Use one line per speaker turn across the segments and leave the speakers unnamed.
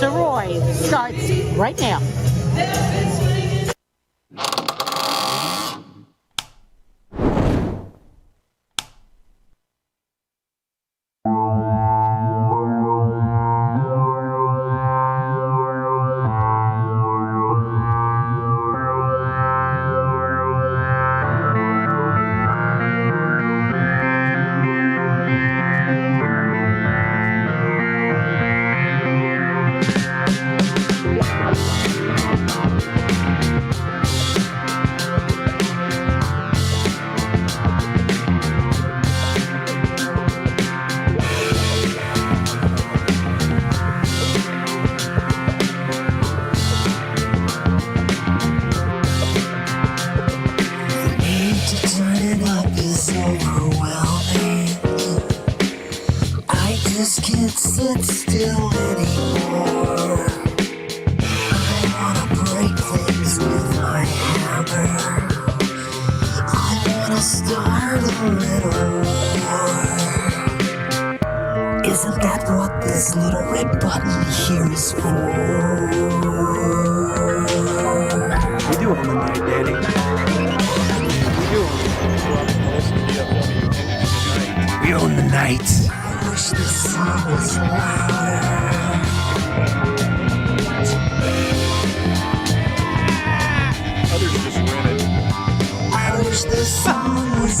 Sirois starts right now.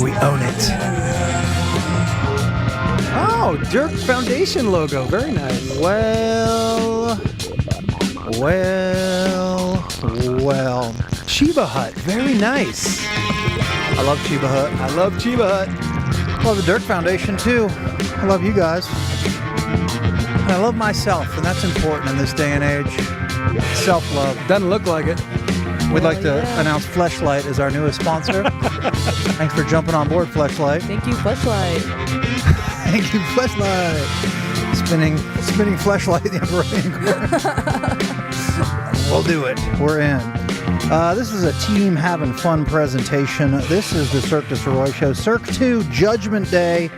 We own it. Oh, Dirk Foundation logo. Very nice. Well. Chiba Hut. Very nice. I love Chiba Hut. I love Chiba Hut. Love the Dirk Foundation, too. I love you guys. And I love myself, and that's important in this day and age. Self-love. Doesn't look like it. We'd like to announce Fleshlight as our newest sponsor. Thanks for jumping on board, Fleshlight.
Thank you, Fleshlight.
Thank you, Fleshlight. Spinning Fleshlight in the corner. We'll do it. We're in. This is a team having fun presentation. This is the Cirque Du Sirois show, Cirque 2 Judgment Day,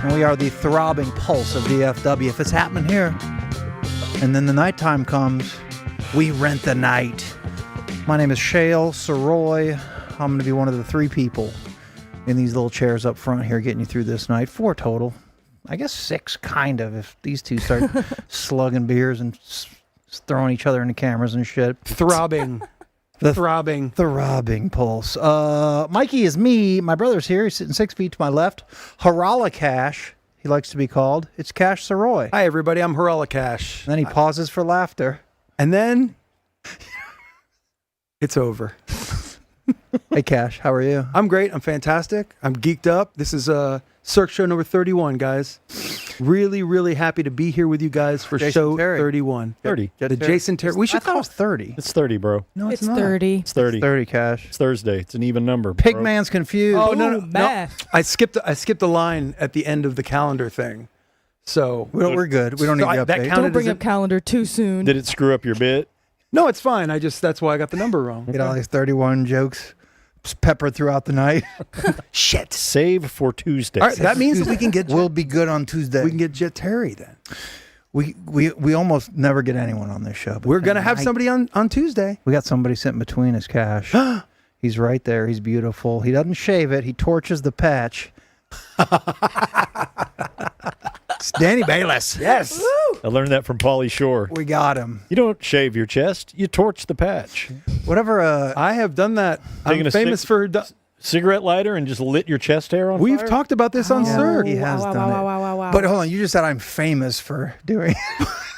and we are the throbbing pulse of DFW. If it's happening here, and then the nighttime comes, we rent the night. My name is Shales Sirois. I'm going to be one of the 3 people in these little chairs up front here getting you through this night. 4 total. I guess 6, kind of, if these 2 start slugging beers and throwing each other into cameras and shit.
Throbbing.
Throbbing pulse. Mikey is me. My brother's here. He's sitting 6 feet to my left. Harala Cash, he likes to be called. It's Cash Sirois.
Hi, everybody. I'm Harala Cash.
And then he pauses for laughter.
And then it's over.
Hey, Cash, how are you?
I'm great. I'm fantastic. I'm geeked up. This is Cirque show number 31, guys. Really, really happy to be here with you guys for
Jason
show
Terry.
31.
30.
The Jason Terry. We should
I thought it was 30.
It's 30, bro.
No,
It's
not.
30.
It's 30.
It's 30, Cash.
It's Thursday. It's an even number, bro.
Pigman's confused.
Oh, no.
Math.
I skipped the line at the end of the calendar thing. So
We're good. We don't need the
that
update.
counted
Don't bring
as
up calendar too soon.
Did it screw up your bit?
No, it's fine. That's why I got the number wrong.
Get all these 31 jokes peppered throughout the night.
Shit.
Save for Tuesday.
All right, that means that we can get
We'll be good on Tuesday.
we can get Jet Terry then.
We almost never get anyone on this show. But
We're gonna have
tonight,
somebody on Tuesday.
We got somebody sitting between us, Cash. He's right there. He's beautiful. He doesn't shave it. He torches the patch. It's Danny Balis.
Yes.
I learned that from Pauly Shore.
We got him.
You don't shave your chest. You torch the patch.
Whatever.
I have done that.
Taking
I'm
a
famous for.
Cigarette lighter and just lit your chest hair on
We've
fire?
talked about this on Cirque.
He has
wow,
done
wow,
it.
wow.
But hold on. You just said I'm famous for doing.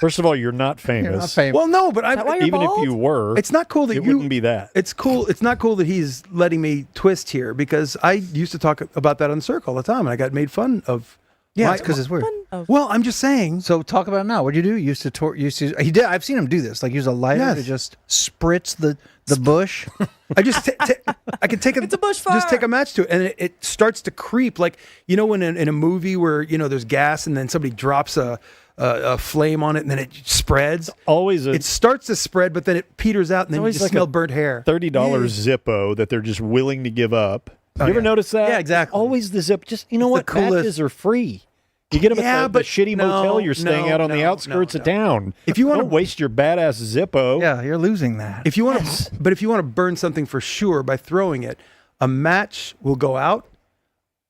First of all, you're not famous.
You're not famous.
Well, no, but
that why you're
Even
bald?
if you were,
it's not cool that
it
you.
wouldn't be that.
It's cool. It's not cool that he's letting me twist here because I used to talk about that on Cirque all the time, and I got made fun of.
Yeah, it's because it's weird.
Well, I'm just saying.
So talk about it now. What'd you do? Used to he did. I've seen him do this. Like use a lighter
Yes.
to just spritz the bush.
I just I can take
It's a bush fire.
Just take a match to it, and it starts to creep. Like when in a movie where there's gas and then somebody drops a flame on it and then it spreads.
Always
It starts to spread, but then it peters out, and then you
always
just
like
smell
a
burnt hair.
$30 Zippo that they're just willing to give up. You ever notice that?
Yeah, exactly.
Always the Zippo. Just, you know what?
the coolest-
Matches are free. You get them
Yeah,
at the
but
shitty
no,
motel you're staying
no,
at on the
no,
outskirts
no,
of town.
If you want
Don't
to
waste your badass Zippo.
Yeah, you're losing that.
If you want to, but if you want to burn something for sure by throwing it, a match will go out.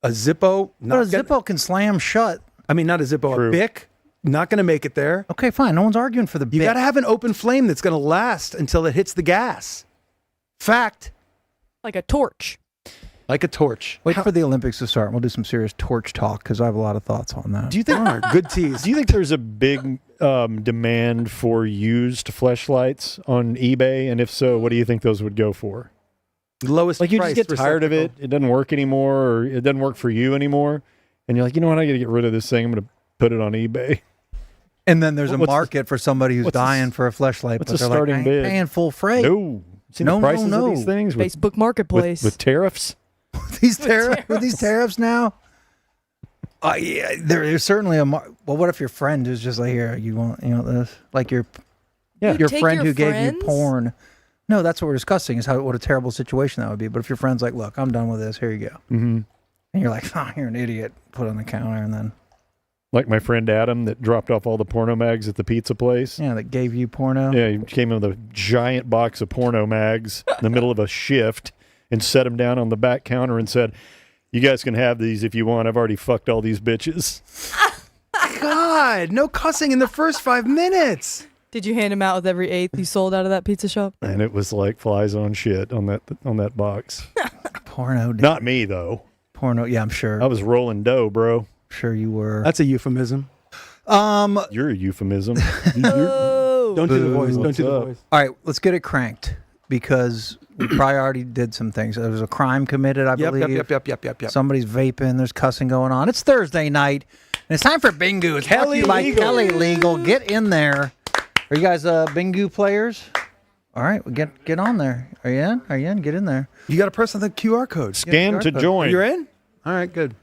A Zippo,
But a Zippo can slam shut.
I mean, not a Zippo,
True.
a Bic, not going to make it there.
Okay, fine. No one's arguing for the
You
bit.
got to have an open flame that's going to last until it hits the gas. Fact,
Like a torch.
like a torch.
Wait for the Olympics to start. We'll do some serious torch talk because I have a lot of thoughts on that.
Do you think?
Good tease.
Do you think there's a big demand for used fleshlights on eBay? And if so, what do you think those would go for?
Lowest
Like you
price
just get tired of it.
receptacle.
It doesn't work anymore, or it doesn't work for you anymore, and you're like, you know what? I got to get rid of this thing. I'm going to put it on eBay.
And then there's a
What's the-
market for somebody who's
what's the-
dying for a fleshlight.
what's
but
the
they're
starting
like, I ain't
bid?
paying full freight.
No, see
No,
the
no,
prices
no.
of these things with,
Facebook Marketplace.
with tariffs.
With these tariffs now. Yeah, there's certainly a. Well, what if your friend is just like, here, you want this? Like your
Yeah.
Take
friend
your
who gave you
friends?
porn. No, that's what we're discussing. Is what a terrible situation that would be. But if your friend's like, look, I'm done with this. Here you go.
Mm-hmm.
And you're like, oh, you're an idiot. Put it on the counter and then
Like my friend Adam that dropped off all the porno mags at the pizza place.
that gave you porno.
Yeah, he came in with a giant box of porno mags in the middle of a shift and set them down on the back counter and said, you guys can have these if you want. I've already fucked all these bitches.
God, no cussing in the first 5 minutes.
Did you hand him out with every eighth you sold out of that pizza shop?
And it was like flies on shit on that box.
Porno.
Not me, though.
Porno. Yeah, I'm sure.
I was rolling dough, bro.
Sure you were.
That's a euphemism.
You're a euphemism.
Oh.
Don't do the voice. Don't
What's
do the
up?
voice.
All right, let's get it cranked because we probably already did some things. There was a crime committed, I believe.
Yep.
Somebody's vaping. There's cussing going on. It's Thursday night, and it's time for Bingo. It's brought to you by
Legal.
Kelly Legal. Get in there. Are you guys Bingo players? All right, well, get on there. Are you in? Are you in? Get in there.
You got to press on the QR code.
Scan to join.
You're in? All right, good.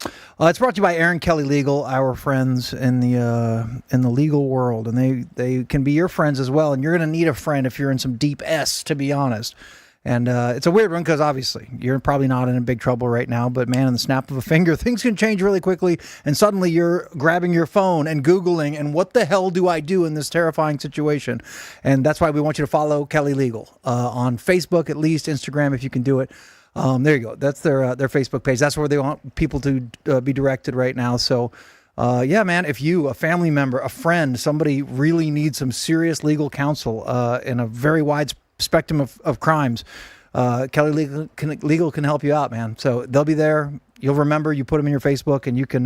It's brought to you by Aaron Kelly Legal, our friends in the legal world, and they can be your friends as well. And you're going to need a friend if you're in some deep S, to be honest. And it's a weird one because obviously you're probably not in big trouble right now, but man, in the snap of a finger, things can change really quickly. And suddenly you're grabbing your phone and Googling, and what the hell do I do in this terrifying situation? And that's why we want you to follow Kelly Legal on Facebook, at least Instagram, if you can do it. There you go. That's their Facebook page. That's where they want people to be directed right now. So, yeah, man, if you, a family member, a friend, somebody really needs some serious legal counsel in a very wide spectrum of crimes, Kelly Legal can help you out, man. So they'll be there. You'll remember, you put them in your Facebook, and you can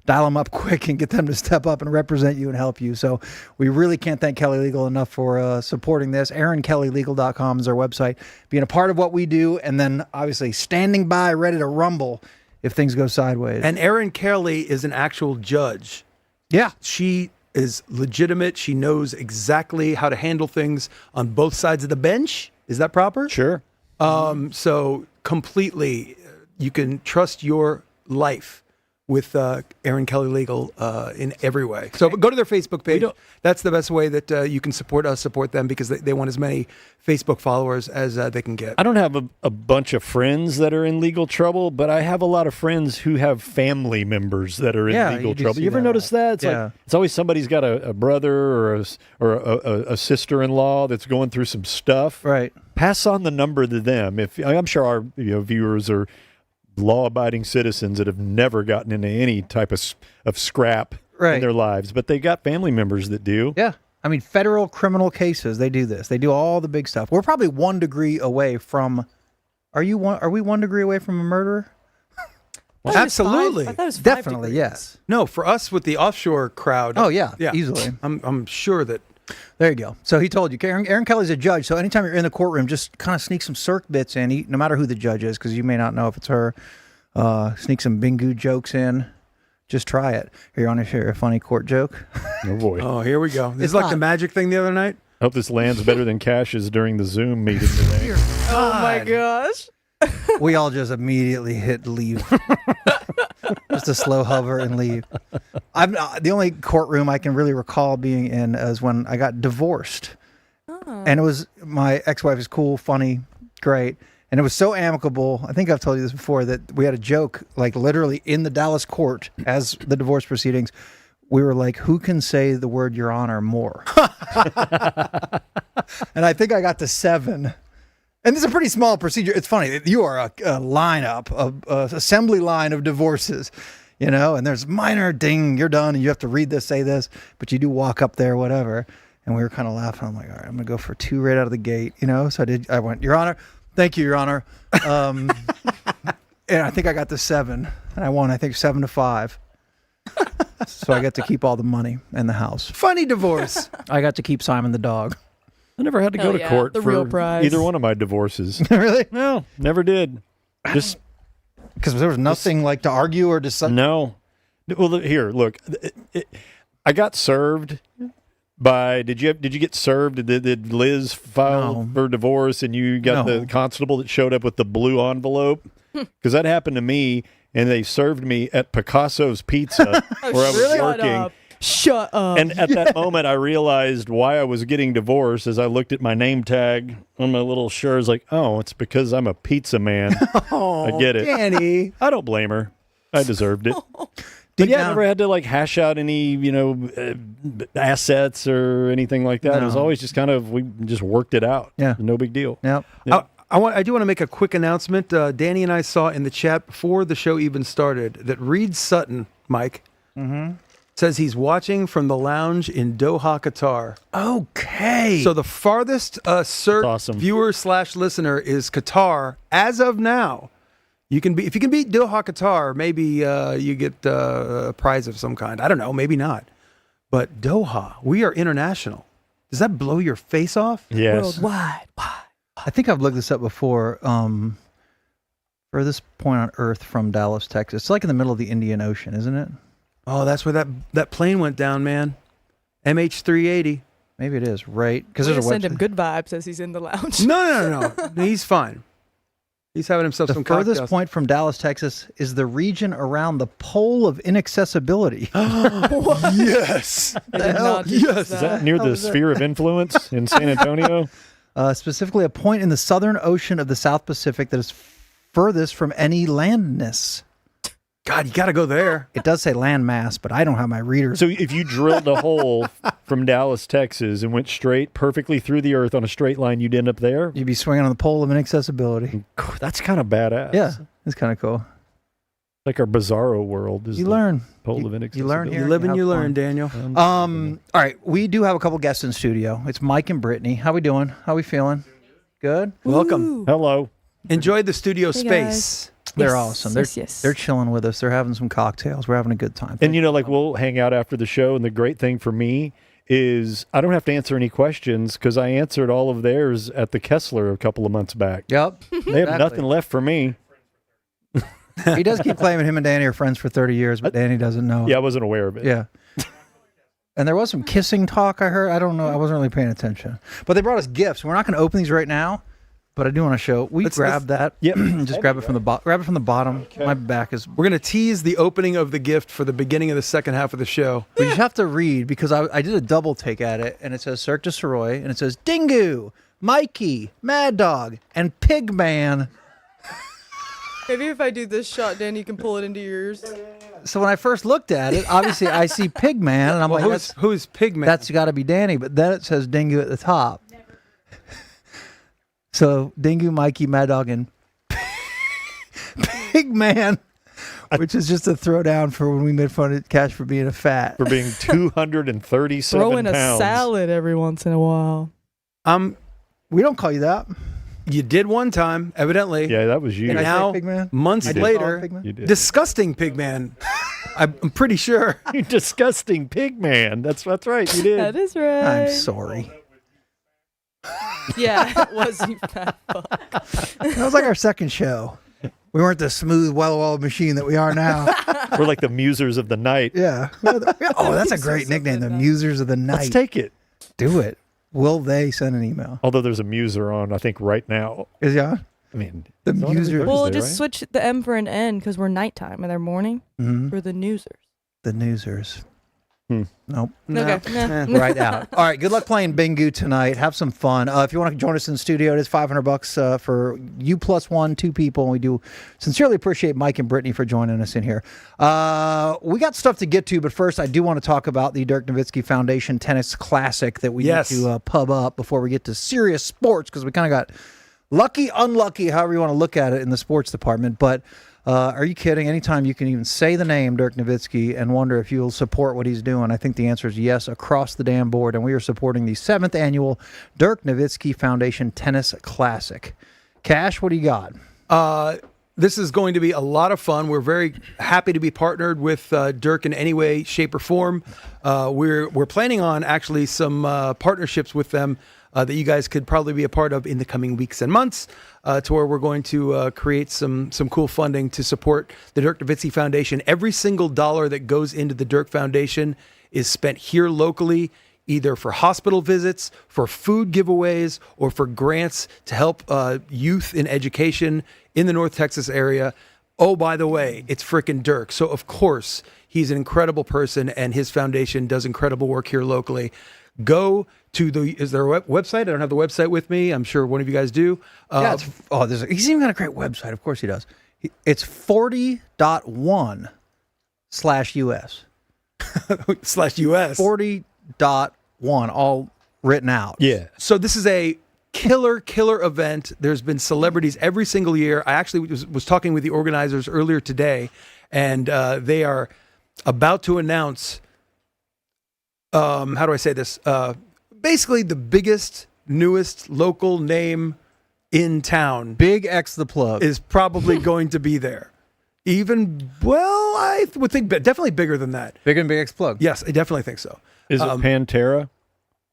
dial them up quick and get them to step up and represent you and help you. So we really can't thank Kelly Legal enough for supporting this. AaronKellyLegal.com is our website. Being a part of what we do, and then obviously standing by, ready to rumble if things go sideways.
And Erin Kelly is an actual judge.
Yeah.
She is legitimate. She knows exactly how to handle things on both sides of the bench. Is that proper?
Sure.
So completely, you can trust your life with Aaron Kelly Legal in every way. So go to their Facebook page. That's the best way that you can support us, support them, because they want as many Facebook followers as they can get.
I don't have a bunch of friends that are in legal trouble, but I have a lot of friends who have family members that are in legal
you do
trouble.
see
You ever
that.
notice that? It's
Yeah.
like it's always somebody's got a brother or a sister-in-law that's going through some stuff.
Right.
Pass on the number to them. If I'm sure our viewers are law-abiding citizens that have never gotten into any type of scrap
Right.
in their lives, but they got family members that do.
Yeah. I mean, federal criminal cases, they do this. They do all the big stuff. We're probably 1 degree away from. Are we 1 degree away from a murderer?
Absolutely.
I thought it was 5
Definitely,
degrees.
yes.
No, for us with the offshore crowd.
Oh, yeah, easily.
I'm sure that.
There you go. So he told you. Aaron Kelly's a judge, so anytime you're in the courtroom, just kind of sneak some Cirque bits in, no matter who the judge is, because you may not know if it's her. Sneak some Bingo jokes in. Just try it. Here, you want to share a funny court joke?
Oh boy!
Oh, here we go. This
It's
is like
not.
the magic thing the other night.
Hope this lands better than Cash's during the Zoom meeting today.
Oh my gosh.
We all just immediately hit leave. Just a slow hover and leave. The only courtroom I can really recall being in is when I got divorced. And it was, my ex-wife is cool, funny, great. And it was so amicable. I think I've told you this before, that we had a joke, like literally in the Dallas court as the divorce proceedings. We were like, who can say the word Your Honor more? And I think I got to 7. And this is a pretty small procedure. It's funny. You are a lineup, a assembly line of divorces, and there's minor ding, you're done, and you have to read this, say this, but you do walk up there, whatever. And we were kind of laughing. I'm like, all right, I'm going to go for 2 right out of the gate, So I went, Your Honor. Thank you, Your Honor. And I think I got to 7, and I won, I think 7-5. So I got to keep all the money and the house.
Funny divorce.
I got to keep Simon the dog.
I never had to go
Hell
to
yeah,
court
the
for
real prize.
either one of my divorces.
Really?
No, never did. Just
Because there was nothing like to argue or decide.
no. Well, here, look. I got served by. Did you get served? Did Liz file
No.
for divorce, and you got
No.
the constable that showed up with the blue envelope? Because that happened to me, and they served me at Picasso's Pizza where I was working.
Shut up.
And at that moment, I realized why I was getting divorced as I looked at my name tag on my little shirt. I was like, oh, it's because I'm a pizza man. I get it.
Danny.
I don't blame her. I deserved it. But
Deep
yeah, I
down-
never had to like hash out any, assets or anything like that. It was
No.
always just kind of, we just worked it out.
Yeah.
No big deal.
Yep.
Yeah.
I do want to make a quick announcement. Danny and I saw in the chat before the show even started that Reed Sutton, Mike, says he's watching from the lounge in Doha, Qatar.
Okay.
So the farthest Cirque
awesome.
viewer / listener is Qatar as of now. If you can beat Doha, Qatar, maybe you get a prize of some kind. I don't know, maybe not. But Doha, we are international. Does that blow your face off?
Yes.
Worldwide.
I think I've looked this up before. Furthest point on Earth from Dallas, Texas. It's like in the middle of the Indian Ocean, isn't it?
Oh, that's where that plane went down, man. MH380.
Maybe it is, right? Because
We're
there's a
gonna send him
website.
good vibes as he's in the lounge.
No. He's fine. He's having himself
The
some
furthest
cocktails.
point from Dallas, Texas, is the region around the pole of inaccessibility.
Yes.
I did not do
Yes.
Is that near the sphere of influence in San Antonio?
Specifically, a point in the southern ocean of the South Pacific that is furthest from any landmass.
God, you got to go there.
It does say landmass, but I don't have my reader.
So if you drilled a hole from Dallas, Texas, and went straight perfectly through the earth on a straight line, you'd end up there?
You'd be swinging on the pole of inaccessibility.
That's kind of badass.
Yeah, it's kind of cool.
Like our bizarro world is
You
the
learn.
pole
You-
of
you
inaccessibility.
learn here.
You live and
have
you
fun.
learn, Daniel.
All right, we do have a couple guests in studio. It's Mike and Brittany. How we doing? How we feeling? Good.
Welcome.
Hello.
Enjoy the studio
Hey,
space.
They're
Yes,
awesome. They're
yes.
they're chilling with us. They're having some cocktails. We're having a good time.
And like we'll hang out after the show. And the great thing for me is I don't have to answer any questions because I answered all of theirs at the Kessler a couple of months back.
Yep.
They have
Exactly.
nothing left for me.
He does keep claiming him and Danny are friends for 30 years, but Danny doesn't know.
Yeah, I wasn't aware of it.
Yeah. And there was some kissing talk I heard. I don't know. I wasn't really paying attention. But they brought us gifts. We're not going to open these right now, but I do want to show. We grabbed that.
Yep.
Just grab it from the bottom. Grab it from the bottom. My back is.
We're going to tease the opening of the gift for the beginning of the second half of the show.
We just have to read because I did a double take at it, and it says Cirque du Sirois, and it says Dingu, Mikey, Mad Dog, and Pigman.
Maybe if I do this shot, Dan, you can pull it into yours.
So when I first looked at it, obviously I see Pigman, and I'm
Well,
like,
who's Pigman?
that's got to be Danny. But then it says Dingu at the top. So Dingu, Mikey, Mad Dog, and Pigman, which is just a throwdown for when we made fun of Cash for being a fat.
For being 237
Throw in a
pounds.
salad every once in a while.
We don't call you that.
You did one time, evidently.
Yeah, that was you.
Did I say
Now,
Pigman?
months
You did.
later,
Pigman?
You did.
disgusting Pigman. I'm pretty sure.
You disgusting pig man. That's right. You did.
That is right.
I'm sorry.
Yeah, it was, you fat fuck.
That was like our second show. We weren't the smooth, well-oiled machine that we are now.
We're like the musers of the night.
Yeah. Oh, that's a great nickname, the Musers of the Night.
Let's take it.
Do it. Will they send an email?
Although there's a muser on, I think, right now.
Is he on?
I mean,
The
it's on every
muser.
Thursday,
Well, just
right?
switch the M for an N because we're nighttime and they're morning
Mhm.
for the newsers.
The Newsers. Nope.
Okay. Nah.
Right out. All right. Good luck playing Bingo tonight. Have some fun. If you want to join us in the studio, it is $500 for you plus one, two people. And we do sincerely appreciate Mike and Brittany for joining us in here. We got stuff to get to, but first I do want to talk about the Dirk Nowitzki Foundation Tennis Classic that we need to pub up before we get to serious sports, because we kind of got lucky, unlucky, however you want to look at it in the sports department. But are you kidding? Anytime you can even say the name Dirk Nowitzki and wonder if you'll support what he's doing, I think the answer is yes across the damn board. And we are supporting the 7th annual Dirk Nowitzki Foundation Tennis Classic. Cash, what do you got?
This is going to be a lot of fun. We're very happy to be partnered with Dirk in any way, shape, or form. We're planning on actually some partnerships with them that you guys could probably be a part of in the coming weeks and months, to where we're going to create some cool funding to support the Dirk Nowitzki Foundation. Every single dollar that goes into the Dirk Foundation is spent here locally, either for hospital visits, for food giveaways, or for grants to help youth in education in the North Texas area. Oh, by the way, it's frickin' Dirk. So, of course, he's an incredible person, and his foundation does incredible work here locally. Go to is there a website? I don't have the website with me. I'm sure one of you guys do.
Yeah, he's even got a great website. Of course he does. It's 40.1/US.
/US.
40.1, all written out.
Yeah.
So this is a killer event. There's been celebrities every single year. I actually was talking with the organizers earlier today, and they are about to announce, how do I say this? Basically the biggest, newest local name in town.
Big X the plug.
Is probably going to be there. I would think definitely bigger than that.
Big and Big X plug.
Yes, I definitely think so.
Is it Pantera?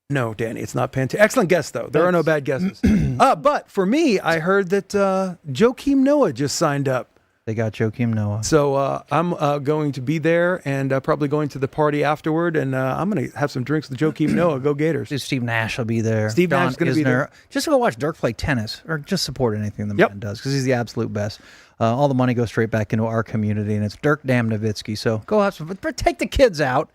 No, Danny, it's not Pantera. Excellent guess, though. There are no bad guesses. But for me, I heard that Joakim Noah just signed up.
They got Joakim Noah.
So I'm going to be there, and probably going to the party afterward, and I'm going to have some drinks with Joakim Noah. Go Gators.
Steve Nash will be there.
Steve Nash is going to be there.
Just go watch Dirk play tennis, or just support anything the man does, because he's the absolute best. All the money goes straight back into our community, and it's Dirk damn Nowitzki. So go have some, take the kids out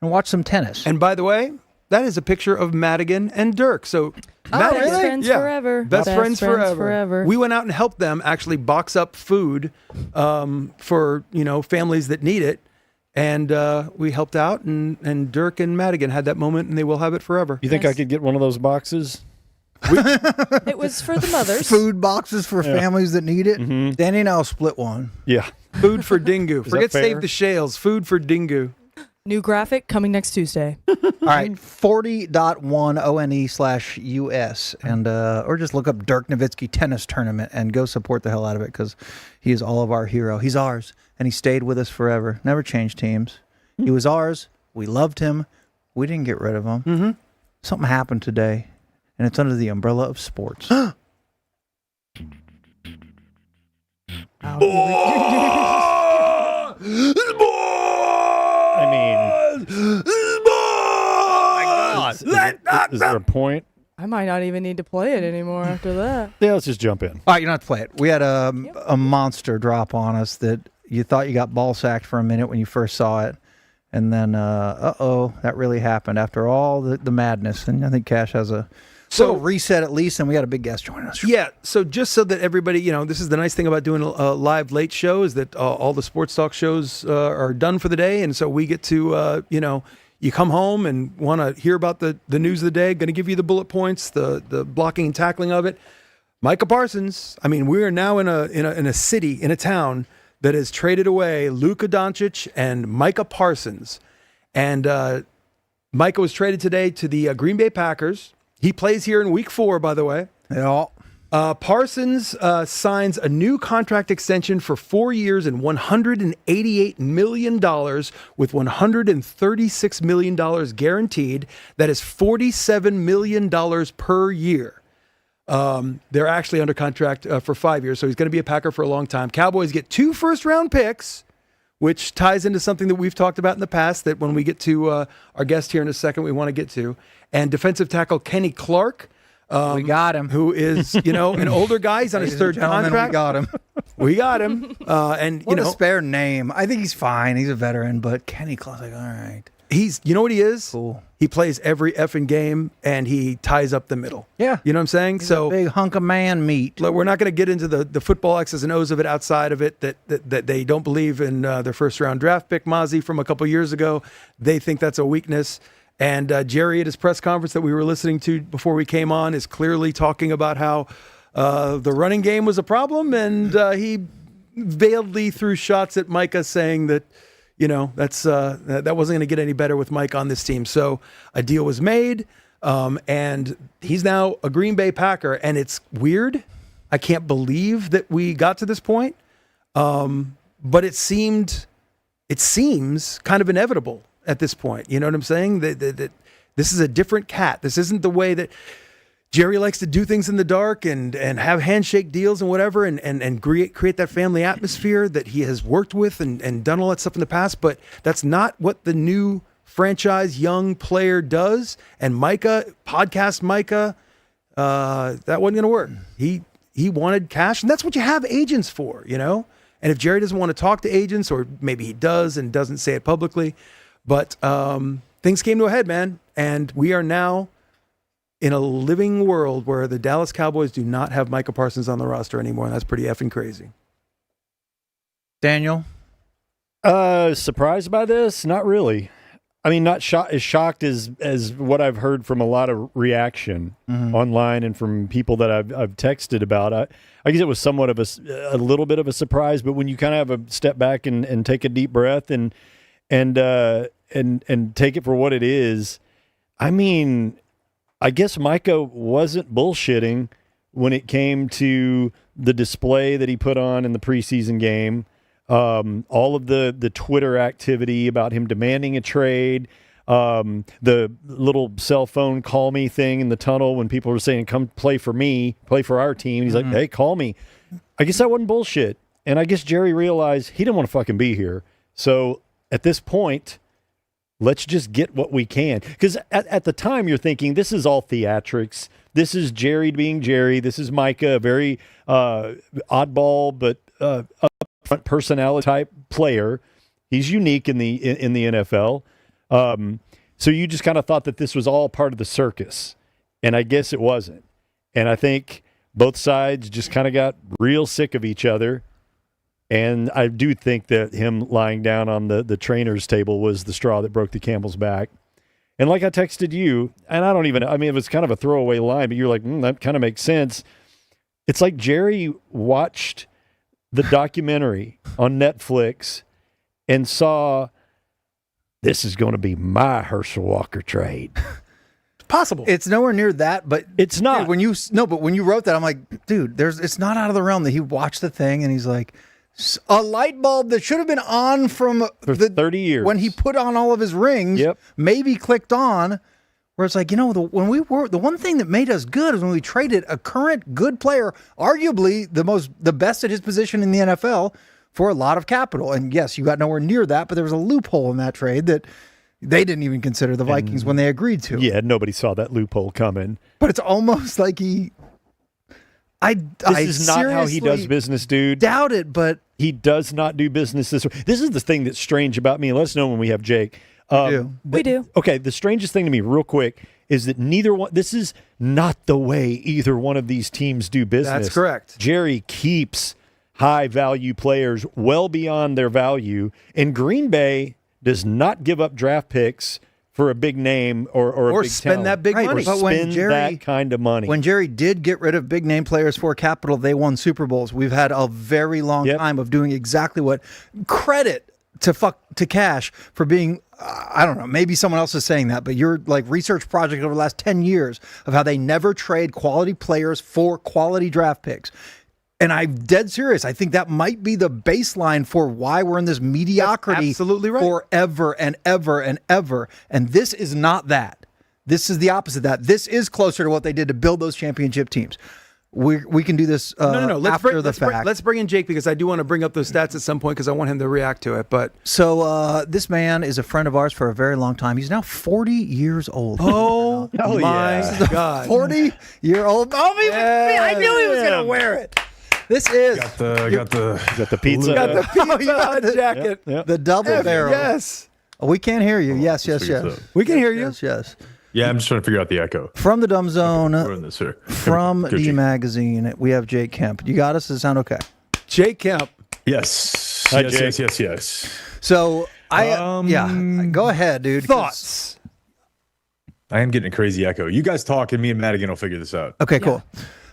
and watch some tennis.
And by the way, that is a picture of Madigan and Dirk. So
Best friends forever.
Best friends forever. We went out and helped them actually box up food for families that need it, and we helped out. And Dirk and Madigan had that moment, and they will have it forever.
You think I could get one of those boxes?
It was for the mothers.
Food boxes for families that need it.
Mm-hmm.
Danny and I'll split one.
Yeah.
Food for Dingu. Forget
fair?
Save the Shales. Food for Dingu.
New graphic coming next Tuesday.
All right, 40.1/US, and or just look up Dirk Nowitzki Tennis Tournament and go support the hell out of it, because he is all of our hero. He's ours, and he stayed with us forever. Never changed teams. He was ours. We loved him. We didn't get rid of him.
Mm-hmm.
Something happened today, and it's under the umbrella of sports.
I mean, is there a point?
I might not even need to play it anymore after that.
Yeah, let's just jump in.
All right, you don't have to play it. We had a monster drop on us that you thought you got ball sacked for a minute when you first saw it. And then, that really happened after all the madness. And I think Cash has a little reset at least, and we got a big guest joining us.
Yeah, so just so that everybody, this is the nice thing about doing a live late show, is that all the sports talk shows are done for the day. And so we get to, you come home and want to hear about the news of the day, going to give you the bullet points, the blocking and tackling of it. Micah Parsons, we are now in a city, in a town that has traded away Luka Doncic and Micah Parsons. And Micah was traded today to the Green Bay Packers. He plays here in week 4, by the way.
Yeah.
Parsons signs a new contract extension for 4 years and $188 million, with $136 million guaranteed. That is $47 million per year. They're actually under contract for 5 years, so he's going to be a Packer for a long time. Cowboys get 2 first-round picks, which ties into something that we've talked about in the past that when we get to our guest here in a second, we want to get to. And defensive tackle Kenny Clark.
We got him.
Who is, an older guy. He's on his third contract.
We got him.
We got him. And,
a spare name. I think he's fine. He's a veteran, but Kenny Clark's like, all right.
you know what he is?
Cool.
He plays every effing game and he ties up the middle.
Yeah.
You know what I'm saying?
He's
So
a big hunk of man meat.
look, we're not going to get into the football X's and O's of it outside of it, that they don't believe in their first round draft pick, Mozzie, from a couple years ago. They think that's a weakness. And Jerry at his press conference that we were listening to before we came on is clearly talking about how the running game was a problem. And he veiledly threw shots at Micah saying that, that's that wasn't going to get any better with Mike on this team. So a deal was made, and he's now a Green Bay Packer, and it's weird. I can't believe that we got to this point, but it seems kind of inevitable at this point. You know what I'm saying? That this is a different cat. This isn't the way that Jerry likes to do things in the dark and have handshake deals and whatever and create that family atmosphere that he has worked with and done all that stuff in the past. But that's not what the new franchise young player does. And Micah, that wasn't going to work. He wanted cash, and that's what you have agents for, And if Jerry doesn't want to talk to agents, or maybe he does and doesn't say it publicly, but things came to a head, man. And we are now in a living world where the Dallas Cowboys do not have Micah Parsons on the roster anymore, and that's pretty effing crazy.
Daniel?
Surprised by this? Not really. I mean, not as shocked as what I've heard from a lot of reaction online and from people that I've texted about. I guess it was somewhat of a little bit of a surprise, but when you kind of have a step back and take a deep breath and take it for what it is, I mean, I guess Micah wasn't bullshitting when it came to the display that he put on in the preseason game. All of the Twitter activity about him demanding a trade, the little cell phone call me thing in the tunnel when people were saying, come play for me, play for our team. He's like, hey, call me. I guess that wasn't bullshit. And I guess Jerry realized he didn't want to fucking be here. So at this point, let's just get what we can. Because at the time, you're thinking, this is all theatrics. This is Jerry being Jerry. This is Micah, a very oddball but upfront personality type player. He's unique in the NFL. So you just kind of thought that this was all part of the circus. And I guess it wasn't. And I think both sides just kind of got real sick of each other. And I do think that him lying down on the trainer's table was the straw that broke the camel's back. And like I texted you, and it was kind of a throwaway line, but you're like, that kind of makes sense. It's like Jerry watched the documentary on Netflix and saw, this is going to be my Herschel Walker trade.
Possible.
It's nowhere near that, but
it's not.
Dude, but when you wrote that, I'm like, dude, it's not out of the realm that he watched the thing and he's like, a light bulb that should have been on for
30 years
when he put on all of his rings, maybe clicked on, where it's like, the one thing that made us good is when we traded a current good player, arguably the best at his position in the NFL, for a lot of capital. And yes, you got nowhere near that, but there was a loophole in that trade that they didn't even consider the Vikings when they agreed to.
Yeah, nobody saw that loophole coming.
But it's almost like this
is not how he does business, dude.
Doubt it, but
he does not do business this way. This is the thing that's strange about me, and let us know when we have Jake.
We do.
Okay, the strangest thing to me, real quick, is that this is not the way either one of these teams do business.
That's correct.
Jerry keeps high-value players well beyond their value, and Green Bay does not give up draft picks for a big name or a big
spend
talent.
that big money.
Or spend that kind of money.
When Jerry did get rid of big name players for capital, they won Super Bowls. We've had a very long time of doing exactly what. Credit to Cash for being, I don't know, maybe someone else is saying that, but your research project over the last 10 years of how they never trade quality players for quality draft picks. And I'm dead serious. I think that might be the baseline for why we're in this mediocrity.
That's absolutely right.
Forever and ever and ever. And this is not that. This is the opposite of that. This is closer to what they did to build those championship teams. We can do this
No. Let's bring in Jake, because I do want to bring up those stats at some point because I want him to react to it. But
so this man is a friend of ours for a very long time. He's now 40 years old.
Oh my God.
40-year-old. I knew he was going to wear it. This is
got the
the pizza.
Got the pizza jacket.
The double barrel.
Yes.
We can't hear you. Yes.
We can hear you.
Yes.
Yeah, I'm just trying to figure out the echo.
From the Dumb Zone,
We're in this here.
from
Good,
D
Jake.
Magazine, we have Jake Kemp. You got us? Does it sound okay?
Jake Kemp.
Yes.
Hi,
yes,
Jake.
yes.
So, go ahead, dude. 'cause-
Thoughts?
I am getting a crazy echo. You guys talk, and me and Madigan will figure this out.
Okay, cool.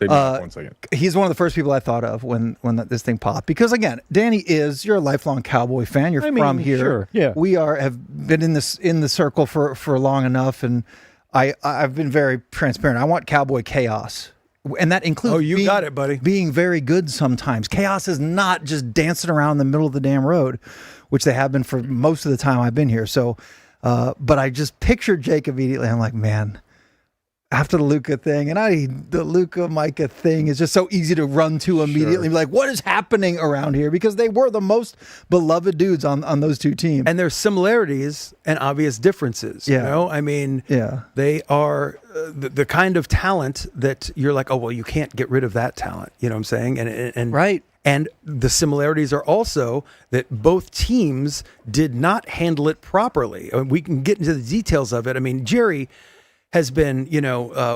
Maybe not 1 second.
He's one of the first people I thought of when this thing popped. Because again, Danny you're a lifelong Cowboy fan. You're from here.
Sure, yeah.
We have been in the circle for long enough, and I've been very transparent. I want Cowboy chaos. And that includes
got it, buddy.
being very good sometimes. Chaos is not just dancing around in the middle of the damn road, which they have been for most of the time I've been here. So, but I just pictured Jake immediately. I'm like, man, after the Luka thing, and the Luka Micah thing is just so easy to run to immediately. Be like, what is happening around here? Because they were the most beloved dudes on those two teams.
And there's similarities and obvious differences.
Yeah.
You know, I mean,
Yeah.
they are the kind of talent that you're like, oh, well, you can't get rid of that talent. You know what I'm saying? And
Right.
And the similarities are also that both teams did not handle it properly. We can get into the details of it. I mean, Jerry has been,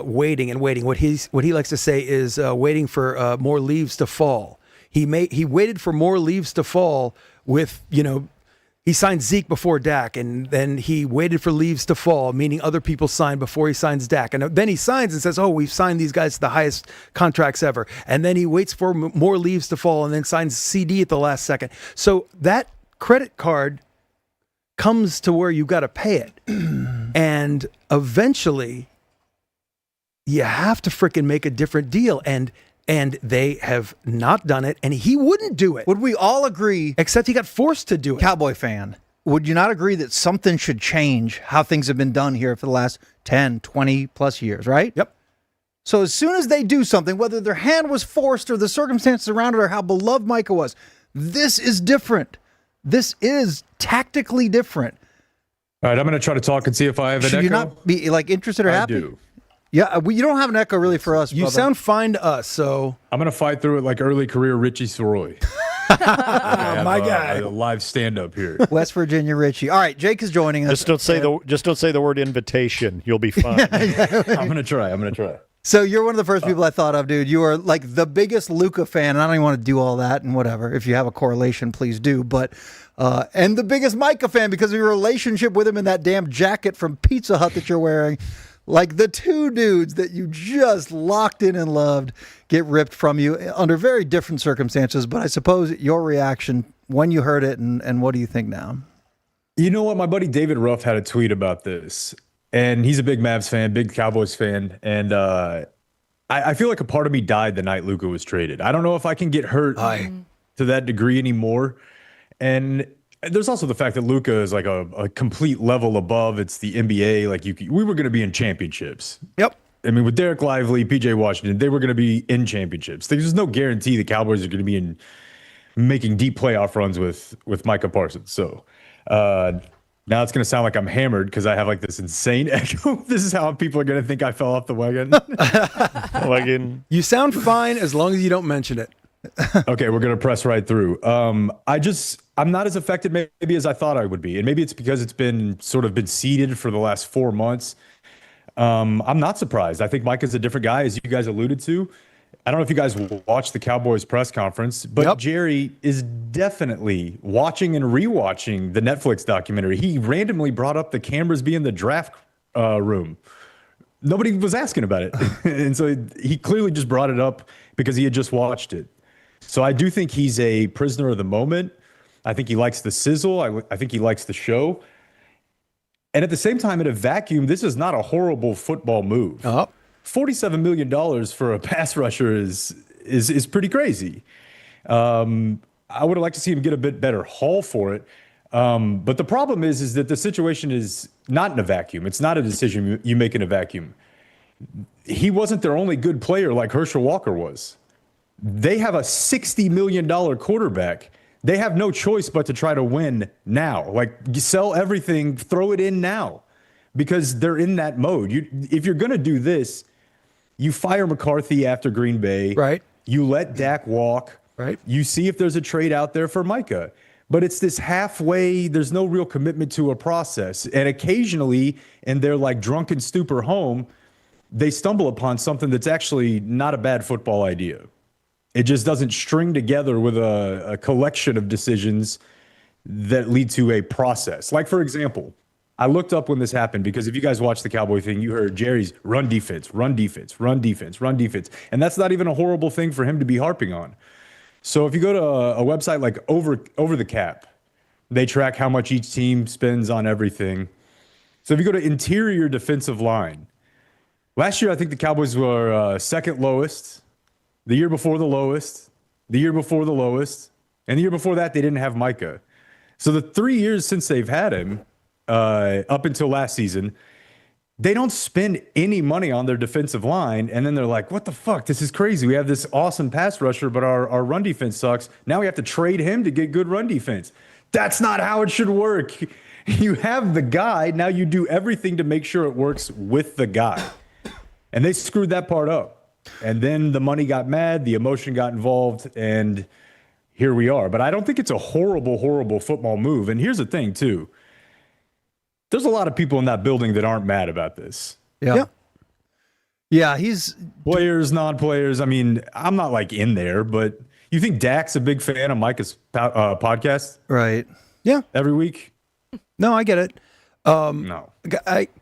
waiting and waiting. What he likes to say is waiting for more leaves to fall. He waited for more leaves to fall with, he signed Zeke before Dak, and then he waited for leaves to fall, meaning other people signed before he signs Dak. And then he signs and says, oh, we've signed these guys to the highest contracts ever. And then he waits for more leaves to fall and then signs CD at the last second. So that credit card comes to where you got to pay it. And eventually you have to freaking make a different deal. And they have not done it, and he wouldn't do it.
Would we all agree,
Except he got forced to do it.
Cowboy fan, would you not agree that something should change how things have been done here for the last 10, 20 plus years, right?
Yep.
So as soon as they do something, whether their hand was forced or the circumstances around it or how beloved Micah was, this is different. This is tactically different.
All right, I'm going to try to talk and see if I have an
Should
echo.
you not be interested or
I
happy?
do.
Yeah, you don't have an echo really for us.
You
brother.
sound fine to us, so
I'm going to fight through it like early career Richie Soroy.
my guy.
A live stand-up here.
West Virginia Richie. All right, Jake is joining us.
Just don't say the word invitation. You'll be fine.
I'm going to try.
So you're one of the first people I thought of, dude. You are like the biggest Luka fan, and I don't even want to do all that and whatever. If you have a correlation, please do. But and the biggest Micah fan because of your relationship with him in that damn jacket from Pizza Hut that you're wearing. Like the two dudes that you just locked in and loved get ripped from you under very different circumstances. But I suppose your reaction when you heard it and what do you think now?
You know what? My buddy David Ruff had a tweet about this, and he's a big Mavs fan, big Cowboys fan, and I feel like a part of me died the night Luka was traded. I don't know if I can get hurt to that degree anymore. And there's also the fact that Luka is like a complete level above. It's the NBA. Like we were going to be in championships.
Yep.
I mean, with Derek Lively, PJ Washington, they were going to be in championships. There's no guarantee the Cowboys are going to be making deep playoff runs with Micah Parsons. So now it's going to sound like I'm hammered because I have like this insane echo. This is how people are going to think I fell off the wagon.
You sound fine as long as you don't mention it.
Okay, we're going to press right through. I'm not as affected maybe as I thought I would be. And maybe it's because it's been seeded for the last 4 months. I'm not surprised. I think Micah's a different guy, as you guys alluded to. I don't know if you guys watched the Cowboys press conference, but Jerry is definitely watching and rewatching the Netflix documentary. He randomly brought up the cameras being the draft room. Nobody was asking about it. And so he clearly just brought it up because he had just watched it. So I do think he's a prisoner of the moment. I think he likes the sizzle. I think he likes the show. And at the same time, in a vacuum, this is not a horrible football move. $47 million for a pass rusher is pretty crazy. I would have liked to see him get a bit better haul for it. But the problem is that the situation is not in a vacuum. It's not a decision you make in a vacuum. He wasn't their only good player like Herschel Walker was. They have a $60 million quarterback. They have no choice but to try to win now. Like, you sell everything, throw it in now, because they're in that mode. If you're going to do this, you fire McCarthy after Green Bay.
Right.
You let Dak walk.
Right.
You see if there's a trade out there for Micah. but it's this halfway, there's no real commitment to a process. And occasionally in their like drunken stupor home, they stumble upon something that's actually not a bad football idea. It just doesn't string together with a collection of decisions that lead to a process. Like, for example, I looked up when this happened because if you guys watched the Cowboy thing, you heard Jerry's run defense, run defense, run defense, run defense. And that's not even a horrible thing for him to be harping on. So if you go to a website like Over the Cap, they track how much each team spends on everything. So if you go to interior defensive line, last year I think the Cowboys were second lowest, the year before the lowest, the year before the lowest, and the year before that they didn't have Micah. So the 3 years since they've had him, up until last season, they don't spend any money on their defensive line. And then they're like, what the fuck? This is crazy. We have this awesome pass rusher, but our run defense sucks. Now we have to trade him to get good run defense. That's not how it should work. You have the guy. Now you do everything to make sure it works with the guy. And they screwed that part up. And then the money got mad. The emotion got involved. And here we are. But I don't think it's a horrible, horrible football move. And here's the thing, too. There's a lot of people in that building that aren't mad about this.
Yeah, he's
players, non-players. I mean, I'm not like in there, but you think Dak's a big fan of Micah's podcast?
right. Yeah.
Every week?
No, I get it.
No.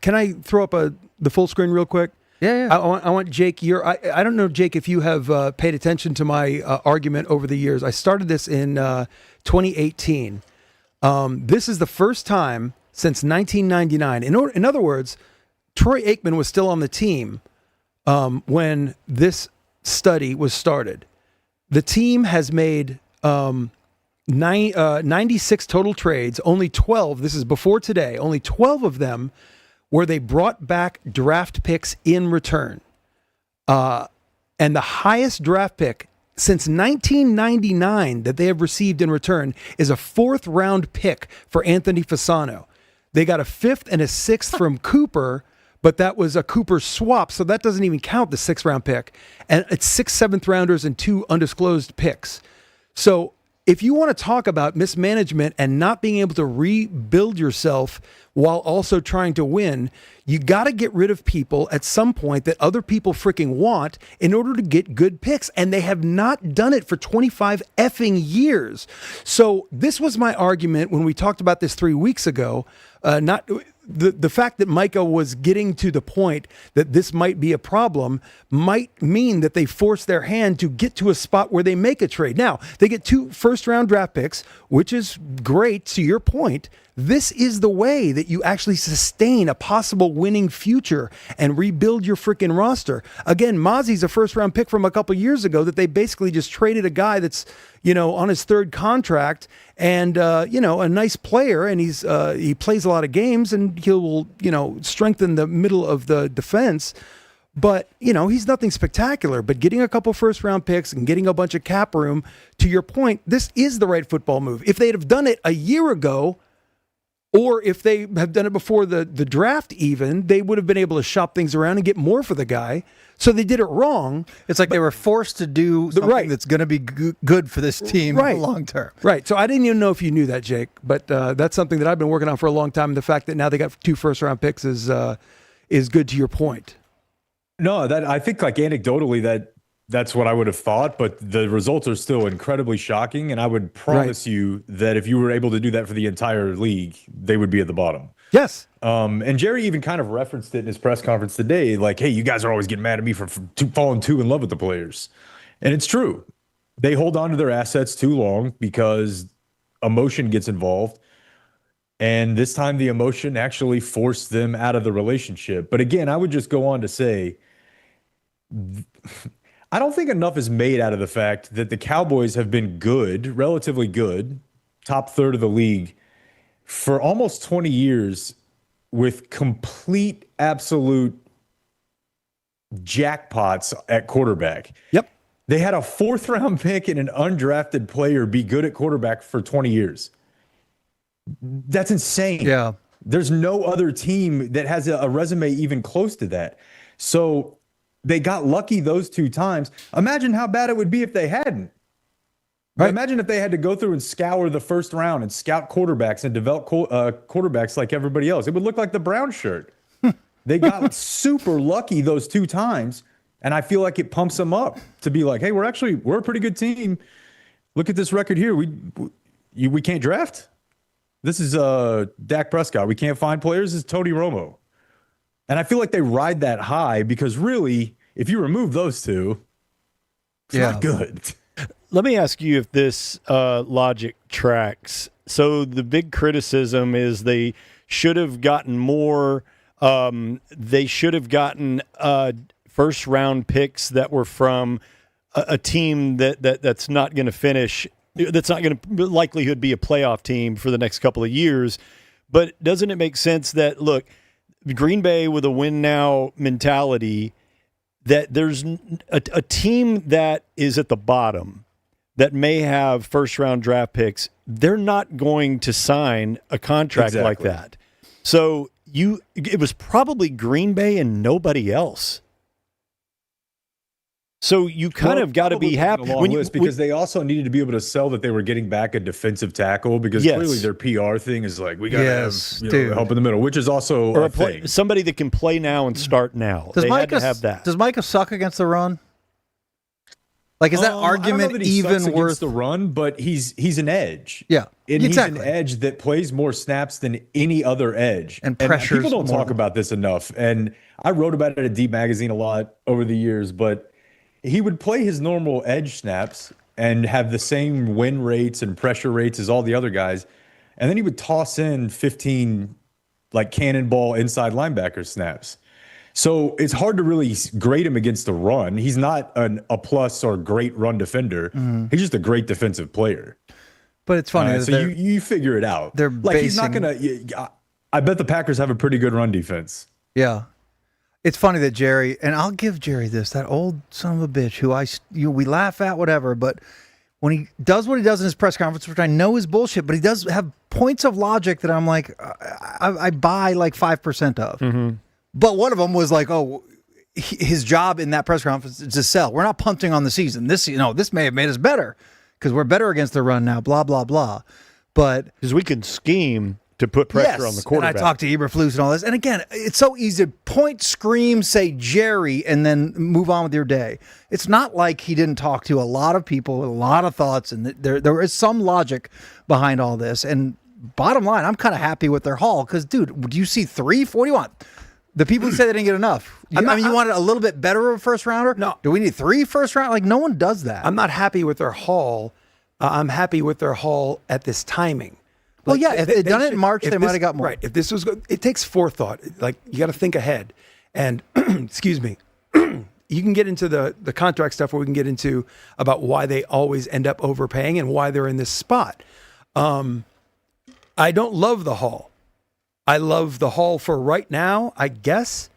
Can I throw up the full screen real quick?
Yeah.
I want Jake. I don't know, Jake, if you have paid attention to my argument over the years. I started this in 2018. This is the first time since 1999. In other words, Troy Aikman was still on the team when this study was started. The team has made 96 total trades. Only 12, this is before today, only 12 of them where they brought back draft picks in return. And the highest draft pick since 1999 that they have received in return is a 4th round pick for Anthony Fasano. They got a 5th and a 6th from Cooper, but that was a Cooper swap, so that doesn't even count the 6th round pick. And it's 6 7th rounders and 2 undisclosed picks. So if you want to talk about mismanagement and not being able to rebuild yourself while also trying to win, you got to get rid of people at some point that other people freaking want in order to get good picks. And they have not done it for 25 effing years. So this was my argument when we talked about this 3 weeks ago. Not the fact that Micah was getting to the point that this might be a problem might mean that they force their hand to get to a spot where they make a trade. Now, they get 2 first-round draft picks, which is great to your point. This is the way that you actually sustain a possible winning future and rebuild your freaking roster. Again, Mozzie's a first-round pick from a couple years ago that they basically just traded a guy that's, on his 3rd contract and, a nice player, and he plays a lot of games, and he'll, strengthen the middle of the defense. But, he's nothing spectacular. But getting a couple first-round picks and getting a bunch of cap room, to your point, this is the right football move. If they'd have done it a year ago, or if they have done it before the draft even, they would have been able to shop things around and get more for the guy. So they did it wrong.
It's like they were forced to do something that's going to be good for this team in the long term.
Right. So I didn't even know if you knew that, Jake, but that's something that I've been working on for a long time. And the fact that now they got 2 first-round picks is good to your point.
No, I think like anecdotally that's what I would have thought, but the results are still incredibly shocking. And I would promise you that if you were able to do that for the entire league, they would be at the bottom.
Yes.
And Jerry even kind of referenced it in his press conference today, like, hey, you guys are always getting mad at me for falling too in love with the players. And it's true. They hold on to their assets too long because emotion gets involved. And this time the emotion actually forced them out of the relationship. But again, I would just go on to say, I don't think enough is made out of the fact that the Cowboys have been good, relatively good, top third of the league for almost 20 years with complete, absolute jackpots at quarterback.
Yep.
They had a 4th round pick and an undrafted player be good at quarterback for 20 years. That's insane.
Yeah.
There's no other team that has a resume even close to that. So they got lucky those 2 times. Imagine how bad it would be if they hadn't.
Right.
Imagine if they had to go through and scour the first round and scout quarterbacks and develop quarterbacks like everybody else. It would look like the Brown shirt. They got super lucky those 2 times, and I feel like it pumps them up to be like, hey, we're a pretty good team. Look at this record here. We can't draft. This is Dak Prescott. We can't find players. This is Tony Romo. And I feel like they ride that high because really, if you remove those two, it's not good.
Let me ask you if this logic tracks. So the big criticism is they should have gotten more. They should have gotten first round picks that were from a team that's not going to finish. That's not going to likelihood be a playoff team for the next couple of years. But doesn't it make sense that, look, Green Bay with a win now mentality, that there's a team that is at the bottom that may have first round draft picks, they're not going to sign a contract like that. So it was probably Green Bay and nobody else. So you kind of got to be happy
because they also needed to be able to sell that they were getting back a defensive tackle because clearly their PR thing is like, we got to have help in the middle, which is also a thing.
Somebody that can play now and start now.
Does
Micah have that?
Does Micah suck against the run? Like, is that argument even worth
the run? But he's an edge.
Yeah,
and he's an edge that plays more snaps than any other edge.
And pressures.
People don't talk about this enough. And I wrote about it at Deep Magazine a lot over the years, but he would play his normal edge snaps and have the same win rates and pressure rates as all the other guys. And then he would toss in 15 like cannonball inside linebacker snaps. So it's hard to really grade him against the run. He's not a plus or great run defender. He's just a great defensive player.
But it's funny.
So you figure it out.
They're
like he's not going to – I bet the Packers have a pretty good run defense.
Yeah. It's funny that Jerry, and I'll give Jerry this, that old son of a bitch who we laugh at, whatever, but when he does what he does in his press conference, which I know is bullshit, but he does have points of logic that I'm like, I buy like 5% of. But one of them was like, his job in that press conference is to sell. We're not punting on the season. This may have made us better because we're better against the run now, blah, blah, blah. But
because we can scheme to put pressure on the quarterback.
And I talked to Eberflus and all this. And again, it's so easy to point, scream, say Jerry, and then move on with your day. It's not like he didn't talk to a lot of people with a lot of thoughts, and there is some logic behind all this. And bottom line, I'm kind of happy with their haul because, dude, do you see 3? What do you want? The people who say they didn't get enough. You wanted a little bit better of a first rounder?
No.
Do we need 3 first round? Like, no one does that.
I'm not happy with their haul. I'm happy with their haul at this timing.
Well, yeah, if they'd done it in March, they might have got more.
Right. If this was good, it takes forethought. Like, you got to think ahead. And, excuse me, you can get into the contract stuff where we can get into about why they always end up overpaying and why they're in this spot. I don't love the haul. I love the haul for right now, I guess.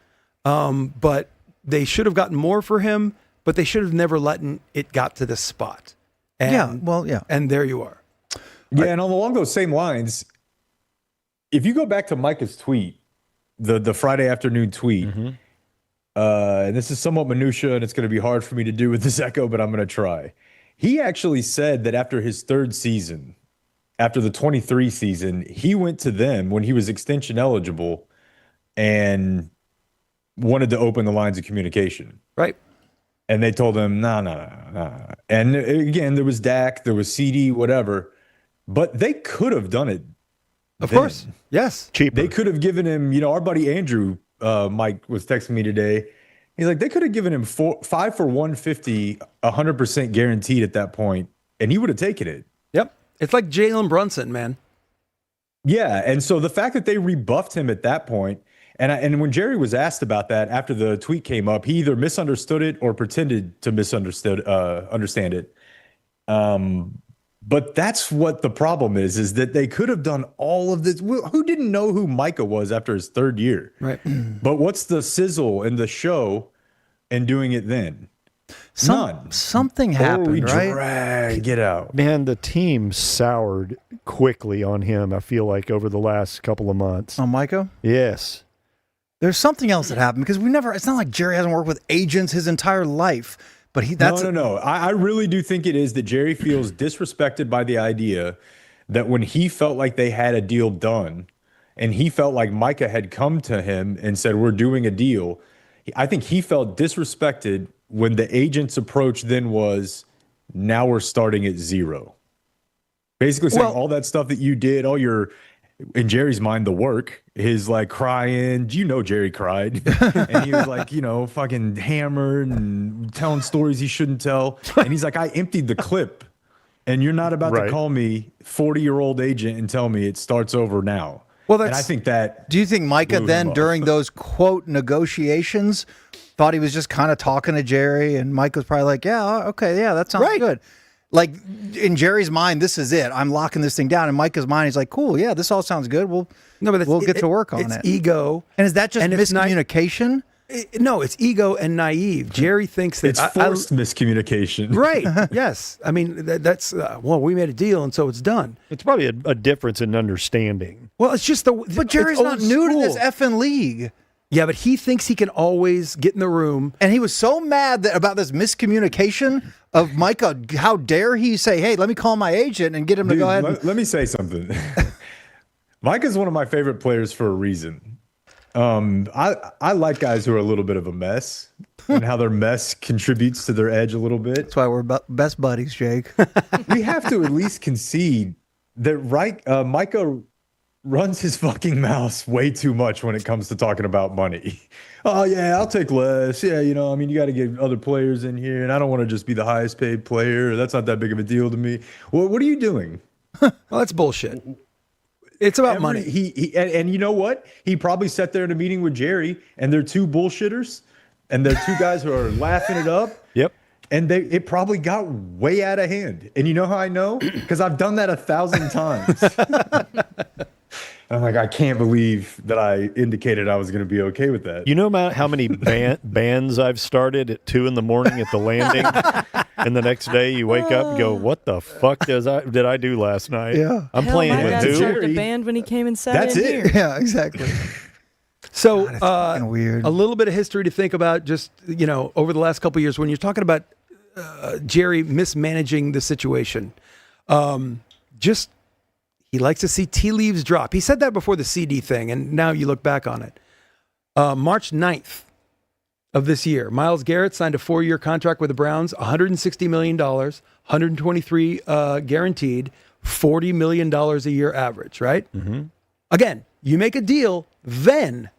But they should have gotten more for him, but they should have never let it got to this spot. And, And there you are.
Yeah, and along those same lines, if you go back to Micah's tweet, the Friday afternoon tweet, and this is somewhat minutia, and it's going to be hard for me to do with this echo, but I'm going to try. He actually said that after his 3rd season, after the 23 season, he went to them when he was extension eligible and wanted to open the lines of communication.
Right.
And they told him, no. And again, there was Dak, there was CD, whatever. But they could have done it.
Of course. Yes.
Cheaper.
They could have given him, our buddy Andrew, Mike was texting me today. He's like, they could have given him 5 for 150, 100% guaranteed at that point, and he would have taken it.
Yep. It's like Jalen Brunson, man.
Yeah. And so the fact that they rebuffed him at that point, and when Jerry was asked about that after the tweet came up, he either misunderstood it or pretended to understand it. But that's what the problem is that they could have done all of this. Who didn't know who Micah was after his 3rd year?
Right.
But what's the sizzle and the show in doing it then? None.
Something happened, right?
Drag it out.
Man, the team soured quickly on him, I feel like, over the last couple of months.
On Micah?
Yes.
There's something else that happened because it's not like Jerry hasn't worked with agents his entire life. But that's
no. I really do think it is that Jerry feels disrespected by the idea that when he felt like they had a deal done and he felt like Micah had come to him and said, we're doing a deal, I think he felt disrespected when the agent's approach then was, now we're starting at zero. Basically saying all that stuff that you did, all your, in Jerry's mind, the work, his like crying. You know, Jerry cried. And he was like, fucking hammered and telling stories he shouldn't tell. And he's like, I emptied the clip. And you're not about to call me 40-year-old agent and tell me it starts over now.
Well,
and I think that.
Do you think Micah then, during those quote negotiations, thought he was just kind of talking to Jerry? And Mike was probably like, yeah, okay, yeah, that sounds good. Like, in Jerry's mind, this is it. I'm locking this thing down. In Micah's mind, he's like, cool, yeah, this all sounds good. We'll get to work on it.
It's ego.
And is that just miscommunication?
No, it's ego and naive. Jerry thinks that
it's forced miscommunication.
Right. Yes. I mean, that's, we made a deal and so it's done.
It's probably a difference in understanding.
Well, it's just
But Jerry's not new to this effing league.
Yeah, but he thinks he can always get in the room.
And he was so mad about this miscommunication of Micah. How dare he say, hey, let me call my agent and get him to go ahead.
Let me say something. Micah's one of my favorite players for a reason. I like guys who are a little bit of a mess and how their mess contributes to their edge a little bit.
That's why we're best buddies, Jake.
We have to at least concede that Micah runs his fucking mouth way too much when it comes to talking about money. Oh, yeah, I'll take less. Yeah, you got to get other players in here, and I don't want to just be the highest paid player. That's not that big of a deal to me. Well, what are you doing?
Well, that's bullshit. It's about money.
And you know what? He probably sat there in a meeting with Jerry, and they're two bullshitters, and they're two guys who are laughing it up.
Yep.
And it probably got way out of hand. And you know how I know? Because I've done that 1,000 times. I'm like, I can't believe that I indicated I was going to be okay with that.
You know about how many bands I've started at 2 a.m. at the landing, and the next day you wake up and go, "What the fuck did I do last night?"
Yeah,
I'm playing
my
with
dad
who?
started a band when he came and sat
That's
in
it.
here.
Yeah, exactly.
So
weird.
A little bit of history to think about, just over the last couple of years when you're talking about Jerry mismanaging the situation. He likes to see tea leaves drop. He said that before the CD thing, and now you look back on it. March 9th of this year, Myles Garrett signed a 4-year contract with the Browns, $160 million, $123 guaranteed, $40 million a year average, right? Mm-hmm. Again, you make a deal, then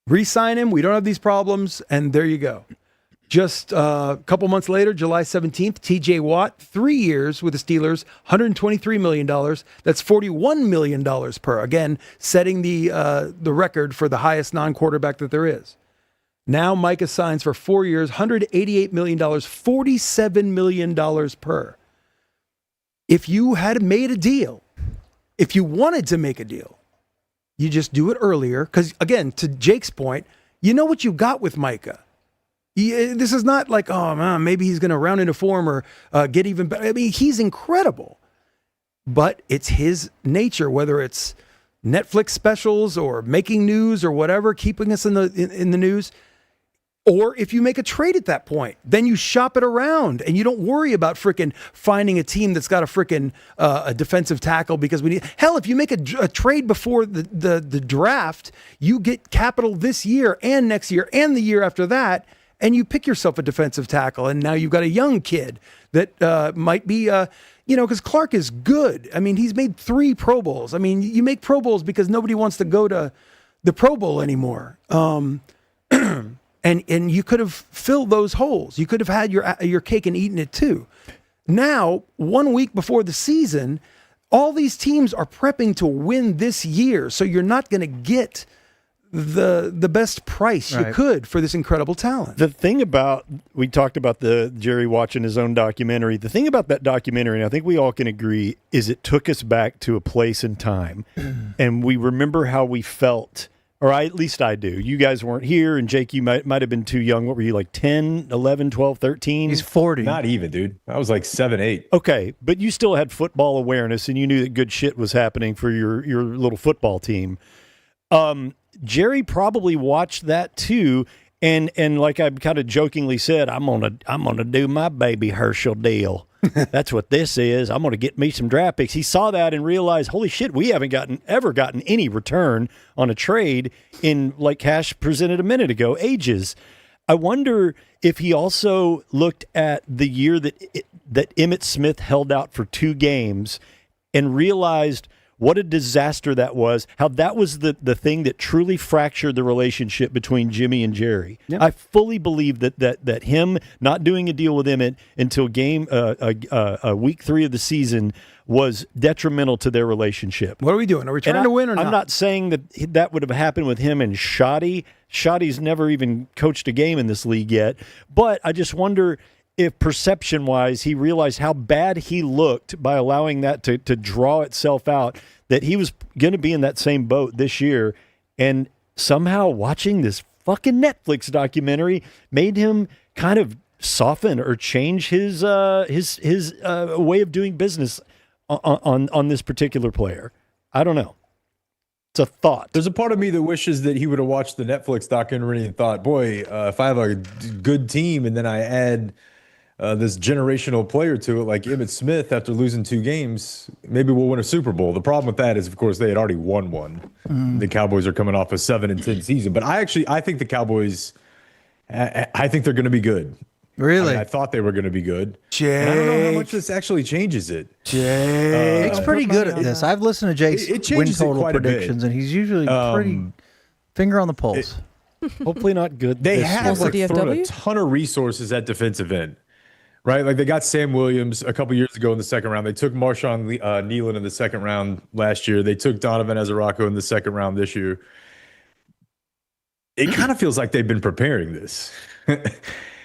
re-sign him. We don't have these problems, and there you go. Just a couple months later, July 17th, TJ Watt, 3 years with the Steelers, $123 million. That's $41 million per. Again, setting the record for the highest non-quarterback that there is. Now Micah signs for 4 years, $188 million, $47 million per. If you had made a deal, if you wanted to make a deal, you just do it earlier. Because, again, to Jake's point, you know what you got with Micah. This is not like, oh, man, maybe he's going to round into form or get even better. I mean, he's incredible. But it's his nature, whether it's Netflix specials or making news or whatever, keeping us in the news. Or if you make a trade at that point, then you shop it around and you don't worry about frickin' finding a team that's got a frickin' a defensive tackle because we need. Hell, if you make a trade before the draft, you get capital this year and next year and the year after that. And you pick yourself a defensive tackle, and now you've got a young kid that might be, because Clark is good. I mean, he's made 3 Pro Bowls. I mean, you make Pro Bowls because nobody wants to go to the Pro Bowl anymore. And you could have filled those holes. You could have had your cake and eaten it too. Now, 1 week before the season, all these teams are prepping to win this year, so you're not going to get the best price you could for this incredible talent.
The thing about, we talked about the Jerry watching his own documentary. The thing about that documentary, and I think we all can agree, is it took us back to a place and time. And we remember how we felt, or at least I do. You guys weren't here, and Jake, you might have been too young. What were you, like 10, 11, 12, 13?
He's 40.
Not even, dude. I was like 7, 8.
Okay, but you still had football awareness, and you knew that good shit was happening for your little football team. Jerry probably watched that too, And like I kind of jokingly said, I'm gonna do my baby Herschel deal. That's what this is. I'm gonna get me some draft picks. He saw that and realized, holy shit, we haven't ever gotten any return on a trade in, like Cash presented a minute ago, ages. I wonder if he also looked at the year that Emmitt Smith held out for 2 games and realized what a disaster that was, how that was the thing that truly fractured the relationship between Jimmy and Jerry. Yep. I fully believe that him not doing a deal with Emmitt until week 3 of the season was detrimental to their relationship.
What are we doing? Are we trying to win or not?
I'm not saying that would have happened with him and Shoddy. Shoddy's never even coached a game in this league yet. But I just wonder if perception-wise he realized how bad he looked by allowing that to draw itself out, that he was going to be in that same boat this year. And somehow watching this fucking Netflix documentary made him kind of soften or change his way of doing business on this particular player. I don't know. It's a thought.
There's a part of me that wishes that he would have watched the Netflix documentary and thought, boy, if I have a good team and then I add this generational player to it like Emmitt Smith after losing 2 games, maybe we'll win a Super Bowl. The problem with that is, of course, they had already won one. The Cowboys are coming off a 7-10 season. But I think the Cowboys, I think they're going to be good.
Really?
I thought they were going to be good.
Jake.
And I don't know how much this actually changes it.
Jake's pretty good at this. I've listened to Jake's win total predictions, and he's usually pretty finger on the pulse.
Hopefully not good.
They
this
have
year.
thrown a ton of resources at defensive end, right? Like they got Sam Williams a couple years ago in the second round. They took Marshawn Nealon in the second round last year. They took Donovan Azarako in the second round this year. It kind of feels like they've been preparing this.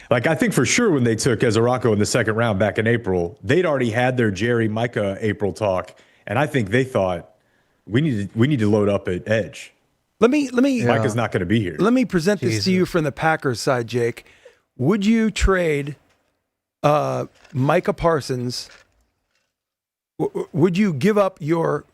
Like I think for sure when they took Azarako in the second round back in April, they'd already had their Jerry Micah April talk, and I think they thought we need to load up at edge.
Let me.
Micah's not going to be here.
Let me present this to you from the Packers side, Jake. Would you trade Micah Parsons? Would you give up your?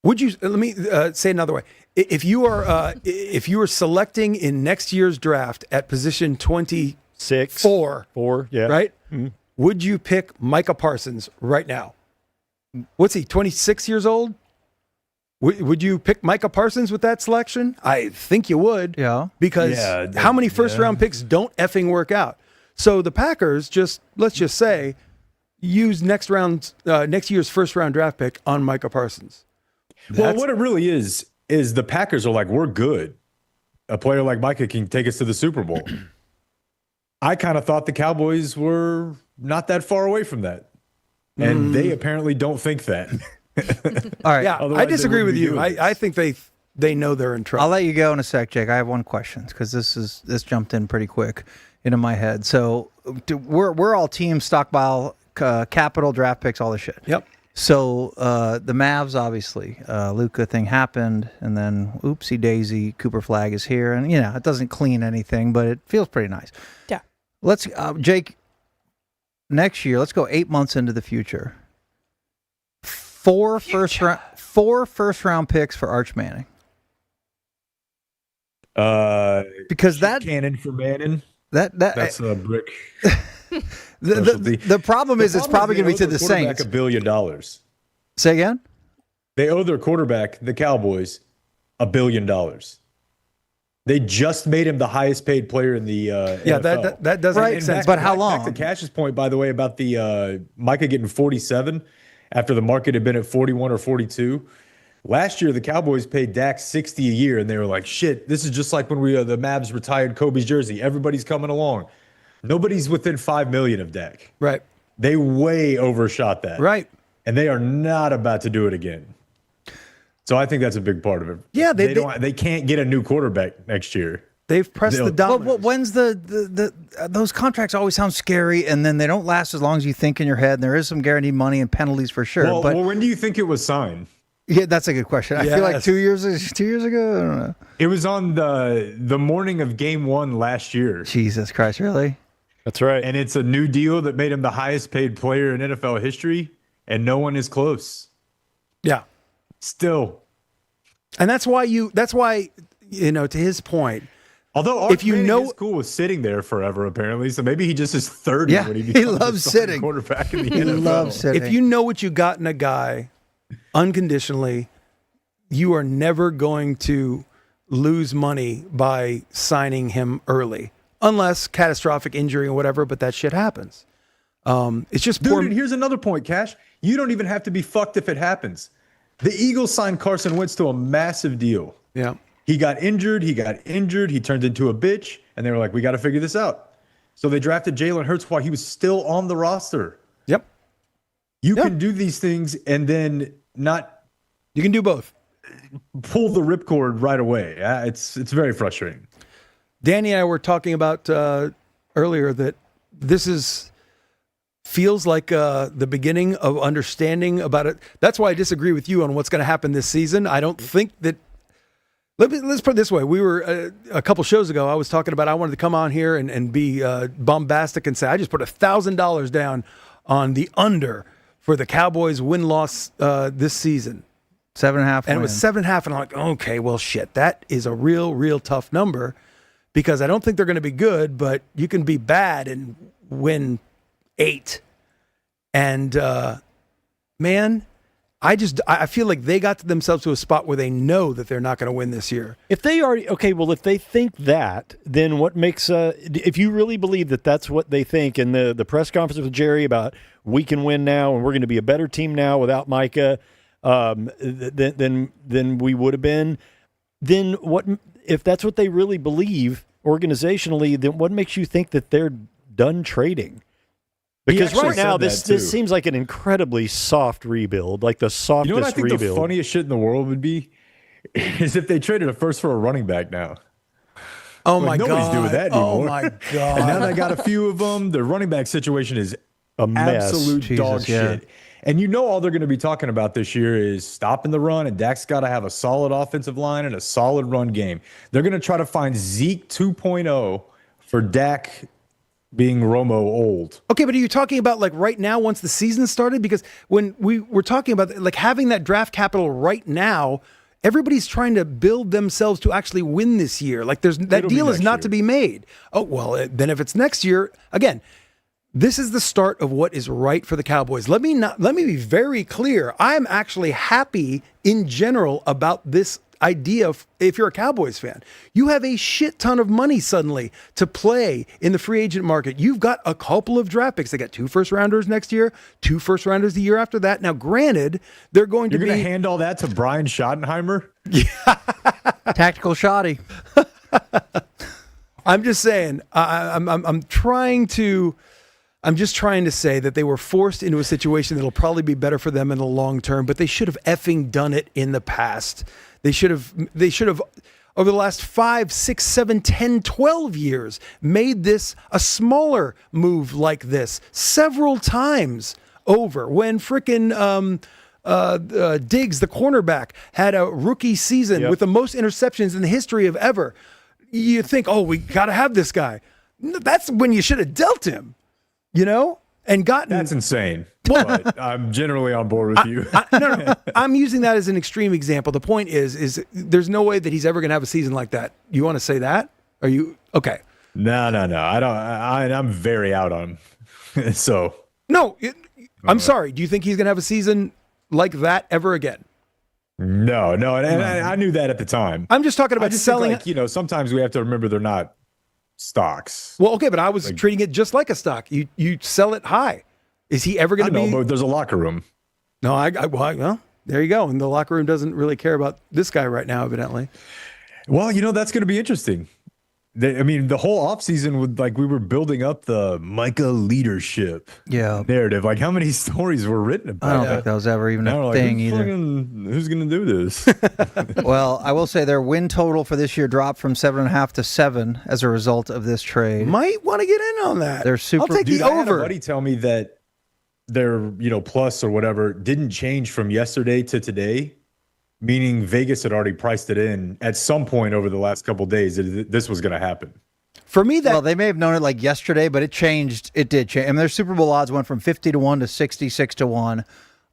Would you? Let me say another way. If you are selecting in next year's draft at position 26, four,
yeah,
right? Mm-hmm. Would you pick Micah Parsons right now? What's he? 26 years old. Would you pick Micah Parsons with that selection? I think you would.
Yeah.
Because how many first-round picks don't effing work out? So the Packers let's just say, use next year's first-round draft pick on Micah Parsons.
Well, what it really is the Packers are like, we're good. A player like Micah can take us to the Super Bowl. I kind of thought the Cowboys were not that far away from that. And they apparently don't think that.
All right.
Yeah, I disagree with you. I think they know they're in trouble.
I'll let you go in a sec, Jake. I have one question because this jumped in pretty quick into my head. So we're all team stockpile, capital, draft picks, all this shit.
Yep.
So the Mavs, obviously, Luka thing happened, and then oopsie daisy, Cooper Flag is here, and it doesn't clean anything, but it feels pretty nice.
Yeah.
Let's Jake. Next year, let's go 8 months into the future. 4 first round picks for Arch Manning. Because that
cannon for Manning.
That's
a brick.
the problem is it's probably going to be to the Saints.
$1 billion.
Say again?
They owe their quarterback, the Cowboys, $1 billion. They just made him the highest paid player in the NFL.
That doesn't make sense.
But how long?
Back to Cash's point, by the way, about the Micah getting 47 after the market had been at 41 or 42. Last year, the Cowboys paid Dak 60 a year, and they were like, shit, this is just like when the Mavs retired Kobe's jersey. Everybody's coming along. Nobody's within $5 million of Dak.
Right.
They way overshot that.
Right.
And they are not about to do it again. So I think that's a big part of it.
Yeah,
they can't get a new quarterback next year.
They've pressed the dominance.
Well, when's those contracts always sound scary, and then they don't last as long as you think in your head. And there is some guaranteed money and penalties for sure.
Well, when do you think it was signed?
Yeah, that's a good question. I feel like 2 years ago. I don't know.
It was on the morning of Game 1 last year.
Jesus Christ, really?
That's right.
And it's a new deal that made him the highest paid player in NFL history, and no one is close.
Yeah.
Still.
And that's why to his point,
Although Arch Manning is cool with sitting there forever, apparently, so maybe he just is 30
Yeah,
when he
he
becomes
loves
the starting
sitting.
quarterback in the
He
NFL.
loves sitting.
If you know what you got in a guy unconditionally, you are never going to lose money by signing him early, unless catastrophic injury or whatever, but that shit happens. It's just
Dude,
poor.
and here's another point, Cash. You don't even have to be fucked if it happens. The Eagles signed Carson Wentz to a massive deal.
Yeah.
He got injured. He turned into a bitch. And they were like, we got to figure this out. So they drafted Jalen Hurts while he was still on the roster.
Yep.
You can do these things and then not
You can do both.
pull the ripcord right away. It's very frustrating.
Danny and I were talking about earlier that this feels like the beginning of understanding about it. That's why I disagree with you on what's going to happen this season. I don't think that. Let's put it this way. We were a couple shows ago. I was talking about I wanted to come on here and be bombastic and say I just put $1,000 down on the under for the Cowboys win-loss this season.
7.5.
And it was 7.5, and I'm like, okay, well, shit, that is a real tough number because I don't think they're going to be good, but you can be bad and win 8. And man, I feel like they got themselves to a spot where they know that they're not going to win this year.
If they if they think that, then what makes if you really believe that that's what they think, and the press conference with Jerry about we can win now and we're going to be a better team now without Micah than we would have been, then what if that's what they really believe organizationally? Then what makes you think that they're done trading? Because right now, this seems like an incredibly soft rebuild, like the softest rebuild.
You know what I think the funniest shit in the world would be? Is if they traded a first for a running back now.
Oh, my God.
Nobody's doing that anymore.
Oh, my God.
And now they got a few of them. The running back situation is
a mess.
Absolute dog shit. And you know all they're going to be talking about this year is stopping the run, and Dak's got to have a solid offensive line and a solid run game. They're going to try to find Zeke 2.0 for Dak being Romo old.
Okay, but are you talking about like right now once the season started? Because when we were talking about like having that draft capital right now, everybody's trying to build themselves to actually win this year. Like that deal is not to be made. Oh, well, then if it's next year, again, this is the start of what is right for the Cowboys. Let me be very clear. I'm actually happy in general about this idea. If you're a Cowboys fan, you have a shit ton of money suddenly to play in the free agent market. You've got a couple of draft picks. They got 2 first-rounders next year, 2 first-rounders the year after that. Now, granted, they're going to
hand all that to Brian Schottenheimer?
Tactical shoddy.
I'm just saying. I'm just trying to say that they were forced into a situation that'll probably be better for them in the long term, but they should have effing done it in the past. They should have over the last 5, 6, 7, 10, 12 years made this a smaller move like this several times over. When frickin' Diggs, the cornerback, had a rookie season with the most interceptions in the history of ever. You think, oh, we got to have this guy. That's when you should have dealt him. You know, and gotten.
That's insane. But I'm generally on board with you.
No. I'm using that as an extreme example. The point is there's no way that he's ever going to have a season like that. You want to say that? Are you okay?
No. I don't. I'm very out on. So
no. I'm sorry. Do you think he's going to have a season like that ever again?
No. And I knew that at the time.
I'm just talking about selling.
Think, sometimes we have to remember they're not stocks.
Well, okay, but I was treating it just like a stock. You sell it high. Is he ever going to be?
But there's a locker room.
No, well, there you go. And the locker room doesn't really care about this guy right now, evidently.
Well, that's going to be interesting. The whole offseason, we were building up the Micah leadership narrative. Like, how many stories were written about
I don't think that was ever even a thing either.
Who's going to do this?
Well, I will say their win total for this year dropped from 7.5 to 7 as a result of this trade.
Might want to get in on that.
They're super.
I'll take the over.
I had a buddy tell me that their plus or whatever didn't change from yesterday to today. Meaning Vegas had already priced it in at some point over the last couple of days that this was going to happen.
For me,
well, they may have known it like yesterday, but it changed. It did change. I mean, their Super Bowl odds went from 50 to 1 to 66 to 1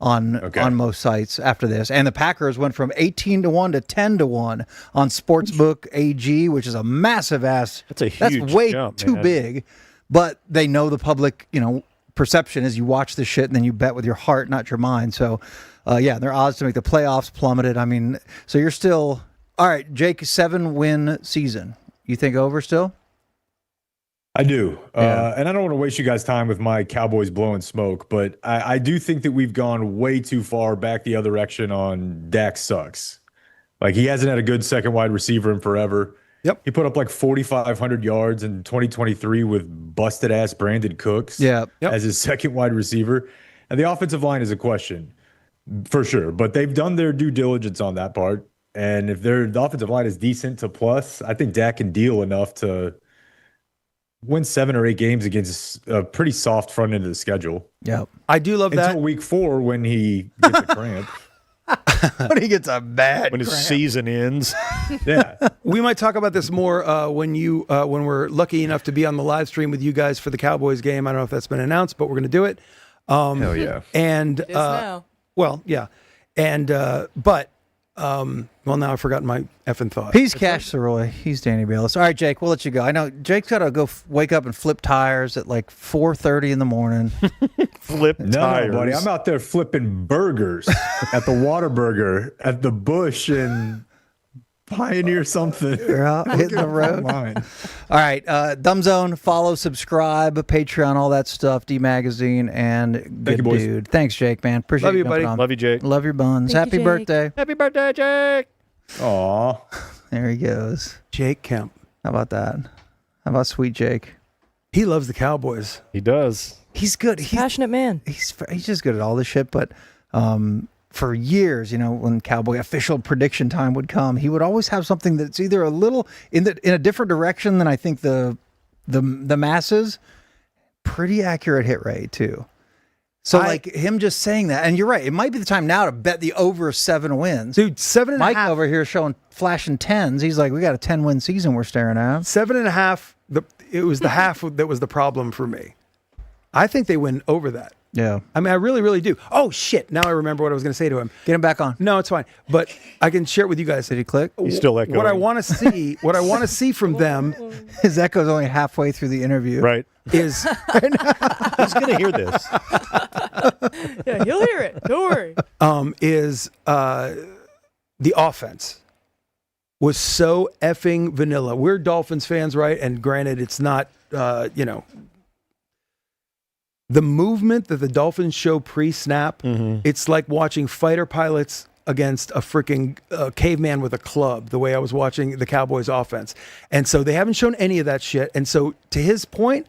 on most sites after this. And the Packers went from 18-1 to 10-1 on Sportsbook AG, which is a massive ass.
That's a huge
That's way
jump,
too
man.
big. But they know the public, perception is you watch the shit and then you bet with your heart, not your mind. So, their odds to make the playoffs plummeted. I mean, so you're still all right, Jake. 7-win season. You think over still?
I do.
Yeah.
And I don't want to waste you guys' time with my Cowboys blowing smoke, but I do think that we've gone way too far back the other direction on Dak sucks. Like, he hasn't had a good second wide receiver in forever.
Yep.
He put up like 4,500 yards in 2023 with busted-ass Brandon Cooks as his second wide receiver. And the offensive line is a question, for sure. But they've done their due diligence on that part. And if the offensive line is decent to plus, I think Dak can deal enough to win 7 or 8 games against a pretty soft front end of the schedule.
Yep.
I do love that.
Until week 4 when he gets a cramp.
When he gets a bad
When his
cramp.
season ends.
Yeah.
We might talk about this more when we're lucky enough to be on the live stream with you guys for the Cowboys game. I don't know if that's been announced, but we're going to do it.
Hell yeah.
And
Just now.
well, yeah, and well, now I've forgotten my effing thought.
He's Cash Soroy. He's Danny Balis. All right, Jake, we'll let you go. I know Jake's got to go wake up and flip tires at like 4:30 in the morning.
Flip
No,
tires.
buddy. I'm out there flipping burgers at the Whataburger, at the Bush, and Pioneer something.
You're out hitting the road.
Online.
All right, Dumb Zone, follow, subscribe, Patreon, all that stuff, D Magazine, and Good
you, boys.
Dude. Thanks, Jake, man. Appreciate
Love you,
jumping
buddy.
on.
Love you, Jake.
Love your buns.
Thank you,
Happy
Jake.
birthday.
Happy birthday, Jake.
Aw.
There he goes.
Jake Kemp.
How about that? How about sweet Jake?
He loves the Cowboys.
He does.
He's good.
Passionate man.
He's just good at all this shit. But for years, when Cowboy official prediction time would come, he would always have something that's either a little in a different direction than I think the masses. Pretty accurate hit rate too. So like him just saying that, and you're right. It might be the time now to bet the over 7 wins.
Dude, 7.5.
Mike over here showing flashing 10s. He's like, we got a 10-win season we're staring at.
7.5. It was the half that was the problem for me. I think they win over that.
Yeah.
I mean, I really, really do. Oh shit! Now I remember what I was going to say to him.
Get him back on.
No, it's fine. But I can share it with you guys.
Did he click?
He's still echoing.
What I want to see, from them
His echo's only halfway through the interview.
Right.
is
He's going to hear this.
Yeah, he'll hear it. Don't worry.
The offense was so effing vanilla. We're Dolphins fans, right? And granted, it's not, the movement that the Dolphins show pre-snap, it's like watching fighter pilots against a freaking caveman with a club, the way I was watching the Cowboys offense. And so they haven't shown any of that shit. And so to his point,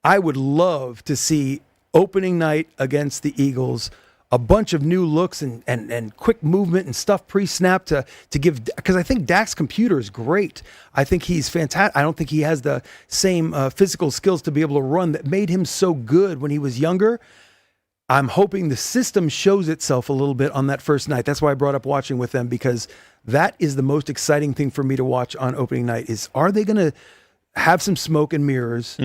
I would love to see opening night against the Eagles, a bunch of new looks and quick movement and stuff pre-snap to give, because I think Dak's computer is great. I think he's fantastic. I don't think he has the same physical skills to be able to run that made him so good when he was younger. I'm hoping the system shows itself a little bit on that first night. That's why I brought up watching with them, because that is the most exciting thing for me to watch on opening night is, are they going to have some smoke and mirrors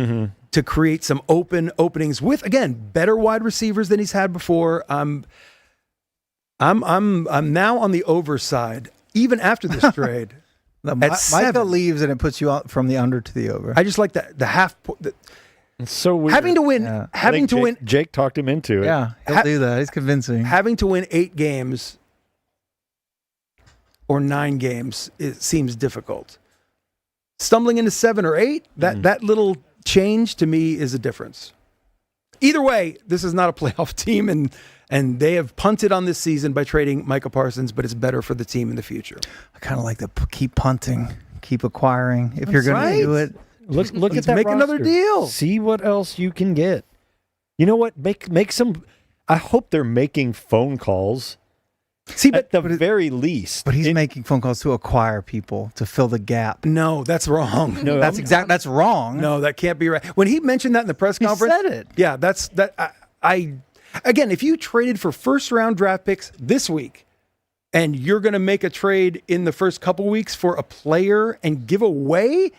to create some openings with, again, better wide receivers than he's had before. I'm now on the over side, even after this trade.
Micah
7.
leaves and it puts you out from the under to the over.
I just like the half.
It's so weird.
Having to win,
Yeah.
having to win,
Jake talked him into it.
Yeah, he'll do that. He's convincing.
having to win 8 games or 9 games, it seems difficult. Stumbling into 7 or 8, that little change to me is a difference. Either way, this is not a playoff team, and they have punted on this season by trading Micah Parsons, but it's better for the team in the future.
I kind of like the keep punting, keep acquiring. If you're going
right.
to do it,
Look at
Let's
that
make another
roster.
deal.
See what else you can get. You know what? Make some. I hope they're making phone calls.
See,
At the very least.
but he's making phone calls to acquire people to fill the gap.
no, that's wrong.
No,
That's wrong.
No, that can't be right. When he mentioned that in the press
He
conference,
said it.
Yeah, I again, if you traded for first round draft picks this week, and you're going to make a trade in the first couple weeks for a player and give away,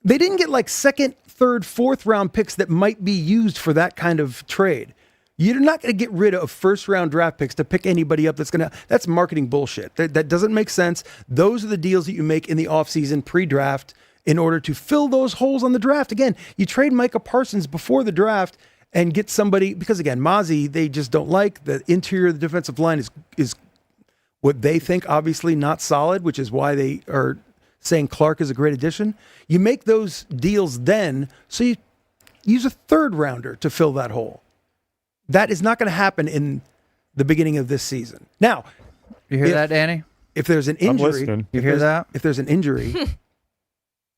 they didn't get like second, third, fourth round picks that might be used for that kind of trade. You're not going to get rid of first-round draft picks to pick anybody up that's marketing bullshit. That doesn't make sense. Those are the deals that you make in the offseason pre-draft in order to fill those holes on the draft. Again, you trade Micah Parsons before the draft and get somebody, because again, Mozzie, they just don't like. The interior of the defensive line is what they think obviously not solid, which is why they are saying Clark is a great addition. You make those deals then, so you use a third rounder to fill that hole. That is not going to happen in the beginning of this season. Now,
You hear that, Danny?
if there's an
I'm
injury,
listening.
You hear that?
if there's an injury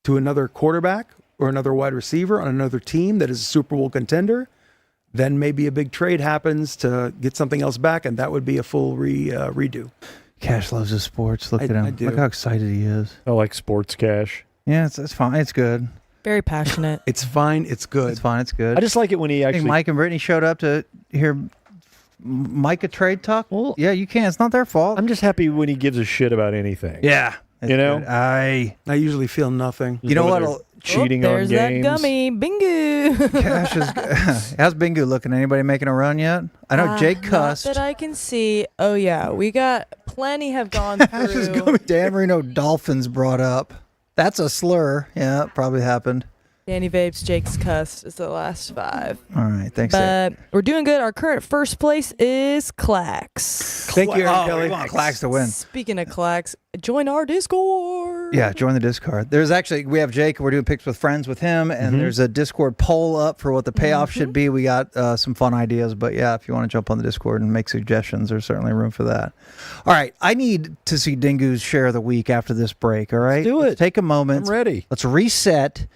to another quarterback or another wide receiver on another team that is a Super Bowl contender, then maybe a big trade happens to get something else back, and that would be a full redo.
Cash loves his sports. Look
I
at him.
do.
Look how excited he is.
I like sports cash.
Yeah, it's fine. It's good.
Very passionate.
It's fine. It's good.
It's fine. It's good.
I just like it when he
I think
actually.
Mike and Brittany showed up to hear Micah trade talk.
Well,
Yeah, you can. It's not their fault.
I'm just happy when he gives a shit about anything.
Yeah. It's
You know?
good. I
I usually feel nothing.
You know
Over
what?
there Cheating on
there's
games.
that gummy. Bingo.
Cash is. How's Bingo looking? Anybody making a run yet? I know Jake cussed.
Not that I can see. Oh yeah, we got plenty have gone
Cash is
through.
going. Dan Marino Dolphins brought up. That's a slur. Yeah, it probably happened.
Danny Vapes, Jake's cussed is the last 5.
All right. Thanks. Dan.
But we're doing good. Our current first place is Clax.
Thank you, Aaron
Oh,
Kelly.
we want Clax to win.
Speaking of Clax, join our Discord.
Yeah, join the Discord. There's actually, we have Jake. We're doing picks with friends with him, and there's a Discord poll up for what the payoff should be. We got some fun ideas, but yeah, if you want to jump on the Discord and make suggestions, there's certainly room for that. All right, I need to see Dingu's share of the week after this break. All right,
do
Let's
it.
take a moment.
I'm ready.
Let's reset.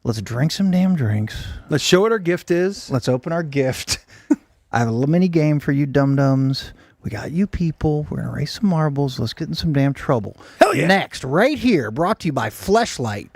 Let's drink some damn drinks.
Let's show what our gift is.
Let's open our gift. I have a little mini game for you dum-dums. We got you people. We're going to race some marbles. Let's get in some damn trouble.
Hell yeah.
Next, right here, brought to you by Fleshlight.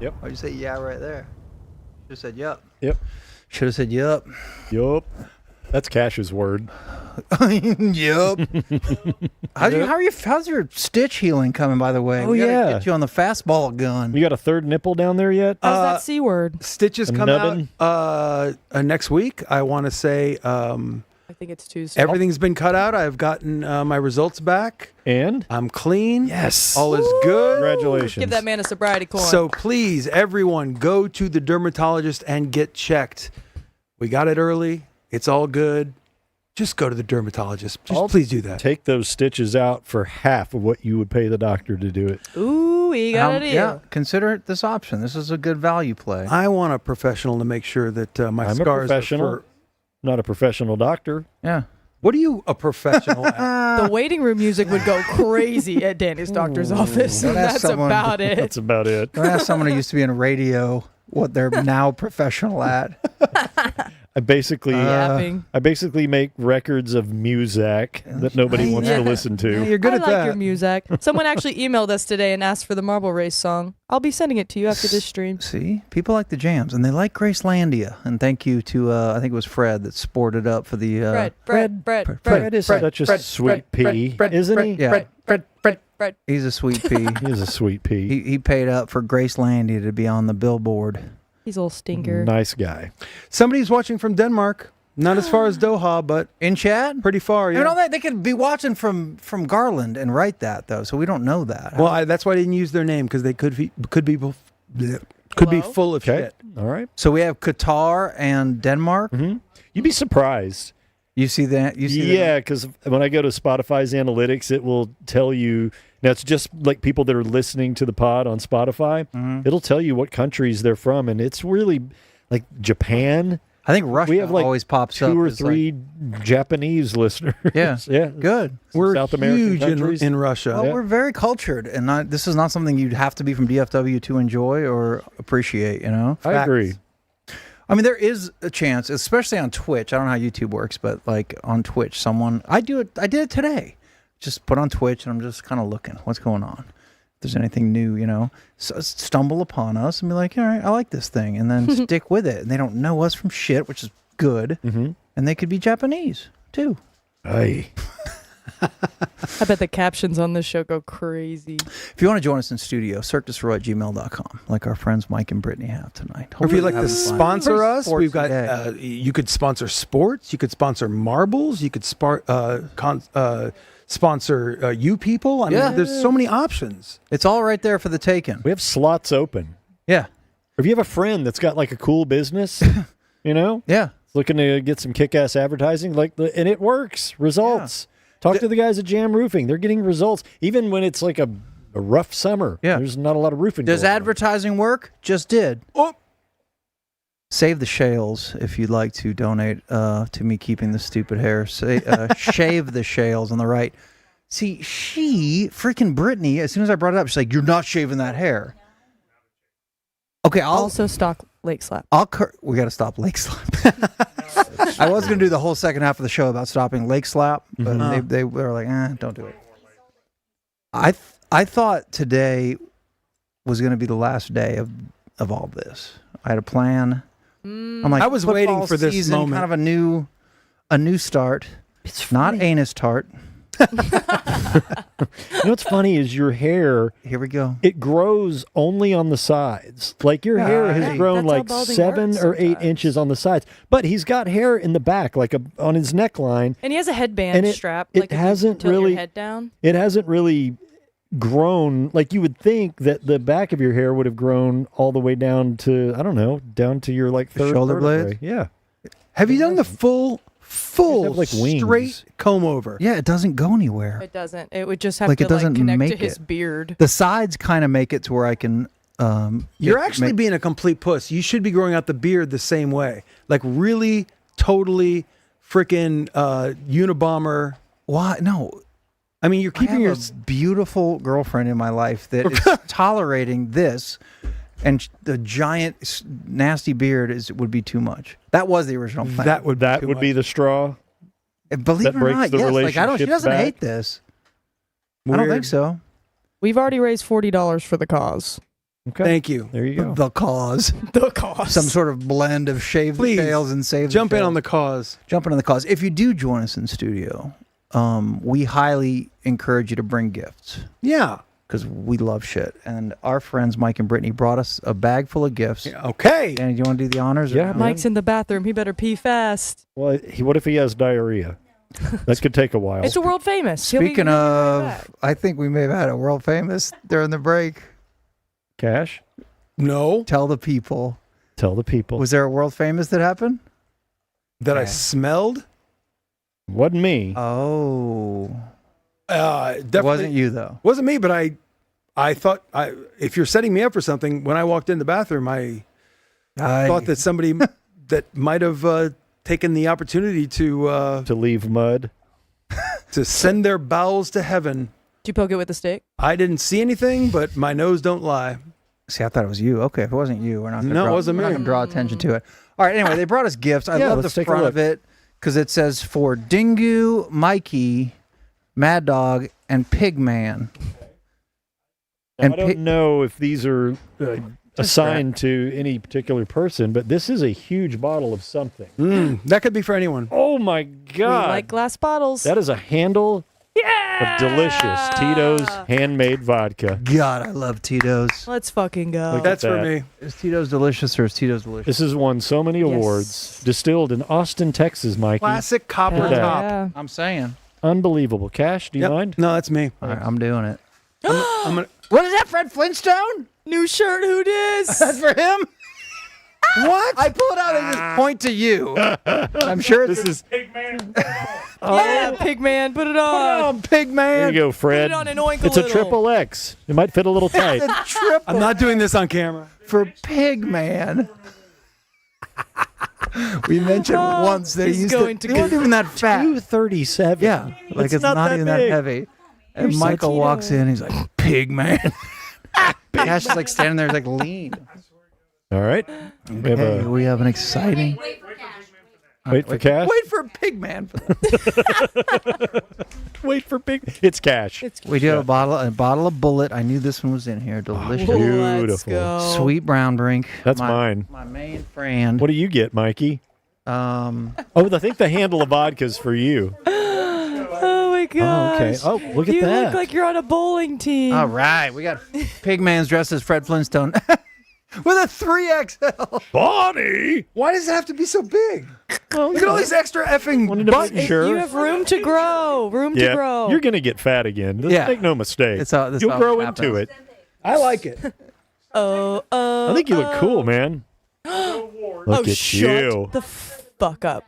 Yep.
Why'd you say yeah right there? Should have said yup.
Yep.
Should have said yup.
Yup. That's Cash's word.
Yup. How's your stitch healing coming, by the way?
Oh,
we gotta
yeah.
get you on the fastball gun.
You got a third nipple down there yet?
How's that C word?
Stitches come
nubbin?
out next week. I want to say
I think it's Tuesday.
everything's been cut out. I've gotten my results back.
And?
I'm clean.
Yes.
All is good.
Congratulations.
Give that man a sobriety coin.
So please, everyone, go to the dermatologist and get checked. We got it early. It's all good. Just go to the dermatologist. Please do that.
Take those stitches out for half of what you would pay the doctor to do it.
Ooh, we got a deal.
Yeah, consider it this option. This is a good value play.
I want a professional to make sure that my
I'm a
scars are
professional. Not a professional doctor.
Yeah.
What are you a professional at?
The waiting room music would go crazy at Danny's doctor's office.
Don't ask
That's
someone-
about it.
That's about it.
Don't ask someone who used to be in radio what they're now professional at.
I basically
Yapping.
I basically make records of music that nobody wants to listen to.
You're good
I
at
like
that.
your music. Someone actually emailed us today and asked for the Marble Race song. I'll be sending it to you after this stream.
See, people like the jams, and they like Gracelandia. And thank you to I think it was Fred that sported up for the.
Fred is such a sweet pea, isn't he?
Yeah,
Fred.
he's a sweet pea.
He's a sweet pea.
He paid up for Gracelandia to be on the billboard.
He's a little stinker.
Nice guy.
Somebody's watching from Denmark. Not as far as Doha, but
In chat,
pretty far. Yeah.
You know that they could be watching from Garland and write that though, so we don't know that.
Well, that's why I didn't use their name because they could be
Hello?
full of
Okay.
shit.
All right.
So we have Qatar and Denmark.
Mm-hmm. You'd be surprised.
You see that? You see
Yeah, because when I go to Spotify's analytics, it will tell you. Now, it's just like people that are listening to the pod on Spotify.
Mm-hmm.
It'll tell you what countries they're from. And it's really like Japan.
I think Russia
We have like
always pops up.
two or
as
three Japanese listeners.
Yeah.
Yeah.
good.
We're
South American
huge
countries.
in Russia.
Well, we're very cultured, and this is not something you'd have to be from DFW to enjoy or appreciate. You know,
I agree.
I mean, there is a chance, especially on Twitch. I don't know how YouTube works, but like on Twitch, I did it today. Just put on Twitch, and I'm just kind of looking what's going on. If there's anything new, stumble upon us and be like, all right, I like this thing, and then stick with it. And they don't know us from shit, which is good.
Mm-hmm.
And they could be Japanese too.
Aye.
I bet the captions on this show go crazy.
If you want to join us in studio, cirquedusroy@gmail.com, like our friends Mike and Brittany have tonight.
Or if you'd like
Hopefully
to
having fun.
sponsor
Very
us, we've got.
sportsy day.
You could sponsor sports. You could sponsor marbles. You could sponsor you people. I
Yeah.
mean, there's so many options.
It's all right there for the taking.
We have slots open.
Yeah,
Or if you have a friend that's got like a cool business,
yeah.
looking to get some kick-ass advertising, and it works. Results. Talk to the guys at Jam Roofing. They're getting results. Even when it's like a rough summer.
Yeah.
There's not a lot of roofing
Does
going on.
advertising work? Just did.
Oh.
Save the shales if you'd like to donate to me keeping the stupid hair. Shave the shales on the right. See, freaking Brittany, as soon as I brought it up, she's like, "You're not shaving that hair." Okay,
Also stock Lake Slap.
we got to stop Lake Slap. I was going to do the whole second half of the show about stopping Lake Slap, but they were like, don't do it. I thought today was going to be the last day of all this. I had a plan. I'm like,
I was waiting
football
for this
season,
moment.
kind of a new start.
It's
Not
funny.
anus tart.
You know what's funny is your hair,
Here we go.
it grows only on the sides. Like your hair has
Right.
grown
That's how
like
balding
7
works
or 8
sometimes.
inches on the sides. But he's got hair in the back, like on his neckline.
And he has a headband
And
strap.
it
Like if you
hasn't
tilt your
really-
head down.
It hasn't really grown. Like you would think that the back of your hair would have grown all the way down to, I don't know, down to your like third
shoulder
vertebrae.
blades?
Yeah.
Have you done the full
have, like, wings.
straight comb over?
Yeah, it doesn't go anywhere.
It doesn't. It would just have
Like,
to
it doesn't
connect to
make
his
it.
beard.
The sides kind of make it to where I can.
You're actually being a complete puss. You should be growing out the beard the same way. Like really, totally freaking Unabomber.
Why? No.
I mean, you're
I
keeping
have
your.
a beautiful girlfriend in my life that is tolerating this, and the giant nasty beard would be too much. That was the original plan.
That would
That
too
would be
much.
the straw.
And believe
that
it or
breaks
not,
the
yes. Like she
relationships
doesn't
back.
hate this. I don't
Weird.
think so.
We've already raised $40 for the cause.
Okay.
Thank you.
There you go.
The cause.
The cost.
Some sort of blend of shave the
Please,
tails and save the
Jump in
tails.
on the cause.
Jump in on the cause. If you do join us in studio, we highly encourage you to bring gifts
Yeah.
because we love shit. And our friends Mike and Brittany brought us a bag full of gifts.
Okay.
Danny, do you want to do the honors? or
Yeah,
no?
Mike's in the bathroom. He better pee fast.
Well, what if he has diarrhea? That could take a while.
It's a world famous. He'll be-
Speaking
he'll be right
of,
back.
I think we may have had a world famous during the break.
Cash?
No,
Tell the people.
Tell the people.
Was there a world famous that happened?
that I
Yeah.
smelled.
Wasn't me.
Oh,
Definitely
it wasn't you though.
Wasn't me, but I thought if you're setting me up for something, when I walked in the bathroom, I thought that somebody that might have taken the opportunity to
leave mud.
send their bowels to heaven.
Did you poke it with a stick?
I didn't see anything, but my nose don't lie.
See, I thought it was you. Okay, if it wasn't you, we're not. Gonna
No, it
draw,
wasn't
we're not
me.
gonna draw attention to it. All right. Anyway, they brought us gifts. I
Yeah,
love the
let's take a
front
look.
of it because it says for Dingu, Mikey, Mad Dog, and Pigman.
Now,
And
I don't know if these are assigned to any particular person, but this is a huge bottle of something.
That could be for anyone.
Oh my
We
God.
like glass bottles.
That is a handle of delicious Tito's handmade vodka.
God, I love Tito's.
Let's fucking go.
Look
That's
at
for
that.
me.
Is Tito's delicious or is Tito's delicious?
This has won so many awards. Distilled in Austin, Texas, Mikey.
Classic copper
Look at that.
top.
Yeah.
I'm saying.
Unbelievable. Cash, do you
Yep.
mind?
No, that's me.
All right, I'm doing it.
I'm gonna,
What is that, Fred Flintstone?
New shirt, who dis?
That's for him? What? I pull it out and just point to you. I'm sure
This is.
Yeah, Pigman, put it on.
Pig
There
man.
you go, Fred.
Put it on and oink a
It's a
little.
triple X. It might fit a little tight.
The triple
I'm not doing this on camera.
for Pig Man. We mentioned once that
he's
he used
going
to.
to
He wasn't
go-
even that fat.
237.
Yeah, like it's not
that
even
big.
that heavy. And
You're so
Michael walks
Tito.
in. He's like, Pig Man. Cash is like standing there, he's like lean.
All right. We have
Hey,
a
we have an exciting.
wait for cash.
Wait for Pig Man.
Wait for big. It's cash.
It's
We do have a bottle of Bullet. I knew this one was in here. Delicious.
Let's
Beautiful.
go.
Sweet brown drink.
That's
my,
mine.
My main friend.
What do you get, Mikey?
Um,
Oh, I think the handle of vodka's for you.
Oh my gosh.
okay. Oh, look at
you
that.
look like you're on a bowling team.
all right, we got Pigman's dressed as Fred Flintstone with a 3XL.
Bonnie.
Why does it have to be so big? Look at all these extra effing
Wanted to
buttons.
make sure.
You have room to grow. Room to grow.
You're gonna get fat again.
Yeah.
Make no mistake.
It's all- this
You'll
all
grow
happens.
into it.
I like it.
I think you look cool, man. Look at
shut
you.
the fuck up.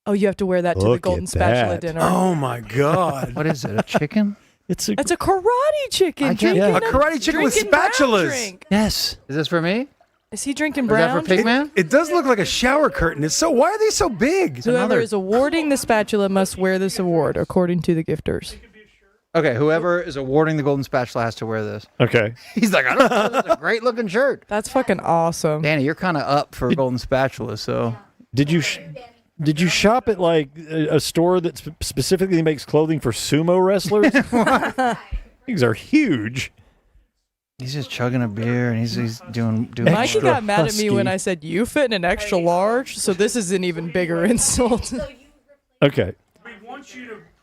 Oh, you have to wear that to the
Look
Golden
at
Spatula
that.
dinner.
Oh my God.
What is it? A chicken?
It's a.
It's a karate chicken.
I can't-
Drinking
A karate chicken with
drinking brown
spatulas.
drink.
Yes. Is this for me?
Is he drinking
Is that
brown?
for Pigman?
It does look like a shower curtain. It's so. Why are they so big?
Whoever
another-
is awarding the spatula must wear this award, according to the gifters.
Okay, whoever is awarding the Golden Spatula has to wear this.
Okay.
He's like, I don't know. That's a great looking shirt.
That's fucking awesome.
Danny, you're kind of up for Golden Spatula, so.
Did you shop at like a store that specifically makes clothing for sumo wrestlers? These are huge.
He's just chugging a beer and he's doing.
Mikey
Extra
got mad at me
husky.
when I said you fit in an extra large, so this is an even bigger insult.
Okay.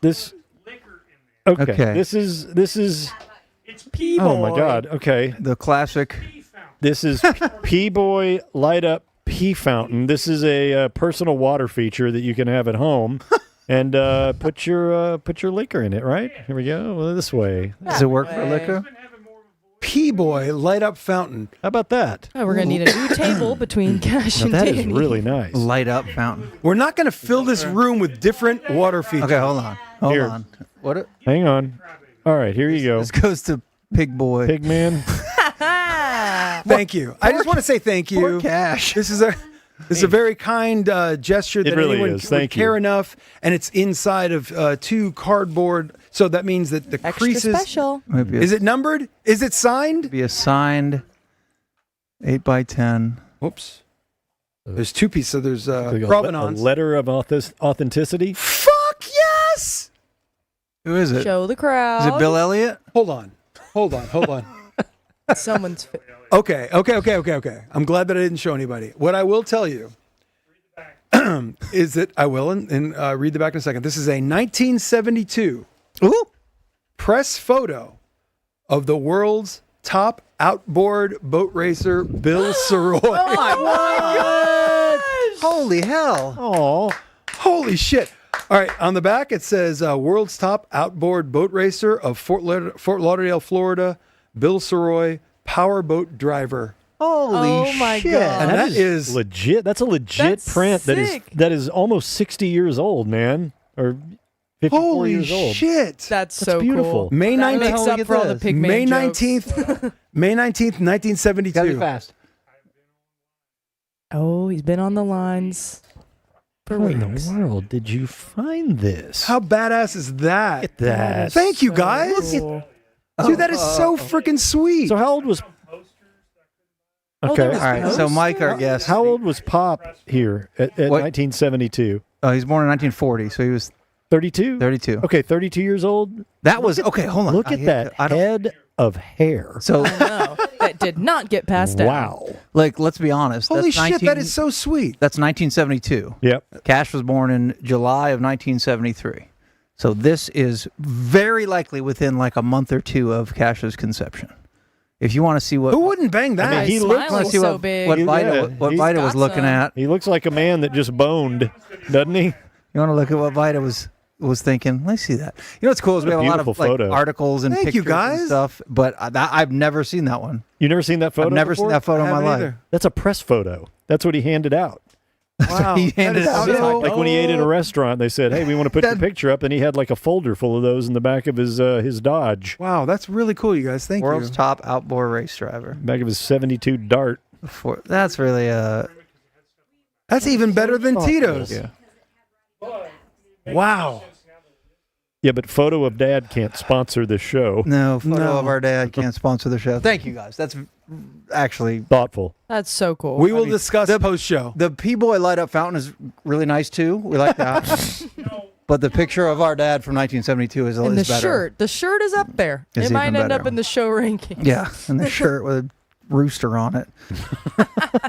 This. Okay.
Okay.
This is.
P-boy.
Oh my God. Okay.
The classic.
This is P-Boy Light Up Pee Fountain. This is a personal water feature that you can have at home, and put your liquor in it. Right here we go. Well, this way.
Does it work for liquor?
P-boy light up fountain.
How about that?
Oh, we're gonna need a new table between Cash
Now
and
that
Danny.
is really nice.
Light up fountain.
We're not going to fill this room with different water features.
Okay, hold on. Hold
Here.
on. What?
Hang on. All right, here you go.
This goes to Pig Boy.
Pigman.
Thank you. I just want to say thank
Poor
you.
Cash.
This is a very kind gesture that
really
anyone
is.
would
Thank
care
you.
enough, and it's inside of two cardboard. So that means that the
Extra
creases.
special.
Maybe
Is it numbered? Is it signed?
be a signed 8x10?
Whoops. There's two pieces. So there's
A
provenance.
letter of authenticity.
Fuck yes!
Who is it?
Show the crowd.
Is it Bill Elliott?
Hold on. Hold on.
Someone's.
Okay. I'm glad that I didn't show anybody. What I will tell you is that I will, and read the back in a second. This is a 1972 press photo of the world's top outboard boat racer, Bill Sirois.
Oh my God! Holy hell!
Oh,
Holy shit. All right, on the back it says world's top outboard boat racer of Fort Lauderdale, Florida, Bill Sirois, powerboat driver.
Holy
Oh my
shit!
God.
And that is
legit. That's a legit
That's
print.
sick.
That is almost 60 years old, man, or 54
holy
years old.
shit.
That's so
beautiful.
cool.
May
That
19th,
makes
How
up
we
for all the
get
pig man
May
jokes.
19th, May 19th, 1972.
Gotta be fast.
Oh, he's been on the lines for
How in
weeks.
the world did you find this?
How badass is that?
Look at that.
Thank you, guys.
Cool.
Dude, that is so freaking sweet.
So how old was? Okay.
All right, so Mike, our guest.
How old was Pop here at
What?
1972?
He's born in 1940, so he was
32.
32.
Okay, 32 years old.
That was okay. Hold on.
Look at that head of hair.
So,
No, that did not get passed down.
Wow.
like, let's be honest.
Holy
that's
shit,
19
that is so sweet.
That's 1972.
Yep.
Cash was born in July of 1973. So this is very likely within like a month or two of Cash's conception. If you want to see what
Who wouldn't bang that?
I mean, he
His
looks
smile
want
is
to see
so
what,
big.
what
Yeah,
Vita
he's
was
got
looking
some.
at.
He looks like a man that just boned, doesn't he?
You want to look at what Vita was thinking? Let's see that. You know what's cool is we have a lot of
beautiful
like
photo.
articles and
Thank you,
pictures and
guys.
stuff, but I've never seen that one.
You never seen that photo?
I've never seen
before?
that photo
I
in my
haven't
life.
either.
That's a press photo. That's what he handed out.
Wow.
He handed
That is
out
so-
Like when he ate at a restaurant, they said, "Hey, we want to put your picture up," and he had like a folder full of those in the back of his Dodge,
Wow, that's really cool, you guys. Thank
World's
you.
top outboard race driver.
back of his '72 Dart.
That's really
That's even better than Tito's.
yeah.
Wow.
Yeah, but photo of Dad can't sponsor this show.
No, photo
No.
of our dad can't sponsor the show. Thank you guys. That's actually
Thoughtful.
That's so cool.
We will discuss post show.
the P-Boy light up fountain is really nice too. We like that. But the picture of our dad from 1972 is
and the
better.
the shirt is up there.
Is
It might
even
end
better.
up in the show ranking.
Yeah, and the shirt with a rooster on it.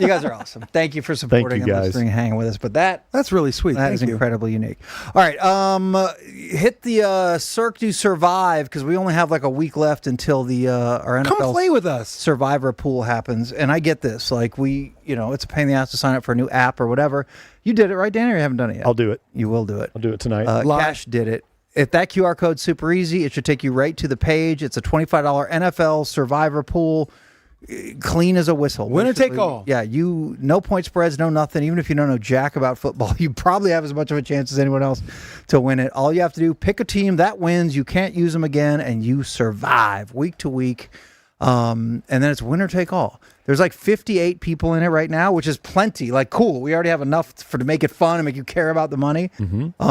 You guys are awesome. Thank you for supporting and
guys.
listening and hanging with us. But
That's really sweet.
that
Thank
is
you.
incredibly unique. All right, hit the Cirque Du Survive because we only have like a week left until the our NFL
Come play with us.
Survivor pool happens. And I get this. Like it's a pain in the ass to sign up for a new app or whatever. You did it, right, Danny, or you haven't done it yet?
I'll do it.
You will do it.
I'll do it tonight.
Cash did it. If that QR code's super easy, it should take you right to the page. It's a $25 NFL Survivor pool, clean as a whistle.
Winner take
Basically,
all.
Yeah, no point spreads, no nothing. Even if you don't know jack about football, you probably have as much of a chance as anyone else to win it. All you have to do, pick a team that wins. You can't use them again, and you survive week to week. And then it's winner take all. There's like 58 people in it right now, which is plenty. Like, cool. We already have enough to make it fun and make you care about the money.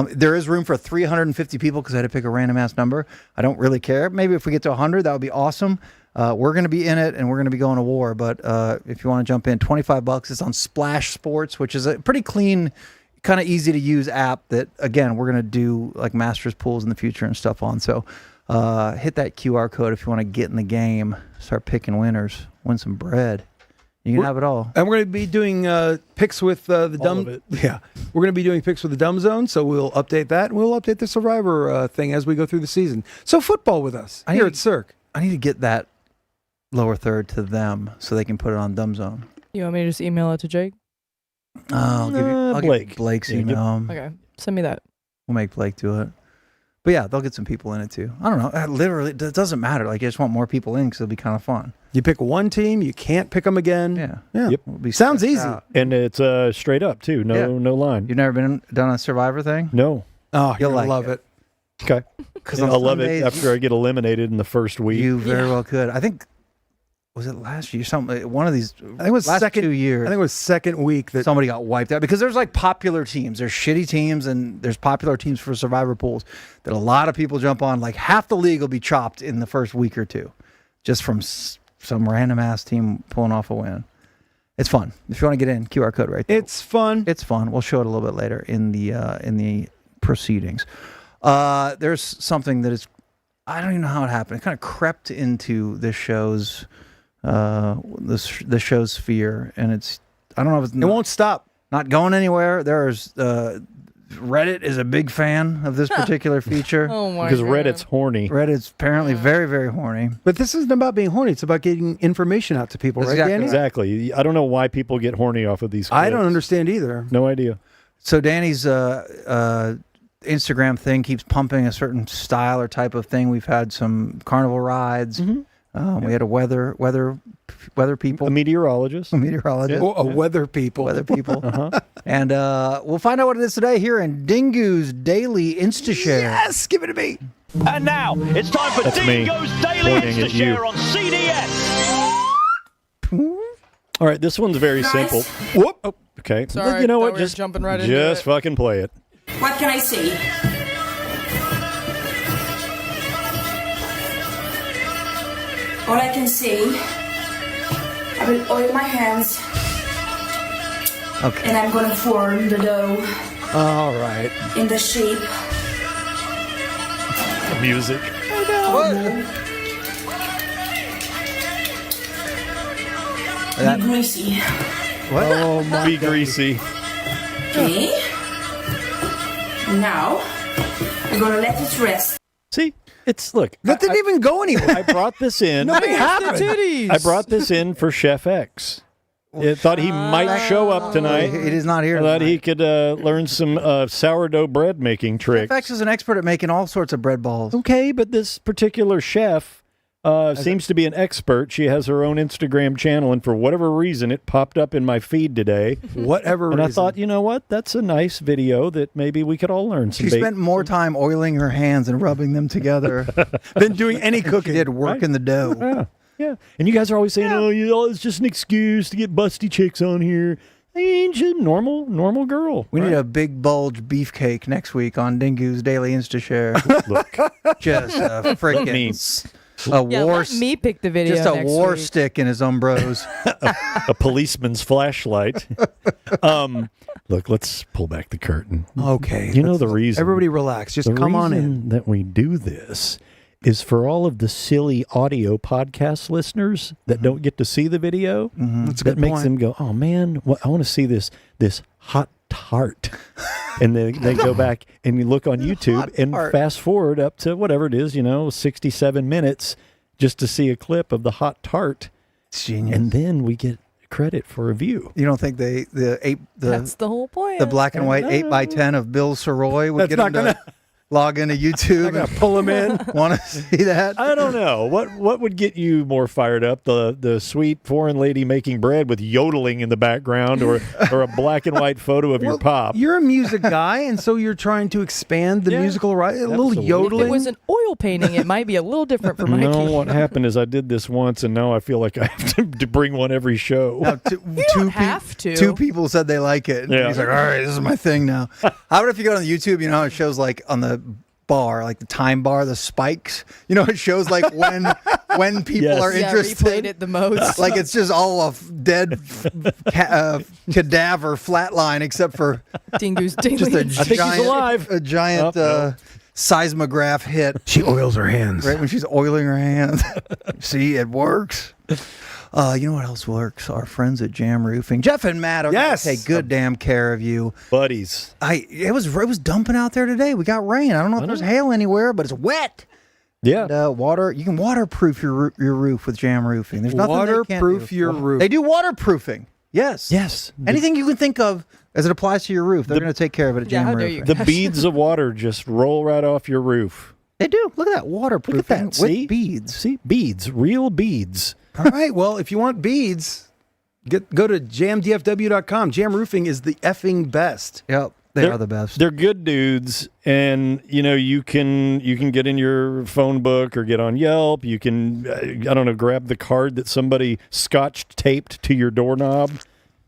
There is room for 350 people because I had to pick a random ass number. I don't really care. Maybe if we get to 100, that would be awesome. We're going to be in it and we're going to be going to war. But if you want to jump in, $25. It's on Splash Sports, which is a pretty clean, kind of easy to use app that, again, we're going to do like Masters pools in the future and stuff on. So hit that QR code if you want to get in the game, start picking winners, win some bread. You can have it all.
And we're going to be doing picks with the dumb.
of it.
Yeah, we're going to be doing picks with the dumb zone. So we'll update that, and we'll update the Survivor thing as we go through the season. So football with us here at Cirque.
I need to get that lower third to them so they can put it on Dumb Zone.
You want me to just email it to Jake?
I'll give you
Blake.
Blake's
Yeah,
email.
Okay, send me that.
We'll make Blake do it. But yeah, they'll get some people in it too. I don't know. Literally, it doesn't matter. Like, I just want more people in because it'll be kind of fun.
You pick one team, you can't pick them again.
Yeah.
Yep.
We'll be
Sounds
stretched
easy.
out.
And it's straight up too. No line.
You've never done a Survivor thing?
No.
Oh,
You'll
you'll
like
love
it.
it.
Okay.
Because
I'll love it after I get eliminated in the first week.
You very well could. I think, was it last year? One of these.
I think it was
last
second
2 years.
I think it was second week that
somebody got wiped out because there's like popular teams. There's shitty teams and there's popular teams for Survivor pools that a lot of people jump on. Like half the league will be chopped in the first week or two, just from some random ass team pulling off a win. It's fun. If you want to get in, QR code right there.
it's fun.
It's fun. We'll show it a little bit later in the proceedings. There's something that is, I don't even know how it happened. It kind of crept into this show's the show Sphere, and I don't know if it's
It won't stop.
not going anywhere. There's Reddit is a big fan of this particular feature.
Oh my
Because
God.
Reddit's horny.
Reddit's apparently very, very horny.
But this isn't about being horny. It's about getting information out to people,
That's
right,
exactly
Danny?
Exactly. I don't know why people get horny off of these clips.
I don't understand either.
No idea.
So Danny's Instagram thing keeps pumping a certain style or type of thing. We've had some carnival rides. We had a weather people,
A meteorologist.
a meteorologist,
Oh, a weather people.
weather people, and we'll find out what it is today here in Dingo's Daily Instashare.
Yes, give it to me.
And now it's time for
That's me
Dingo's Daily
pointing at you.
Instashare on CDS.
All right, this one's very simple. Whoop. Oh, okay.
Sorry,
you know
thought
what?
we were
Just
jumping right into
just
it.
fucking play it.
What can I say? All I can say, I will oil my hands
Okay.
and I'm gonna form the dough
All right.
in the shape
Music.
be greasy.
Oh, be greasy.
Okay? Now, we're gonna let it rest.
See, look.
That didn't even go anywhere.
I brought this in.
Nothing happened.
Titties.
I brought this in for Chef X. I thought he might show up tonight.
It is not here.
I thought
tonight.
he could learn some sourdough bread making tricks.
FX is an expert at making all sorts of bread balls.
Okay, but this particular chef seems to be an expert. She has her own Instagram channel, and for whatever reason, it popped up in my feed today.
Whatever
And
reason.
I thought, you know what? That's a nice video that maybe we could all learn some.
She spent more time oiling her hands and rubbing them together
than doing any
than she
cooking.
did work in the dough.
Yeah. And you guys are always saying, oh, it's just an excuse to get busty chicks on here. I ain't just a normal girl.
We need a big bulge beefcake next week on Dingo's Daily Instashare.
Look,
Just a freaking
Yeah,
war,
let me pick the video.
just a
next
war
week.
stick in his Umbros.
a policeman's flashlight. Look, let's pull back the curtain.
Okay.
You know the reason.
Everybody relax. Just
The
come on in.
reason that we do this is for all of the silly audio podcast listeners that don't get to see the video.
That's a
That
good
makes
point.
them go, oh man, I want to see this hot tart. And then they go back and you look on YouTube and
tart.
fast forward up to whatever it is, 67 minutes just to see a clip of the hot tart.
It's genius.
And then we get credit for a view.
You don't think
That's the whole point.
the black and white 8x10 of Bill Soroy would
That's
get
not
him to
gonna-
log into YouTube and
Pull them in.
want to see that?
I don't know. What would get you more fired up? The sweet foreign lady making bread with yodeling in the background, or a black and white photo of your pop?
You're a music guy, and so you're trying to expand the
Yeah,
musical right. A little
absolutely.
If
yodeling.
it was an oil painting, it might be a little different for Mikey.
No, what happened is I did this once, and now I feel like I have to bring one every show.
Now,
don't have to.
Two people said they like it.
Yeah.
He's like, all right, this is my thing now. How about if you go on YouTube, you know how it shows like on the bar, like the time bar, the spikes. It shows like when people
Yes.
are
Yeah,
interested.
replayed it the most.
Like it's just all a dead cadaver flatline, except for
Dingo's Daily.
just a
I think he's
giant,
alive.
a giant
Oh, no.
seismograph hit.
She oils her hands.
Right when she's oiling her hands. See, it works. You know what else works? Our friends at Jam Roofing. Jeff and Matt are going
Yes.
to take good damn care of you.
Buddies.
It was dumping out there today. We got rain. I don't know if there's hail anywhere, but it's wet.
Yeah.
And, you can waterproof your roof with Jam Roofing. There's nothing they can't
Waterproof
do.
your roof.
They do waterproofing. Yes.
Yes.
Anything you can think of as it applies to your roof, they're going to take care of it at
Yeah,
Jam
how dare
Roofing.
you.
The beads of water just roll right off your roof.
They do. Look at that waterproofing
Look at that.
with
See?
beads.
See? Beads. Real beads.
All right. Well, if you want beads, go to jamdfw.com. Jam Roofing is the effing best.
Yep. They are the best.
They're good dudes, and you can get in your phone book or get on Yelp. You can grab the card that somebody scotch taped to your doorknob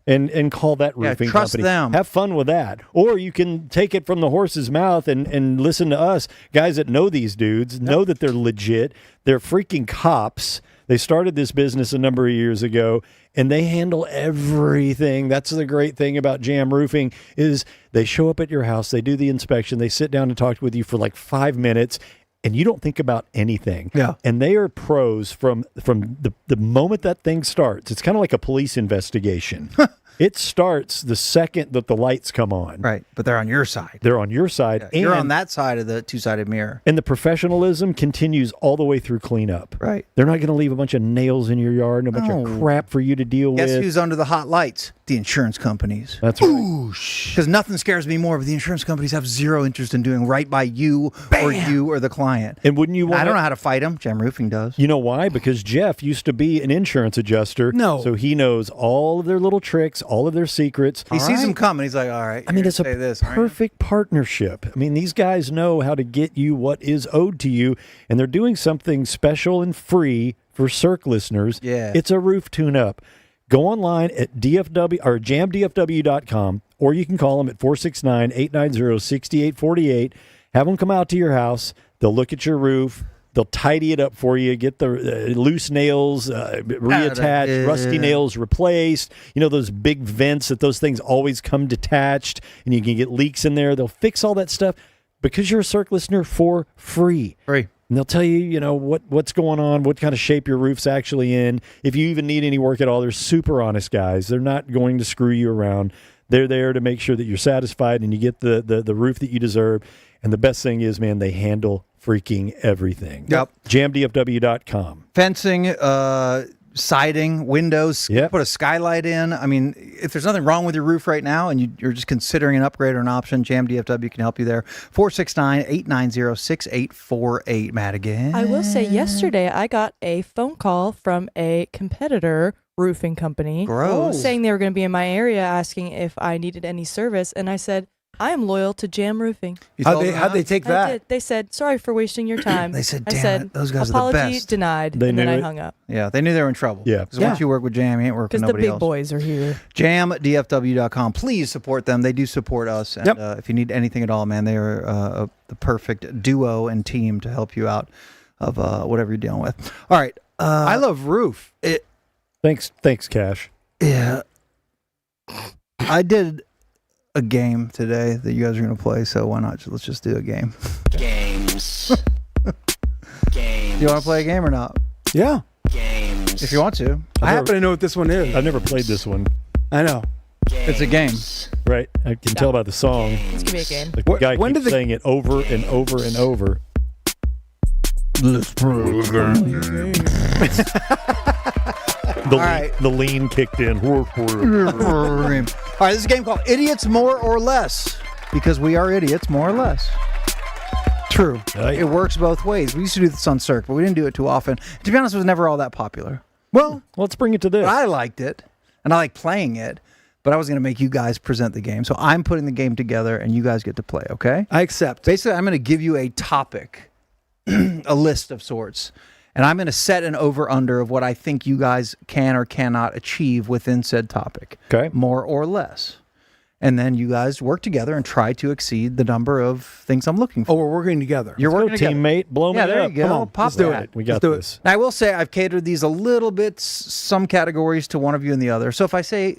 and call that roofing
trust
company.
them.
Have fun with that. Or you can take it from the horse's mouth and listen to us, guys that know these dudes, know that they're legit. They're freaking cops. They started this business a number of years ago, and they handle everything. That's the great thing about Jam Roofing is they show up at your house, they do the inspection, they sit down and talk with you for like 5 minutes, and you don't think about anything.
Yeah.
And they are pros from the moment that thing starts. It's kind of like a police investigation. It starts the second that the lights come on.
Right, but they're on your side.
They're on your side.
Yeah,
and
you're on that side of the two-sided mirror.
And the professionalism continues all the way through cleanup.
Right.
They're not going to leave a bunch of nails in your yard and a bunch of crap for you to deal
Guess
with.
who's under the hot lights? The insurance companies.
That's right.
Because nothing scares me more, but the insurance companies have zero interest in doing right by you or the client.
And wouldn't you want
I don't know how to fight them. Jam Roofing does.
You know why? Because Jeff used to be an insurance adjuster.
No.
So he knows all of their little tricks, all of their secrets.
He sees them coming. He's like, all right.
I mean, it's a
say this, all right?
perfect partnership. I mean, these guys know how to get you what is owed to you, and they're doing something special and free for Cirque listeners.
Yeah.
It's a roof tune-up. Go online at DFW or jamdfw.com, or you can call them at 469-890-6848. Have them come out to your house. They'll look at your roof. They'll tidy it up for you, get the loose nails reattached, rusty nails replaced. You know, those big vents that those things always come detached, and you can get leaks in there. They'll fix all that stuff because you're a Cirque listener for free.
Free.
And they'll tell you, you know, what's going on, what kind of shape your roof's actually in. If you even need any work at all, they're super honest guys. They're not going to screw you around. They're there to make sure that you're satisfied and you get the roof that you deserve. And the best thing is, man, they handle freaking everything.
Yep.
Jamdfw.com.
Fencing, siding, windows,
Yep.
put a skylight in. I mean, if there's nothing wrong with your roof right now and you're just considering an upgrade or an option, Jam DFW can help you there. 469-890-6848. Matt again.
I will say yesterday I got a phone call from a competitor roofing company
Gross.
saying they were going to be in my area asking if I needed any service. And I said, I am loyal to Jam Roofing.
How'd they take
I
that?
did. They said, sorry for wasting your time.
They said,
I
damn
said,
it, those guys are the
apology
best.
denied.
They
and then
knew
I
it.
hung up.
Yeah, they knew they were in trouble.
Yeah.
Because once you work with Jam, you ain't working with
Because the
nobody
big
else.
boys are here.
JamDFW.com. Please support them. They do support us. And if you need anything at all, man, they are the perfect duo and team to help you out of whatever you're dealing with. All right.
I love roof.
Thanks, Cash.
Yeah. I did a game today that you guys are going to play, so why not? Let's just do a game.
Games.
Do you want to play a game or not?
Yeah.
Games.
If you want to.
I happen to know what this one is.
I've never played this one.
I know.
It's a game.
Right. I can tell by the song.
It's going to be a game.
Like the guy
When
keeps
did the-
saying it over and over and over. The lean kicked in.
All right, this is a game called Idiots More or Less, because we are idiots more or less. True.
Right.
It works both ways. We used to do this on Cirque, but we didn't do it too often. To be honest, it was never all that popular.
Well,
Let's bring it to this.
I liked it, and I like playing it, but I was going to make you guys present the game. So I'm putting the game together, and you guys get to play, okay?
I accept.
Basically, I'm going to give you a topic, a list of sorts, and I'm going to set an over-under of what I think you guys can or cannot achieve within said topic.
Okay.
More or less. And then you guys work together and try to exceed the number of things I'm looking for.
Oh, we're working together.
You're
Go,
working together.
teammate. Blow me
Yeah, there
up.
you go.
Come on.
Pop
Let's do
that.
it. We got
Let's do it.
this.
Now, I will say I've catered these a little bit, some categories to one of you and the other. So if I say,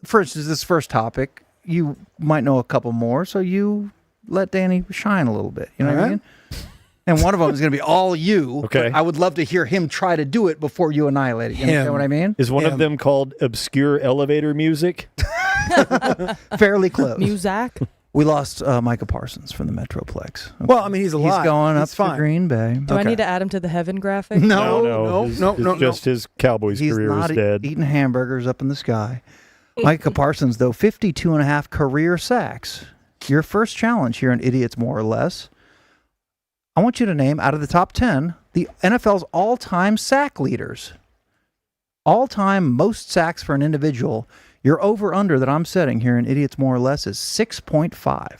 for instance, this first topic, you might know a couple more, so you let Danny shine a little bit. You know what I mean? And one of them is going to be all you.
Okay.
but I would love to hear him try to do it before you annihilate it. You understand what I mean?
Is one of them called obscure elevator music?
Fairly close.
Muzak.
We lost Micah Parsons from the Metroplex.
Well, I mean, he's alive.
He's going up
It's
to
fine.
Green Bay.
Do I need to add him to the heaven graphic?
No.
Just his Cowboys
He's
career
not
is dead.
eating hamburgers up in the sky. Micah Parsons, though, 52 and a half career sacks. Your first challenge here in Idiots More or Less. I want you to name, out of the top 10, the NFL's all-time sack leaders. All-time most sacks for an individual. Your over-under that I'm setting here in Idiots More or Less is 6.5.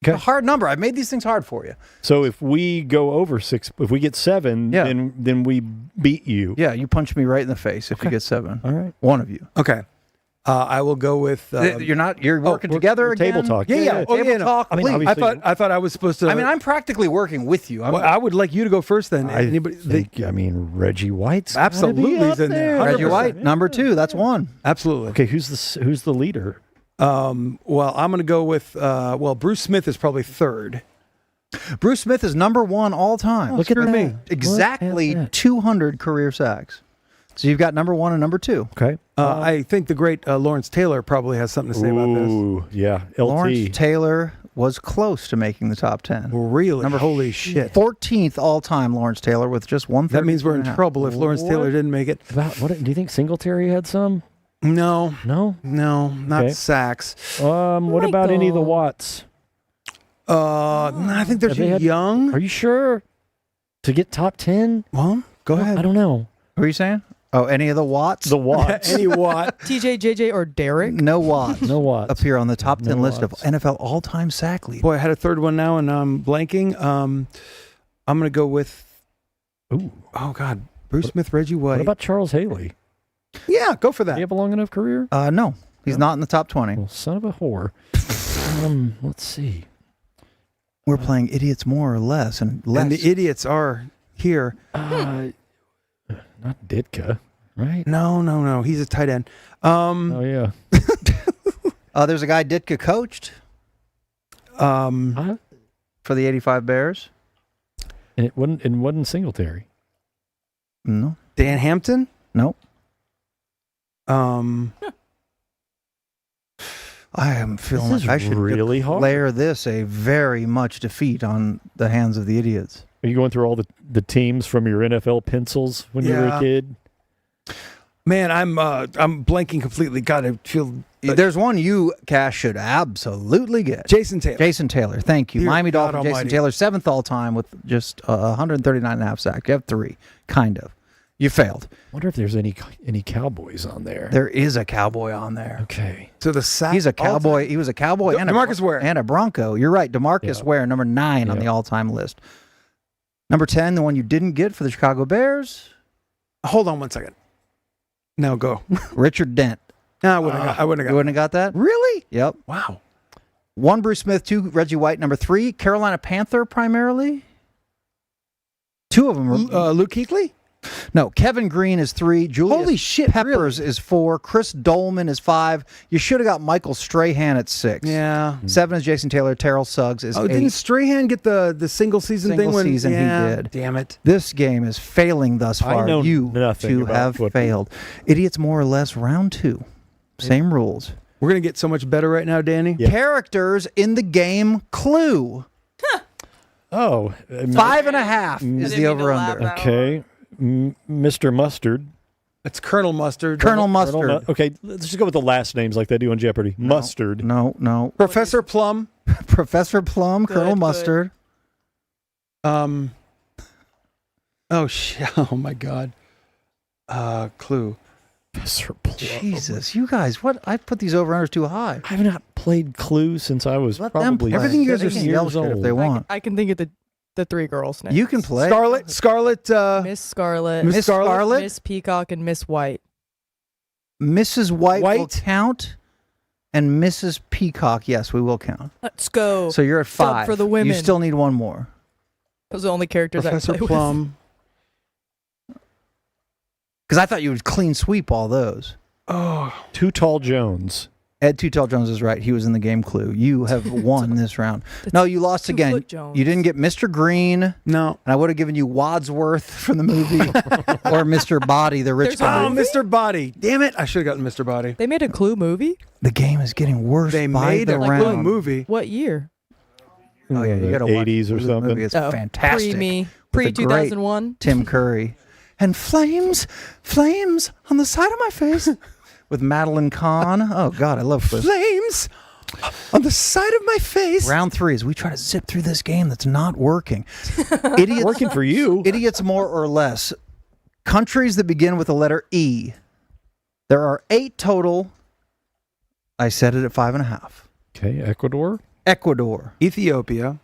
Okay.
A hard number. I've made these things hard for you.
So if we go over 6, if we get 7,
Yeah.
then we beat you.
Yeah, you punch me right in the face if you get 7.
All right.
One of you.
Okay. I will go with.
You're working together
we're
again?
table talk.
Yeah. Oh,
Table
yeah. No.
talk,
I mean,
please.
obviously-
I thought I was supposed to.
I mean, I'm practically working with you.
Well, I would like you to go first. Then
I
anybody?
think, Reggie White's gotta
Absolutely
be up
is in there.
there.
Reggie
100%.
White, number 2. That's 1.
Absolutely.
Okay, who's the leader?
Well, I'm going to go with. Bruce Smith is probably third.
Bruce Smith is number 1 all time.
Look at
me.
that.
Exactly
Look at that.
200 career sacks. So you've got number 1 and number 2.
Okay.
I think the great Lawrence Taylor probably has something to say about this.
Ooh, yeah. LT.
Lawrence Taylor was close to making the top 10.
Really?
Number
Holy shit.
14th all time, Lawrence Taylor with just 130.
That means we're in trouble if Lawrence
What?
Taylor didn't make it.
What do you think Singletary had some?
No,
No.
not
Okay.
sacks.
What about any of the
Michael.
Watts?
I think they're
Have
too
they had-
young.
Are you sure to get top 10?
Well, go ahead.
I don't know.
Who are you saying? Oh, any of the Watts?
The Watts.
Any Watt.
TJ, JJ, or Derek?
No Watts.
No Watts.
Appear on the top 10
No
list
Watts.
of NFL all-time sack leaders.
Boy, I had a third one now, and I'm blanking. I'm going to go with.
Ooh.
Oh God, Bruce Smith, Reggie White.
What about Charles Haley?
Yeah, go for
Did he
that.
have a long enough career?
No, he's not in the top 20.
Well, son of a whore. Let's see.
We're playing idiots more or less, and less.
And the idiots are here.
Not Ditka, right?
No. He's a tight end.
Oh yeah.
There's a guy Ditka coached
Huh?
for the 85 Bears.
And it wasn't Singletary.
No.
Dan Hampton.
Nope. I am feeling
This
like
is
I should
really hard.
declare this a very much defeat on the hands of the idiots.
Are you going through all the teams from your NFL pencils when you were a
Yeah.
kid?
Man, I'm blanking completely. God, I feel.
There's one you, Cash, should absolutely get.
Jason Taylor.
Jason Taylor, thank you.
Dear
Miami
God
Dolphins, Jason
Almighty.
Taylor, 7th all time with just 139 and a half sacks. You have 3, kind of. You failed.
Wonder if there's any Cowboys on there.
There is a Cowboy on there.
Okay.
So the sack.
He's a Cowboy. He was a Cowboy and
DeMarcus Ware.
and a Bronco. You're right. DeMarcus
Yeah.
Ware, number 9 on
Yeah.
the all-time list. Number 10, the one you didn't get for the Chicago Bears,
Hold on one second. Now go.
Richard Dent.
No, I wouldn't have got.
You wouldn't have got that?
Really?
Yep.
Wow.
1, Bruce Smith. 2, Reggie White. Number 3, Carolina Panther primarily. 2 of them were...
Luke Kuechly?
No, Kevin Green is 3. Julius
Holy shit,
Peppers is 4. Chris Dolman is 5. You should have got Michael Strahan at 6.
Yeah.
7 is Jason Taylor. Terrell Suggs is 8.
Didn't Strahan get the single season
Single
thing? When,
season he
yeah,
did.
Damn it.
This game is failing thus
I
far.
know
You
nothing
two
about
have
football.
failed. Idiots more or less, round 2. Same rules.
We're gonna get so much better right now, Danny.
Yeah.
Characters in the game Clue.
Oh.
5.5 is the over-under.
Okay. Mr. Mustard.
It's Colonel Mustard.
Colonel Mustard.
Okay, let's just go with the last names like they do on Jeopardy. Mustard.
No.
Professor Plum.
Professor Plum, Colonel
good.
Mustard.
Oh shit! Oh my God. Clue.
Professor Plum.
Jesus, you guys, what? I put these over-unders too high.
I have not played Clue since I was
Let them
probably
play. Everything you guys are
7
yell
years
shit if
old.
they want.
I can think of the 3 girls next.
You can play.
Scarlet.
Miss Scarlet,
Miss Scarlet,
Miss Peacock, and Miss White.
Mrs. White will
White.
count, and Mrs. Peacock, yes, we will count.
Let's go.
So you're at 5.
for the women.
You still need one more.
Those are the only characters
Professor
I play
Plum.
Because I thought you would clean sweep all those.
Oh,
Too Tall Jones.
Ed Too Tall Jones is right. He was in the game Clue. You have won this round. No, you lost
2
again.
Foot Jones.
You didn't get Mr. Green, and
no.
I would have given you Wadsworth from the movie, or Mr. Body, the rich
There's a
guy.
Oh,
movie?
Mr. Body. Damn it! I should have gotten Mr. Body.
They made a Clue movie.
The game is getting worse
They
by
made
the
a
round.
Clue movie.
What year?
Oh yeah, you got to watch
80s or
the
something.
movie. It's
Oh,
fantastic.
Pre-me.
With the
Pre
great
2001.
Tim Curry. And flames on the side of my face. With Madeline Kahn. Oh, God, I love this.
Flames on the side of my face.
Round 3 is we try to zip through this game that's not working. Idiots,
Working for you.
idiots more or less. Countries that begin with the letter E. There are 8 total. I set it at 5.5.
Okay, Ecuador.
Ecuador.
Ethiopia.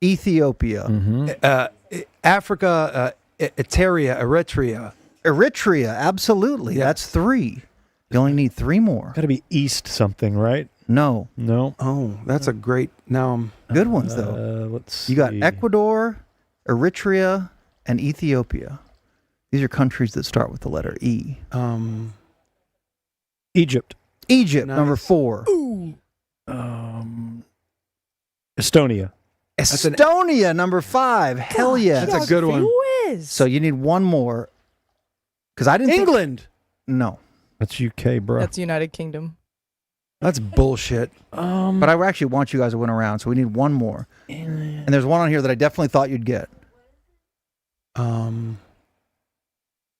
Ethiopia.
Africa. Eritrea.
Eritrea. Absolutely.
Yes.
That's 3. You only need 3 more.
Got to be East something, right?
No.
No.
Oh, that's a great. Now I'm.
Good ones, though.
Let's
You got
see.
Ecuador, Eritrea, and Ethiopia. These are countries that start with the letter E.
Egypt.
Egypt,
Nice.
number 4.
Estonia.
Estonia, number 5. Hell yeah.
That's a good one.
Whiz.
So you need one more. Because I didn't
England.
No.
That's UK, bro.
That's United Kingdom.
That's bullshit.
But I actually want you guys to win a round, so we need one more. And there's one on here that I definitely thought you'd get.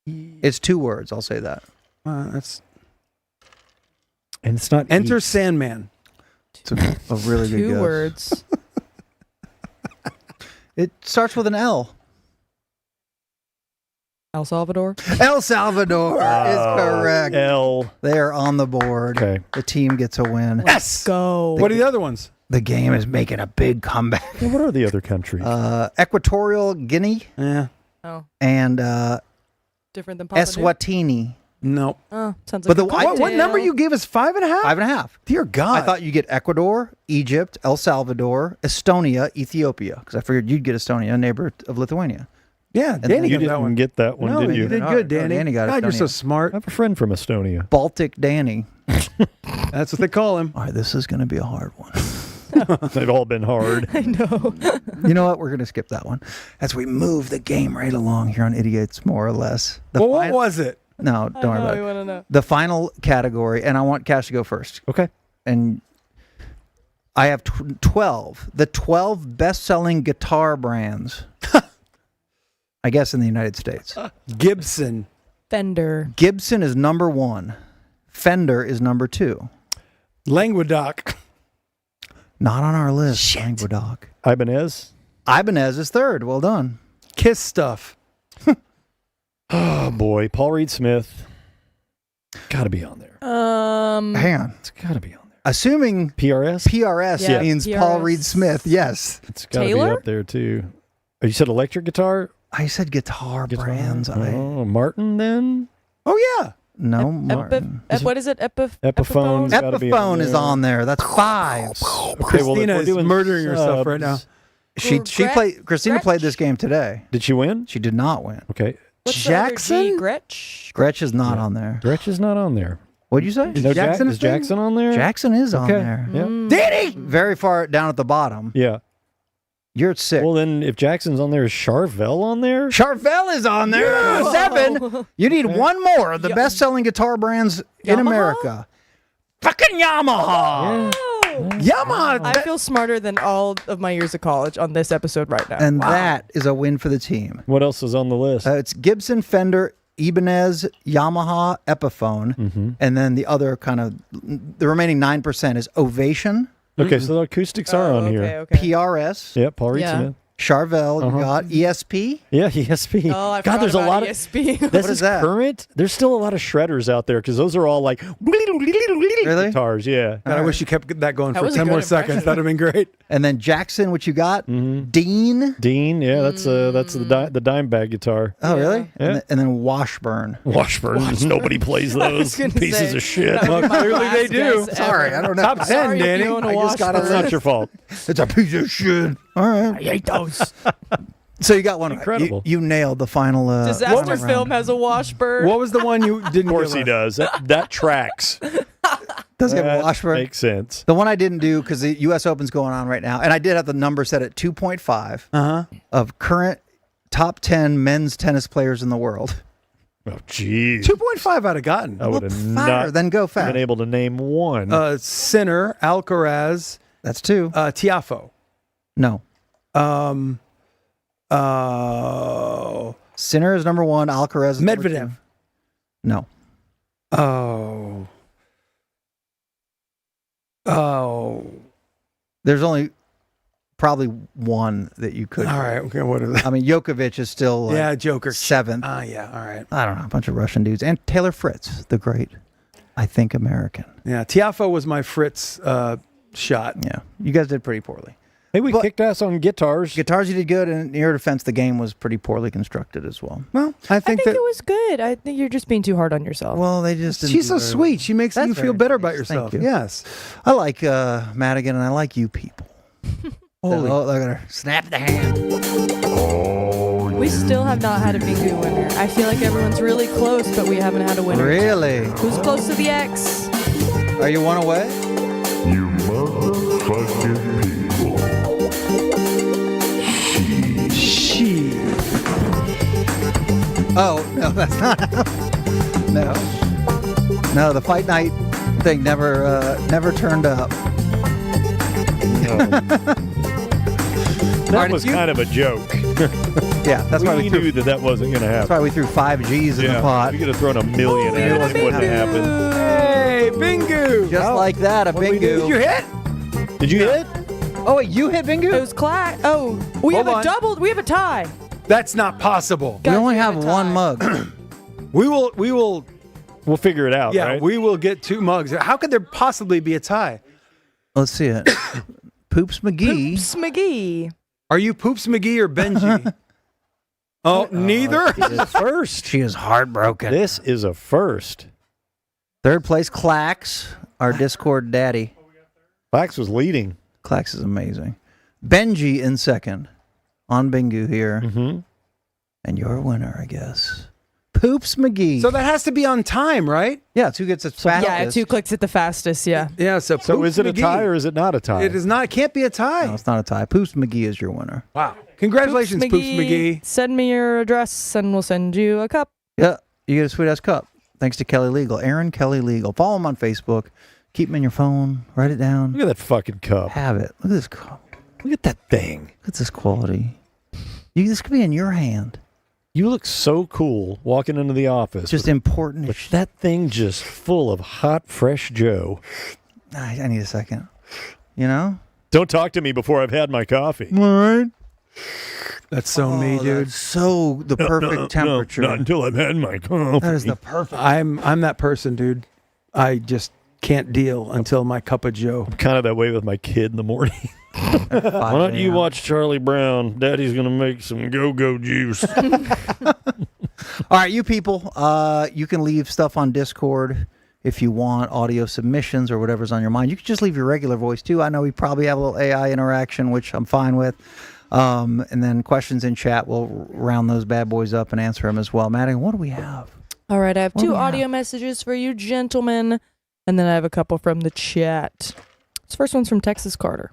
It's 2 words, I'll say that.
That's
and it's not
Enter
eat.
Sandman.
It's a really good
2
guess.
words.
It starts with an L.
El Salvador.
El Salvador is correct.
L.
They are on the board.
Okay.
The team gets a win.
Let's go.
What are the other ones?
The game is making a big comeback.
Yeah, what are the other countries?
Equatorial Guinea
Yeah.
Oh,
and
different than Papua New?
Eswatini.
No.
Oh, sounds
But
like
the-
a
what
What
cocktail.
number you gave us? 5.5?
5.5.
Dear God.
I thought you'd get Ecuador, Egypt, El Salvador, Estonia, Ethiopia. Because I figured you'd get Estonia, a neighbor of Lithuania.
Yeah,
then
Danny
you
got that
didn't
one.
get that one,
No,
did
you
you?
did
No,
good,
no,
Danny.
Danny got
God, you're so
Estonia.
smart.
I have a friend from Estonia.
Baltic Danny.
That's what they call him.
All right, this is going to be a hard one.
They've all been hard.
I know.
You know what? We're going to skip that one as we move the game right along here on Idiots, more or less.
Well, what was it?
No, don't worry about
I
it.
want to know.
The final category, and I want Cash to go first.
Okay.
And I have 12. The 12 best-selling guitar brands, I guess, in the United States.
Gibson.
Fender.
Gibson is number 1. Fender is number 2.
Languedoc.
Not on our list, Languedoc.
Ibanez.
Ibanez is 3rd. Well done.
Kiss Stuff.
Oh, boy. Paul Reed Smith. Got to be on there.
Hang on.
It's got to be on there.
Assuming
PRS?
PRS
Yeah,
means Paul
PRS.
Reed Smith, yes.
It's got to be
Taylor?
up there, too. Oh, you said electric guitar?
I said guitar brands.
Oh, Martin, then?
Oh, yeah.
No, Martin.
What is it?
Epiphone's gotta be on
Epiphone is
there.
on there. That's 5.
Okay, well, if
Christina
we're
is
doing
murdering herself right now.
Christina
Gretsch?
played this game today.
Did she win?
She did not win.
Okay.
What's
Jackson?
The other G? Gretsch?
Gretsch is not on there.
Gretsch is not on there.
What'd you say?
No,
Jackson
is Jackson on there?
Jackson is on
Okay.
there.
Yeah.
Danny! Very far down at the bottom.
Yeah.
You're at 6.
Well, then if Jackson's on there, is Charvel on there?
Charvel is on there. 7. You need one more of the best-selling guitar brands in
Yamaha?
America. Fucking Yamaha!
Yamaha.
I feel smarter than all of my years of college on this episode right now.
And that is a win for the team.
What else is on the list?
It's Gibson, Fender, Ibanez, Yamaha, Epiphone, and then the other the remaining 9% is Ovation,
Okay, so the acoustics are on here.
Okay.
PRS,
Yeah, Paul Reed
Yeah.
Smith.
Charvel, you got ESP.
Yeah, ESP.
Oh, I
God,
forgot
there's a
about
lot of
ESP.
This
What is
is
that?
current. There's still a lot of shredders out there because those are all like
Really?
guitars. Yeah.
God, I wish you kept that going
That
for
was a
10
good
more seconds.
impression.
That'd have been great.
And then Jackson, what you got? Dean.
Dean. Yeah, that's the dime bag guitar.
Oh, really?
Yeah.
And then Washburn.
Washburn. Nobody plays those
gonna
pieces
say,
of shit.
that would be my
clearly they
last
do.
guess
Sorry,
ever.
I don't know.
Top 10,
Sorry if
Danny.
you own a
I just got
Washburn.
That's not your fault.
It's a piece of shit. All right.
I hate those.
So you got one.
Incredible.
You nailed the final.
Disaster
final
film
round.
has a Washburn.
What was the one you didn't
Of course
give
he
us?
does. That tracks.
Does he have a
That
Washburn?
makes sense.
The one I didn't do because the U.S. Open's going on right now, and I did have the number set at 2.5 of current top 10 men's tennis players in the world.
Oh, geez.
2.5 I'd have gotten.
I would have
Fire,
not
then go fast.
been able to name one.
Sinner, Alcaraz,
That's 2.
Tiafo.
No.
Oh.
Sinner is number 1. Alcaraz is number
Medvedev.
2. No.
Oh. Oh.
There's only probably one that you could.
All right. Okay. What is that?
I mean, Djokovic is still like
Yeah, Joker.
7th.
Yeah. All right.
I don't know, a bunch of Russian dudes. And Taylor Fritz, the great, I think, American.
Yeah. Tiafo was my Fritz shot.
Yeah. You guys did pretty poorly.
Hey, we
But-
kicked ass on guitars.
Guitars, you did good, and in your defense, the game was pretty poorly constructed as well.
Well, I
I
think
think
that
it was good. I think you're just being too hard on yourself.
Well, they just didn't
she's
do
so
very
sweet. She makes
That's
you feel
very
better
nice.
about yourself.
Thank you.
Yes.
well. I like Madigan, and I like you people.
Holy.
Oh, look at her. Snap the hand.
we still have not had a bingo winner. I feel like everyone's really close, but we haven't had a winner.
Really?
Who's close to the X?
Are you one away?
You motherfucking people.
Oh, no, that's not. No. No, the fight night thing never turned up.
That was kind of a joke.
Yeah, that's why we
knew that wasn't going to happen.
That's why we threw 5 G's in the pot.
We could have thrown $1 million at it. It wouldn't have happened.
Hey, bingo!
Just like that, a bingo.
Did you hit?
Did you hit?
Oh, wait, you hit bingo?
It was Clack. Oh, we
Hold
have
on.
a double. We have a tie.
That's not possible.
We only
Gotcha,
have
a tie.
one mug.
We'll figure it out, right?
We will get 2 mugs. How could there possibly be a tie?
Let's see it. Poops McGee.
Poops McGee.
Are you Poops McGee or Benji? Oh, neither?
This is a first.
She is heartbroken.
This is a first.
Third place, Clax, our Discord daddy.
Clax was leading.
Clax is amazing. Benji in second on bingo here.
Mm-hmm.
And you're a winner, I guess. Poops McGee.
So that has to be on time, right?
Yeah, it's who gets it fastest.
Yeah, 2 clicks at the fastest. Yeah.
Yeah, so
So is it a
McGee.
tie or is it not a tie?
It is not. It can't be a tie.
No, it's not a tie. Poops McGee is your winner.
Wow. Congratulations, Poops McGee.
Send me your address and we'll send you a cup.
Yeah, you get a sweet ass cup. Thanks to Kelly Legal. Aaron Kelly Legal. Follow him on Facebook. Keep him in your phone. Write it down.
Look at that fucking cup.
Have it. Look at this cup.
Look at that thing.
Look at this quality. This could be in your hand.
You look so cool walking into the office.
Just important.
With that thing just full of hot, fresh Joe.
I need a second. You know?
Don't talk to me before I've had my coffee.
All right.
That's so me, dude.
That's so the perfect temperature.
Not until I've had my coffee.
That is the perfect.
I'm that person, dude. I just can't deal until my cup of Joe.
I'm kind of that way with my kid in the morning. Why don't you watch Charlie Brown? Daddy's going to make some go-go juice.
All right, you people, you can leave stuff on Discord if you want, audio submissions or whatever's on your mind. You can just leave your regular voice, too. I know we probably have a little AI interaction, which I'm fine with. And then questions in chat, we'll round those bad boys up and answer them as well. Maddie, what do we have?
All right, I have
What do
2
we
audio
have?
messages for you, gentlemen, and then I have a couple from the chat. This first one's from Texas Carter.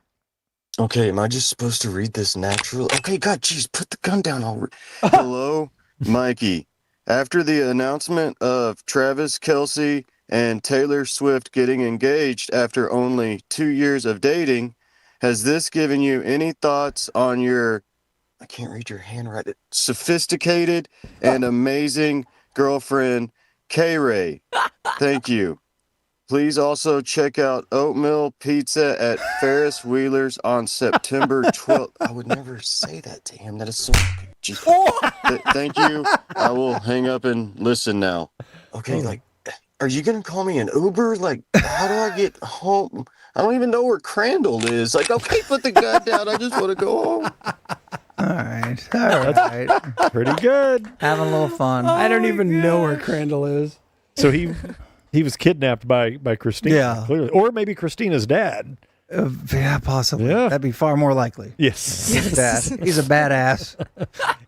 Okay, am I just supposed to read this naturally? Okay, God, jeez, put the gun down already. Hello, Mikey. After the announcement of Travis Kelce and Taylor Swift getting engaged after only 2 years of dating, has this given you any thoughts on your, I can't read your handwriting, sophisticated and amazing girlfriend, K-Ray? Thank you. Please also check out Oatmeal Pizza at Ferris Wheeler's on September 12th. I would never say that to him. That is so... Thank you. I will hang up and listen now. Okay, like, are you going to call me an Uber? Like, how do I get home? I don't even know where Crandall is. Like, okay, put the gun down. I just want to go home.
All right.
Pretty good.
Having a little fun.
I don't even know where Crandall is.
So he was kidnapped by Christina.
Yeah.
Clearly. Or maybe Christina's dad.
Yeah, possibly.
Yeah.
That'd be far more likely.
Yes.
He's a badass.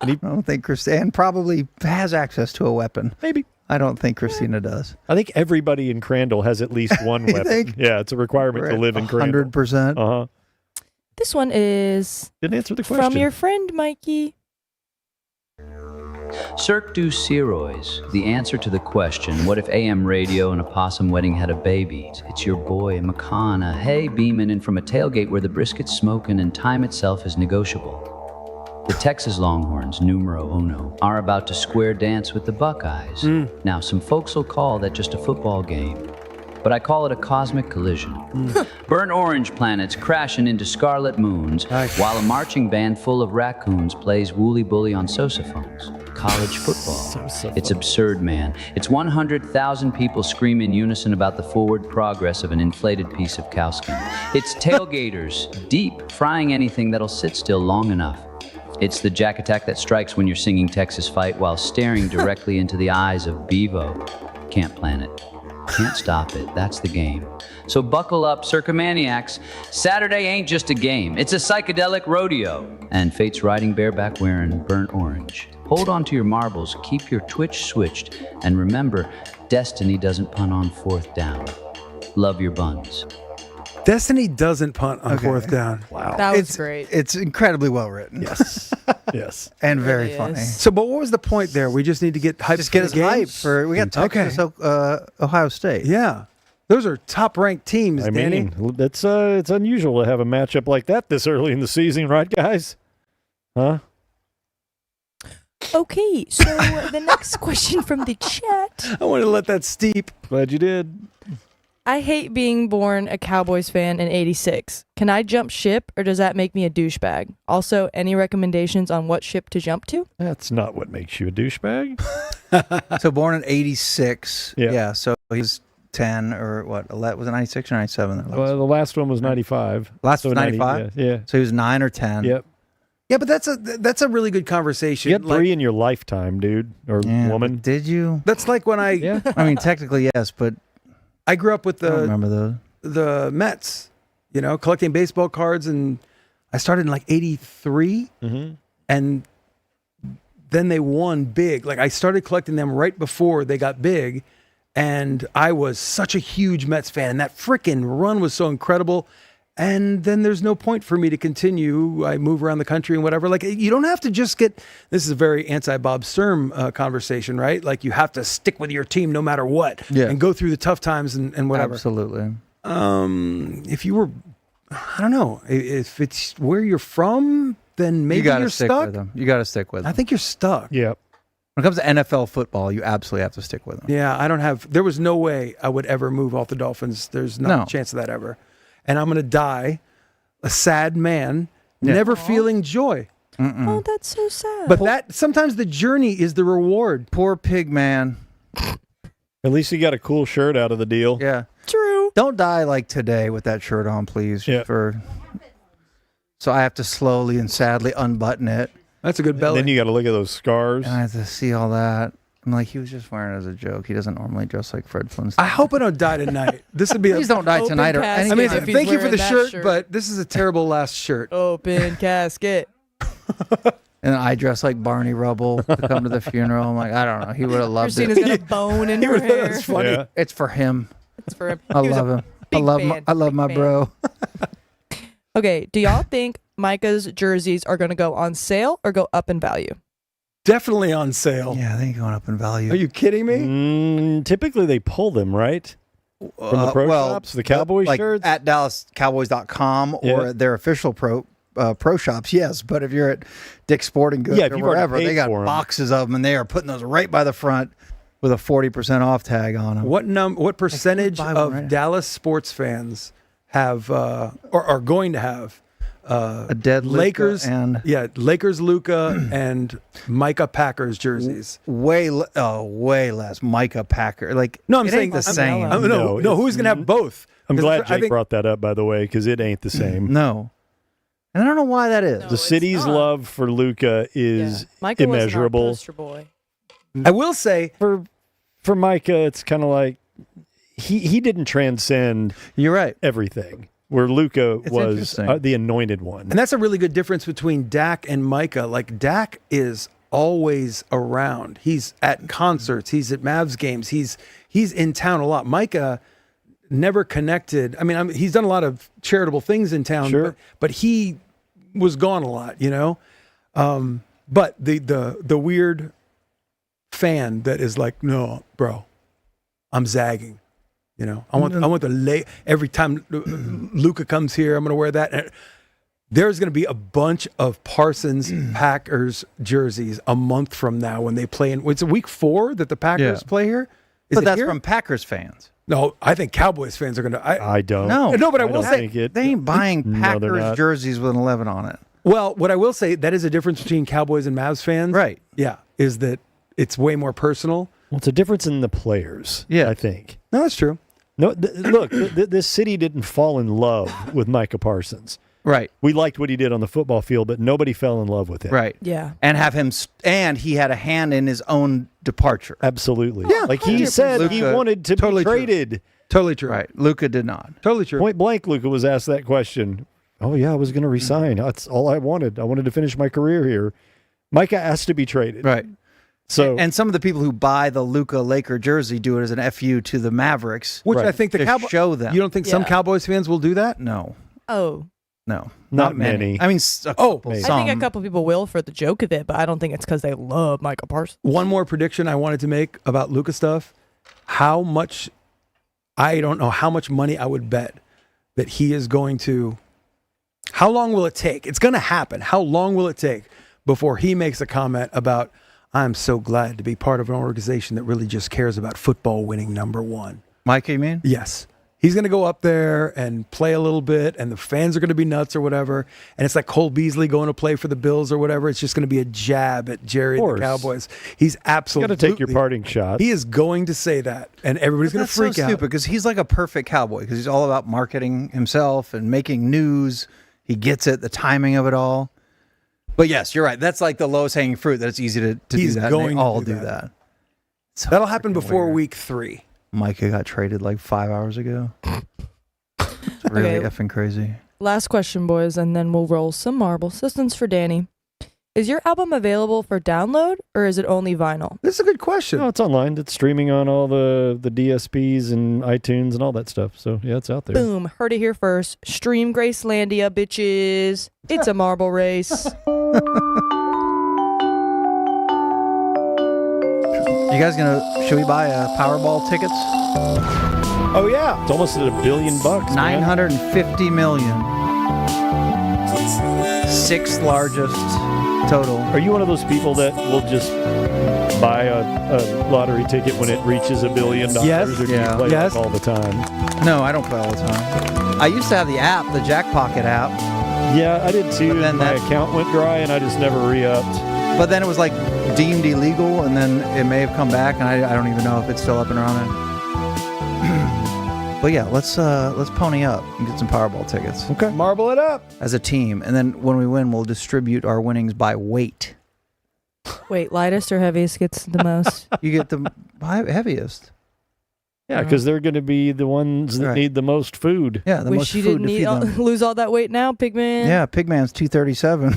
And
I don't think Christina probably has access to a weapon.
Maybe.
I don't think Christina does.
I think everybody in Crandall has at least one
You
weapon.
think?
Yeah, it's a requirement to live in Crandall.
100%.
Uh-huh.
This one is
Didn't answer the question.
from your friend, Mikey.
Cirque Du Sirois, the answer to the question, what if AM radio and a possum wedding had a baby? It's your boy, Micah, hey beaming in from a tailgate where the brisket's smoking and time itself is negotiable. The Texas Longhorns, numero uno, are about to square dance with the Buckeyes. Now, some folks will call that just a football game, but I call it a cosmic collision. Burnt orange planets crashing into scarlet moons, while a marching band full of raccoons plays Wooly Bully on sosaphones. College football. It's absurd, man. It's 100,000 people scream in unison about the forward progress of an inflated piece of cowskin. It's tailgaters, deep, frying anything that'll sit still long enough. It's the jack attack that strikes when you're singing Texas Fight while staring directly into the eyes of Bevo. Can't plan it. Can't stop it. That's the game. So buckle up, Circumaniacs. Saturday ain't just a game. It's a psychedelic rodeo. And fate's riding bareback wearing burnt orange. Hold on to your marbles, keep your twitch switched, and remember, destiny doesn't punt on fourth down. Love your buns.
Destiny doesn't punt on fourth down.
Wow.
That was great.
It's incredibly well written.
Yes. Yes.
And very
Really
funny.
is.
So, but what was the point there? We just need to get hyped.
Just get us
for the
hyped
games?
for we got Texas, Ohio State.
Yeah, those are top-ranked teams,
I
Danny.
mean, it's unusual to have a matchup like that this early in the season, right, guys? Huh?
Okay, so the next question from the chat.
I want to let that steep.
Glad you did.
I hate being born a Cowboys fan in '86. Can I jump ship, or does that make me a douchebag? Also, any recommendations on what ship to jump to?
That's not what makes you a douchebag.
So born in '86.
Yeah.
Yeah. So he's 10 or what? 11, was it '96 or '97?
Well, the last one was 95.
Last
So
was 95.
Yeah.
So he was 9 or 10.
Yep.
Yeah, but that's a really good conversation.
You had 3 in your lifetime, dude, or
Yeah,
woman.
but did you?
That's like when I
Yeah.
I mean, technically yes, but
I grew up with
I don't remember those.
the Mets, collecting baseball cards, and I started in like '83,
Mm-hmm.
and then they won big. Like I started collecting them right before they got big, and I was such a huge Mets fan, and that freaking run was so incredible. And then there's no point for me to continue. I move around the country and whatever. Like you don't have to just get. This is a very anti-Bob Sturm conversation, right? Like you have to stick with your team no matter what, and go through the tough times and whatever.
Absolutely.
If you were, I don't know, if it's where you're from, then maybe
You got
you're
to stick
stuck.
with them. You got to stick with them.
I think you're stuck.
Yep.
When it comes to NFL football, you absolutely have to stick with them.
Yeah, I don't have. There was no way I would ever move off the Dolphins. There's not a chance of that ever. And I'm gonna die a sad man, never feeling joy.
Oh, that's so sad.
But that sometimes the journey is the reward.
Poor pig man.
At least you got a cool shirt out of the deal.
Yeah.
True.
Don't die like today with that shirt on, please.
Yeah.
So I have to slowly and sadly unbutton it.
That's a good belly.
Then you got to look at those scars.
And I have to see all that. I'm like, he was just wearing it as a joke. He doesn't normally dress like Fred Flintstone.
I hope I don't die tonight. This would be.
Please don't die
Open
tonight. Or
casket.
I mean,
If he's
thank you for
wearing
the
that
shirt, but this is a terrible last shirt.
Open casket.
And I dress like Barney Rubble to come to the funeral. I'm like, I don't know. He would have loved
Christina's
it.
got a bone in her hair.
That's funny.
Yeah.
It's for him.
It's for him.
I
He was a
love him. I
big
love
fan,
I love
big
my
fan.
bro.
Okay, do y'all think Micah's jerseys are going to go on sale or go up in value?
Definitely on sale.
Yeah, they ain't going up in value.
Are you kidding me?
Typically, they pull them, right? From the pro shops, the Cowboys
like
shirts?
at DallasCowboys.com or
Yeah.
their official pro shops, yes. But if you're at Dick's Sporting Goods
Yeah, if
or
you've already
wherever, they
paid
got
for 'em.
boxes of them, and they are putting those right by the front with a 40% off tag on them.
What percentage
buy one
of
right now.
Dallas sports fans have or are going to have
A dead Luka
Lakers
and
Lakers Luka and Micah Packers jerseys?
way less Micah Packer. Like
No, I'm
it
saying
ain't the
I'm
same.
yelling.
No, who's going to have both?
I'm
'Cause
glad
I
Jake
think-
brought that up, by the way, because it ain't the same.
No, and I don't know why that is.
The city's
not.
love for Luca is
Micah
immeasurable.
Was an poster boy.
I will say
For Micah, it's kind of like he didn't transcend
You're right.
everything, where Luca
It's
was
interesting.
the anointed one.
and that's a really good difference between Dak and Micah. Like Dak is always around. He's at concerts. He's at Mavs games. He's in town a lot. Micah never connected. I mean, he's done a lot of charitable things in town,
Sure.
but he was gone a lot, But the weird fan that is like, no, bro, I'm zagging. I want the every time Luca comes here, I'm going to wear that. And there's going to be a bunch of Parsons Packers jerseys a month from now when they play in. It's week 4 that the Packers play here. Is
But
it
that's
here?
from Packers fans.
No, I think Cowboys fans are going to.
I don't.
No,
but I
I
will
don't
say
think it.
They ain't buying
No, they're
Packers
not.
jerseys with an 11 on it.
Well, what I will say, that is a difference between Cowboys and Mavs fans.
Right.
Yeah, is that it's way more personal.
Well, it's a difference in the players.
Yeah.
I think.
No, that's true.
No, look, this city didn't fall in love with Micah Parsons.
Right.
We liked what he did on the football field, but nobody fell in love with him.
Right.
Yeah.
And have him, and he had a hand in his own departure.
Absolutely.
Yeah,
like he
100%.
said, he
Luka,
wanted to
totally
be
true.
traded.
Totally true.
Right. Luca did not.
Totally true.
Point blank, Luca was asked that question. Oh yeah, I was going to resign. That's all I wanted. I wanted to finish my career here. Micah asked to be traded.
Right.
So
And some of the people who buy the Luca Laker jersey do it as an FU to the Mavericks.
Which
Right.
I think the
To
Cowboys
show them.
You don't think some
Yeah.
Cowboys fans will do that?
No.
Oh.
No,
Not many.
I mean,
maybe.
I think a couple people will for the joke of it, but I don't think it's because they love Micah Parsons.
One more prediction I wanted to make about Luka stuff. How much? I don't know how much money I would bet that he is going to. How long will it take? It's going to happen. How long will it take before he makes a comment about, I'm so glad to be part of an organization that really just cares about football winning number one?
Micah, you mean?
Yes. He's going to go up there and play a little bit, and the fans are going to be nuts or whatever. And it's like Cole Beasley going to play for the Bills or whatever. It's just going to be a jab at Jerry and the Cowboys. He's absolutely
got to take your parting shot.
He is going to say that, and everybody's going to freak
so
out.
stupid because he's like a perfect cowboy because he's all about marketing himself and making news. He gets it, the timing of it all. But yes, you're right. That's like the lowest hanging fruit that it's easy to do that.
Going
to all
do
do that. So
that'll happen before
weird.
week 3.
Micah got traded like 5 hours ago. It's really effing crazy.
Last question, boys, and then we'll roll some marbles. This one's for Danny. Is your album available for download, or is it only vinyl?
This is a good question.
No, it's online. It's streaming on all the DSPs and iTunes and all that stuff. So, yeah, it's out there.
Boom. Heard it here first. Stream Gracelandia, bitches. It's a marble race.
You guys should we buy Powerball tickets?
Oh, yeah. It's almost at $1 billion.
$950 million. 6th largest total.
Are you one of those people that will just buy a lottery ticket when it reaches $1 billion?
Yes.
Or do you play like all the time?
No, I don't play all the time. I used to have the app, the Jackpocket app.
Yeah, I did too. Then my account went dry and I just never re-upped.
But then it was like deemed illegal, and then it may have come back, and I don't even know if it's still up and running. But yeah, let's pony up and get some Powerball tickets.
Okay,
marble it up
as a team, and then when we win, we'll distribute our winnings by weight.
Wait, lightest or heaviest gets the most?
You get the heaviest.
Yeah, because they're going to be the ones that need the most food.
Yeah, the most
Wish you
food
didn't lose all that weight now, Pigman.
Yeah, Pigman's 237.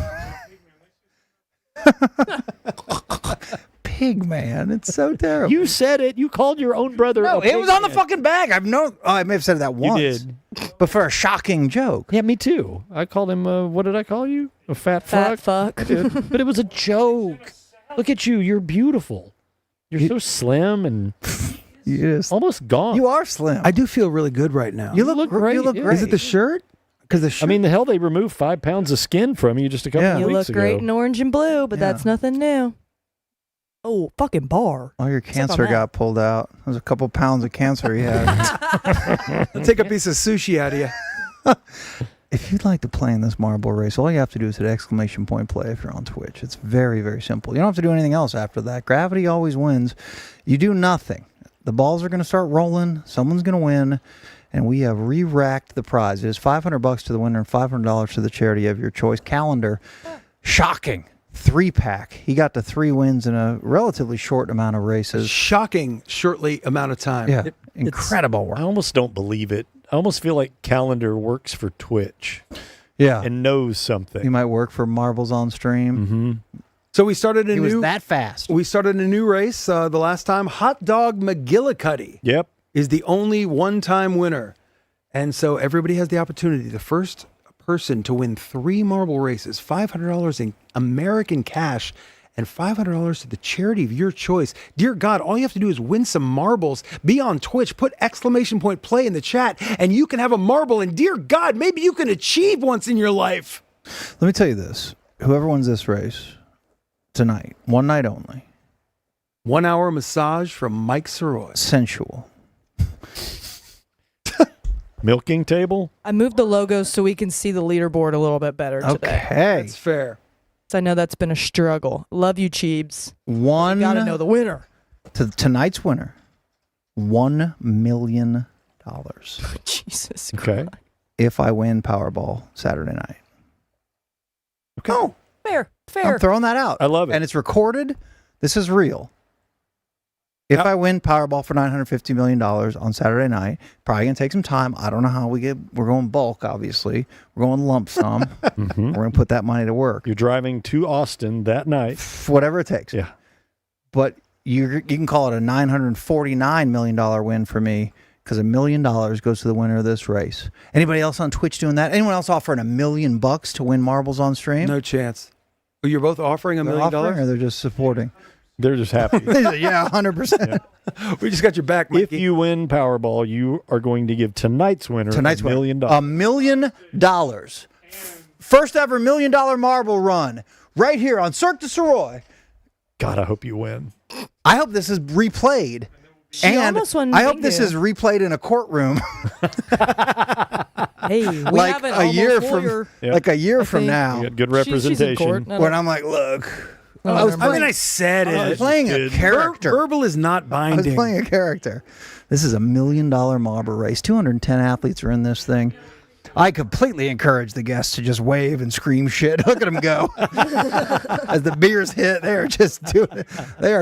Pigman, it's so terrible.
You said it. You called your own brother.
No, it was on the fucking bag. I may have said that once.
You did,
but for a shocking joke.
Yeah, me too. I called him. What did I call you? A fat fuck.
Fat fuck.
But it was a joke. Look at you. You're beautiful. You're so slim and almost gone.
You are slim.
I do feel really good right now.
You look great.
You look great.
Is it the shirt? Because the shirt.
I mean, the hell, they removed 5 pounds of skin from you just a couple of
You
weeks
look great
ago.
in orange and blue, but that's nothing new. Oh, fucking bar.
All your cancer got pulled out. There's a couple pounds of cancer you had.
I'll take a piece of sushi out of you.
If you'd like to play in this marble race, all you have to do is hit exclamation point play if you're on Twitch. It's very, very simple. You don't have to do anything else after that. Gravity always wins. You do nothing. The balls are going to start rolling. Someone's going to win. And we have re-racked the prize. It is $500 to the winner and $500 to the charity of your choice. Calendar. Shocking. 3-pack. He got to 3 wins in a relatively short amount of races.
Shocking shortly amount of time.
Yeah. Incredible work.
I almost don't believe it. I almost feel like Calendar works for Twitch.
Yeah.
And knows something.
He might work for Marbles on Stream.
Mm-hmm.
So we started a
He
new.
was that fast.
We started a new race the last time. Hot Dog McGillicuddy.
Yep.
Is the only one-time winner. And so everybody has the opportunity. The first person to win 3 marble races, $500 in American cash, and $500 to the charity of your choice. Dear God, all you have to do is win some marbles, be on Twitch, put exclamation point play in the chat, and you can have a marble. And dear God, maybe you can achieve once in your life.
Let me tell you this. Whoever wins this race tonight, one night only.
1 hour massage from Mike Sirois.
Sensual.
Milking table?
I moved the logos so we can see the leaderboard a little bit better today.
Okay.
That's fair.
So I know that's been a struggle. Love you, Cheebs.
One.
You gotta know the winner.
To tonight's winner, $1 million.
Jesus
Okay.
Christ.
If I win Powerball Saturday night.
Okay. Oh,
Fair.
I'm throwing that out.
I love it.
And it's recorded. This is real. If I win Powerball for $950 million on Saturday night, probably going to take some time. I don't know how we're going bulk, obviously. We're going lump sum.
Mm-hmm.
We're going to put that money to work.
You're driving to Austin that night.
Whatever it takes.
Yeah.
But you can call it a $949 million win for me because $1 million goes to the winner of this race. Anybody else on Twitch doing that? Anyone else offering $1 million to win marbles on stream?
No chance. Well, you're both offering $1 million?
Or they're just supporting?
They're just happy.
Yeah, 100%.
We just got your back, Mikey.
If you win Powerball, you are going to give tonight's winner $1 million.
$1 million. First ever $1 million marble run right here on Cirque Du Sirois.
God, I hope you win.
I hope this is replayed. And I hope this is replayed in a courtroom.
Hey, we
like
have an
a year
almost
from
lawyer.
like a year from now.
You got good representation.
When I'm like, look,
I said it.
I was playing a character.
Verbal is not binding.
I was playing a character. This is $1 million marble race. 210 athletes are in this thing. I completely encourage the guests to just wave and scream shit. Look at them go. As the beers hit, they are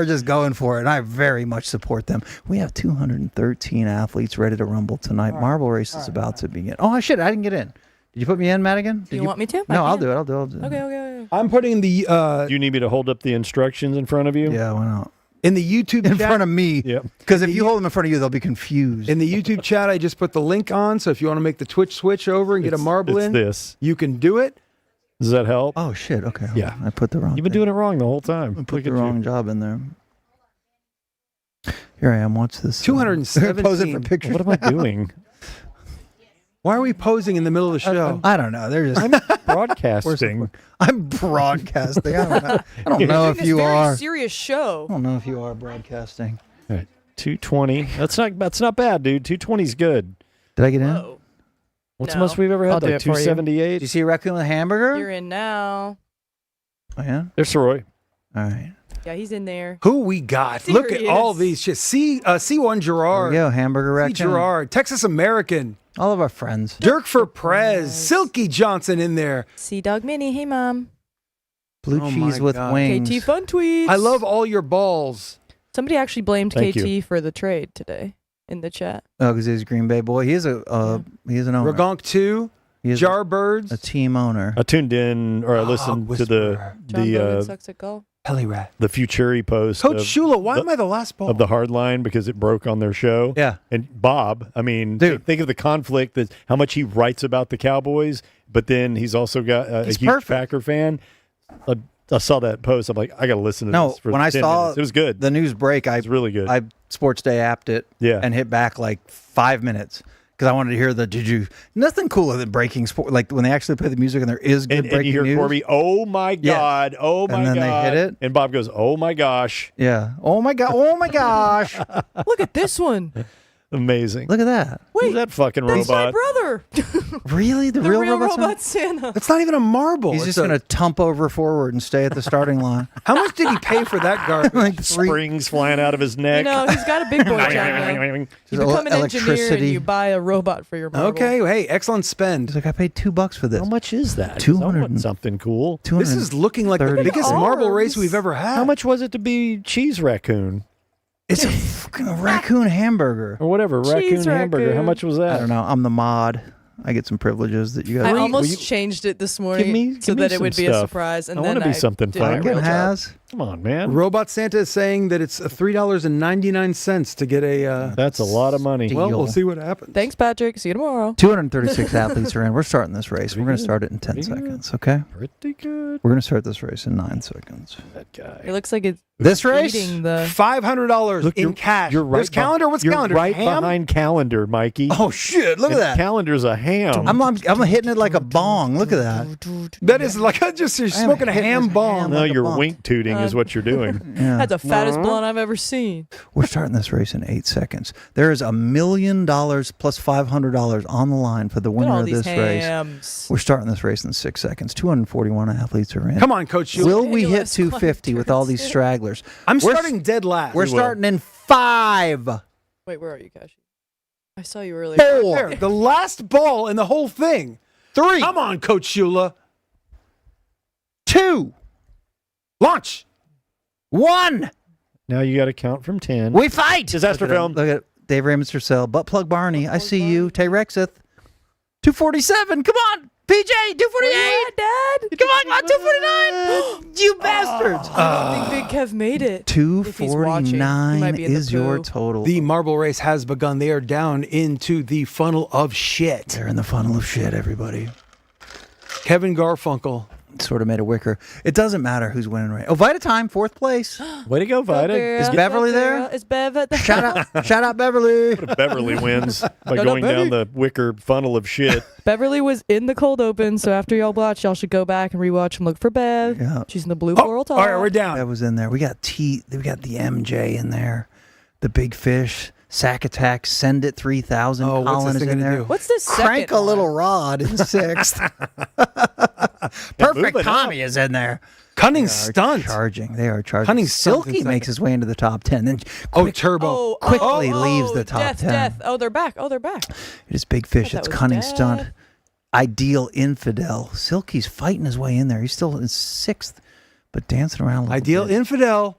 just going for it. And I very much support them. We have 213 athletes ready to rumble tonight. Marble race is about to begin. Oh, shit, I didn't get in. Did you put me in, Madigan?
Do you want me to?
No, I'll do it. I'll do it.
Okay.
I'm putting the...
Do you need me to hold up the instructions in front of you?
Yeah, why not?
In the YouTube
in
chat,
front of me.
Yep.
Because if you hold them in front of you, they'll be confused.
In the YouTube chat, I just put the link on. So if you want to make the Twitch switch over and get a marble in, you can do it.
Does that help?
Oh, shit. Okay.
Yeah.
I put the wrong
You've been doing it wrong the whole time.
I put the wrong job in there. Here I am. What's this?
217.
Posing for pictures.
What am I doing?
Why are we posing in the middle of the show?
I don't know. They're just
I'm broadcasting.
I'm broadcasting. I don't know. I don't know if you
very
are.
Serious show.
I don't know if you are broadcasting.
All right, 220. That's not bad, dude. 220 is good.
Did I get in?
Whoa.
What's the most we've ever had?
I'll do
Like
it for you.
278.
Did you see a raccoon with a hamburger?
You're in now.
Oh yeah.
There's Soroy.
All right.
Yeah, he's in there.
Who we got?
There
Look at
he
all
is.
these shit. C1 Gerard.
There we go. Hamburger
C.
raccoon.
Gerard. Texas American.
All of our friends.
Dirk for Prez. Silky Johnson in there.
Sea Dog Mini. Hey, Mom.
Blue
Oh
cheese
my
with
God.
wings.
KT Fun Tweets.
I love all your balls.
Somebody actually blamed
Thank
KT
you.
for the trade today in the chat.
Oh, because he's a Green Bay boy. He is an owner.
Ragonk 2.
He is
Jarbirds.
a team owner.
I tuned in or I listened to
Whisperer.
John Bogan sucks at golf.
Helirat.
the Futuri post
Coach
of
Shula, why am I the last ball?
of the hard line because it broke on their show.
Yeah.
And Bob, I mean,
Dude.
think of the conflict that how much he writes about the Cowboys, but then he's also got a
He's
huge
perfect.
Packer fan. I saw that post. I'm like, I got to listen to
No,
this for
when I
10
saw
minutes. It was good.
the news break,
It was really good.
I Sports Day apped it and hit back like 5 minutes because I wanted to hear nothing cooler than breaking sport, like when they actually play the music and there is good breaking
and you hear
news.
Corby, oh my God, oh my God.
And then they hit it.
And Bob goes, oh my gosh.
Yeah. Oh my God. Oh my gosh.
Look at this one.
Amazing.
Look at that.
Who's that fucking
That's my
robot?
brother.
Really? The
real
real
robot Santa.
It's not even a marble.
He's just going to tump over forward and stay at the starting line.
How much did he pay for that garbage?
Like three.
Springs flying out of his
You
neck.
know, he's got a big boy channel. You become an engineer and
Electricity.
you buy a robot for your marble.
Okay, hey, excellent spend.
He's like, I paid $2 for this.
How much is that?
200
I want something cool.
This is looking like the
230.
biggest
Look at
marble
arms.
race we've ever had.
How much was it to be cheese raccoon?
It's a fucking raccoon hamburger.
Or whatever,
Cheese
raccoon hamburger. How
raccoon.
much was that?
I don't know. I'm the mod. I get some privileges that you guys
I
don't.
almost changed it this morning so
give me
that it
some
would be a
stuff.
surprise. And
I
then
wanna be something
did
fun.
a real
Fucking
job.
has.
Come on, man.
Robot Santa is saying that it's $3.99 to get a.
That's a lot of money.
Well, we'll
deal.
see what happens.
Thanks, Patrick. See you tomorrow.
236 athletes are in. We're starting this race. We're going to
good.
start it in 10
Pretty good.
seconds, okay?
Pretty good.
We're going to start this race in 9 seconds.
That guy.
It looks like it's
This race?
eating the.
$500
Look,
in cash.
You're right.
There's calendar. What's
you're
calendar?
right
Ham?
behind calendar, Mikey.
Oh, shit. Look at
And
that.
Calendar's a ham.
I'm hitting it like a bong. Look at that.
That is like you're smoking a
hitting
ham
his
bomb.
ham.
no,
like a
you're
bong.
wink tooting is what you're doing.
Yeah.
That's the fattest blunt I've ever seen.
We're starting this race in 8 seconds. There is $1 million plus $500 on the line for the
Look at
winner
all
of
these
this race.
hams.
We're starting this race in 6 seconds. 241 athletes are in.
Come on, Coach Shula.
Will we hit
Ridiculous
250 with all these
quantities.
stragglers?
I'm
We're
starting dead last.
We're starting in 5.
Wait, where are you, Kashi? I saw you earlier.
4.
There, the last ball in the whole thing.
3.
Come on, Coach Shula.
2.
Launch.
1.
Now you got to count from 10.
We fight.
Disaster
Look at
film.
Look at Dave Raymond Tercel. Butt plug Barney. I see you. Tay Rexeth. 247. Come on. PJ, 248.
Dad.
Come on, 249. You bastards.
I think Big Kev made it. If he's watching, he might
249
be in the
is your
poo.
total.
The marble race has begun. They are down into the funnel of shit.
They're in the funnel of shit, everybody.
Kevin Garfunkel.
Sort of made a wicker. It doesn't matter who's winning right. Oh, Vita Time, 4th place.
Way to go, Vita.
Is Beverly there?
Is Bev at the
Shout out Beverly.
Beverly wins by
Shout
going
out,
down
Beverly.
the wicker funnel of shit.
Beverly was in the cold open, so after y'all watch, y'all should go back and rewatch and look for Bev.
Yeah.
She's in the blue floral top.
All right, we're down.
That was in there. We got the MJ in there. The Big Fish. Sack Attack. Send It 3000.
Oh, what's
Colin
this
is
thing
in
gonna
there.
do?
What's this
Crank
second
a Little
one?
Rod in 6th. Perfect
moving
Tommy is in there.
Cunning
They are
stunt.
charging. They are charging.
Cunning stunt
Silky
in
makes his way into the top 10. Then
Turbo.
quickly leaves the top
death,
10.
Death. Oh, they're back. It
It is Big Fish.
I thought
It's
that was
Cunning
Dad.
Stunt. Ideal Infidel. Silky's fighting his way in there. He's still in 6th, but dancing around a little
Ideal
bit.
Infidel.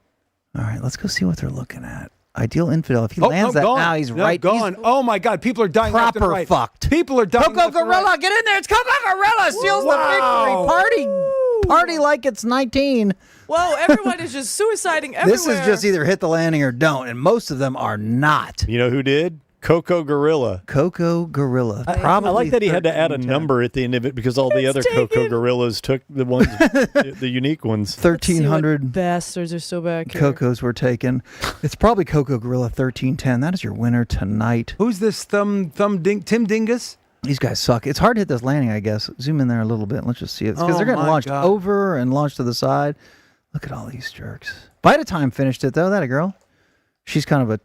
All right, let's go see what they're looking at. Ideal Infidel. If he lands that
gone.
now, he's
No,
right.
gone. Oh my God, people are dying left and
Proper
right.
fucked.
People are dying
Coco
left and
Gorilla,
right.
get in there. It's Coco Gorilla. Seals
Wow.
the victory. Party like it's 19.
Whoa, everyone is just suiciding everywhere.
This is just either hit the landing or don't, and most of them are not.
You know who did? Coco Gorilla.
Coco Gorilla.
I
Probably
like that he had to add a
13-10.
number at the end of it because all the other Coco Gorillas took the ones, the unique ones.
1,300
bastards are still back here.
Cocos were taken. It's probably Coco Gorilla 1310. That is your winner tonight.
Who's this Tim Dingus?
These guys suck. It's hard to hit this landing, I guess. Zoom in there a little bit. Let's just see it. Because
Oh
they're getting
my
launched
God.
over and launched to the side. Look at all these jerks. Vita Time finished it, though. That a girl? She's kind of a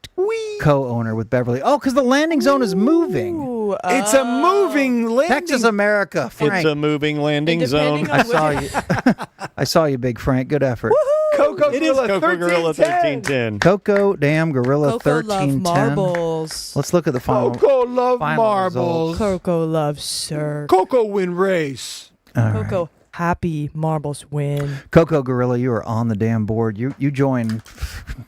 co-owner with Beverly. Oh, because the landing zone is moving.
Ooh,
It's a moving landing.
Texas America, Frank.
It's a moving landing
And
zone.
depending on
I saw you. I saw you, Big Frank. Good effort.
Coco
It is
Gorilla
Coco Gorilla
1310.
1310.
Coco, damn, Gorilla
Coco love
1310.
marbles.
Let's look at the final.
Coco love
Final
marbles.
Coco loves Cirque.
Coco win race.
All right.
Coco happy marbles win.
Coco Gorilla, you are on the damn board. You join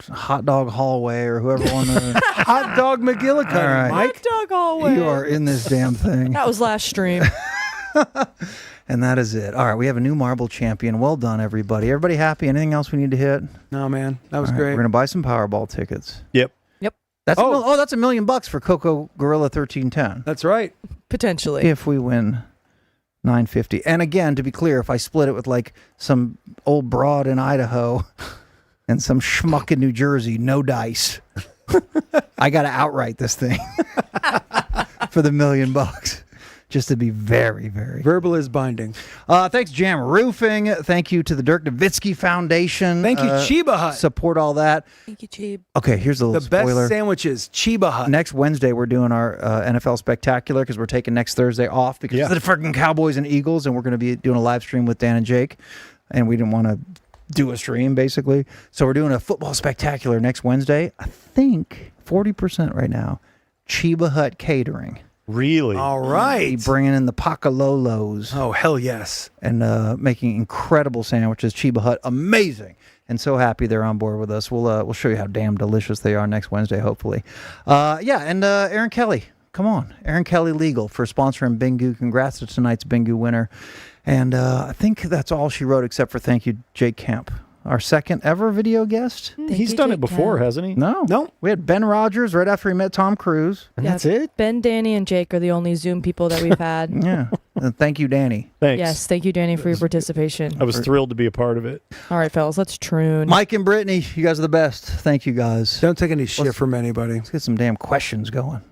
Hot Dog Hallway or whoever on the.
Hot dog McGillicuddy,
All right.
Mike.
Hot dog hallway.
You are in this damn thing.
That was last stream.
And that is it. All right, we have a new marble champion. Well done, everybody. Everybody happy? Anything else we need to hit?
No, man. That was
All right,
great.
We're going to buy some Powerball tickets.
Yep.
That's that's $1 million for Coco Gorilla 1310.
That's right.
Potentially.
If we win 950. And again, to be clear, if I split it with like some old broad in Idaho and some schmuck in New Jersey, no dice. I got to outright this thing for the $1 million. Just to be very, very.
Verbal is binding.
Thanks, Jam Roofing. Thank you to the Dirk Nowitzki Foundation.
Thank you, Chiba Hut.
Support all that.
Thank you, Cheap.
Okay, here's a little
The best
spoiler.
sandwiches, Chiba Hut.
Next Wednesday, we're doing our NFL Spectacular because we're taking next Thursday off because of the freaking Cowboys and Eagles, and we're going to be doing a live stream with Dan and Jake, and we didn't want to do a stream, basically. So we're doing a football Spectacular next Wednesday. I think 40% right now. Chiba Hut Catering.
Really?
All right.
Bringing in the Pacalolos.
Oh, hell yes.
And making incredible sandwiches. Chiba Hut, amazing. And so happy they're on board with us. We'll show you how damn delicious they are next Wednesday, hopefully. And Aaron Kelly. Come on. Aaron Kelly Legal for sponsoring Bingu. Congrats to tonight's Bingu winner. And I think that's all she wrote except for thank you, Jake Kemp. Our second ever video guest.
He's done it before, hasn't he?
No. We had Ben Rogers right after he met Tom Cruise.
And that's it?
Ben, Danny, and Jake are the only Zoom people that we've had.
Yeah. And thank you, Danny.
Thanks.
Yes, thank you, Danny, for your participation.
I was thrilled to be a part of it.
All right, fellas, let's troon.
Mike and Brittany, you guys are the best. Thank you, guys.
Don't take any shit from anybody.
Let's get some damn questions going.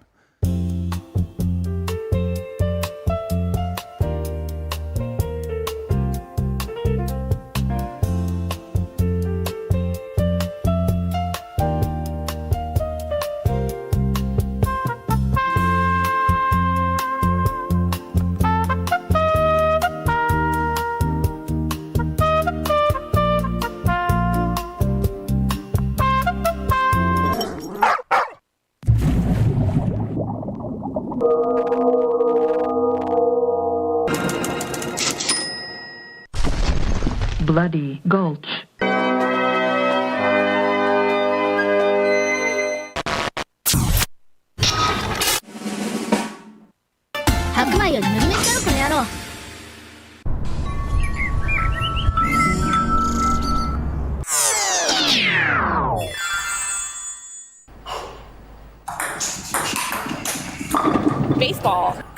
Bloody Gulch.
白米より麦飯だろこの野郎 baseball.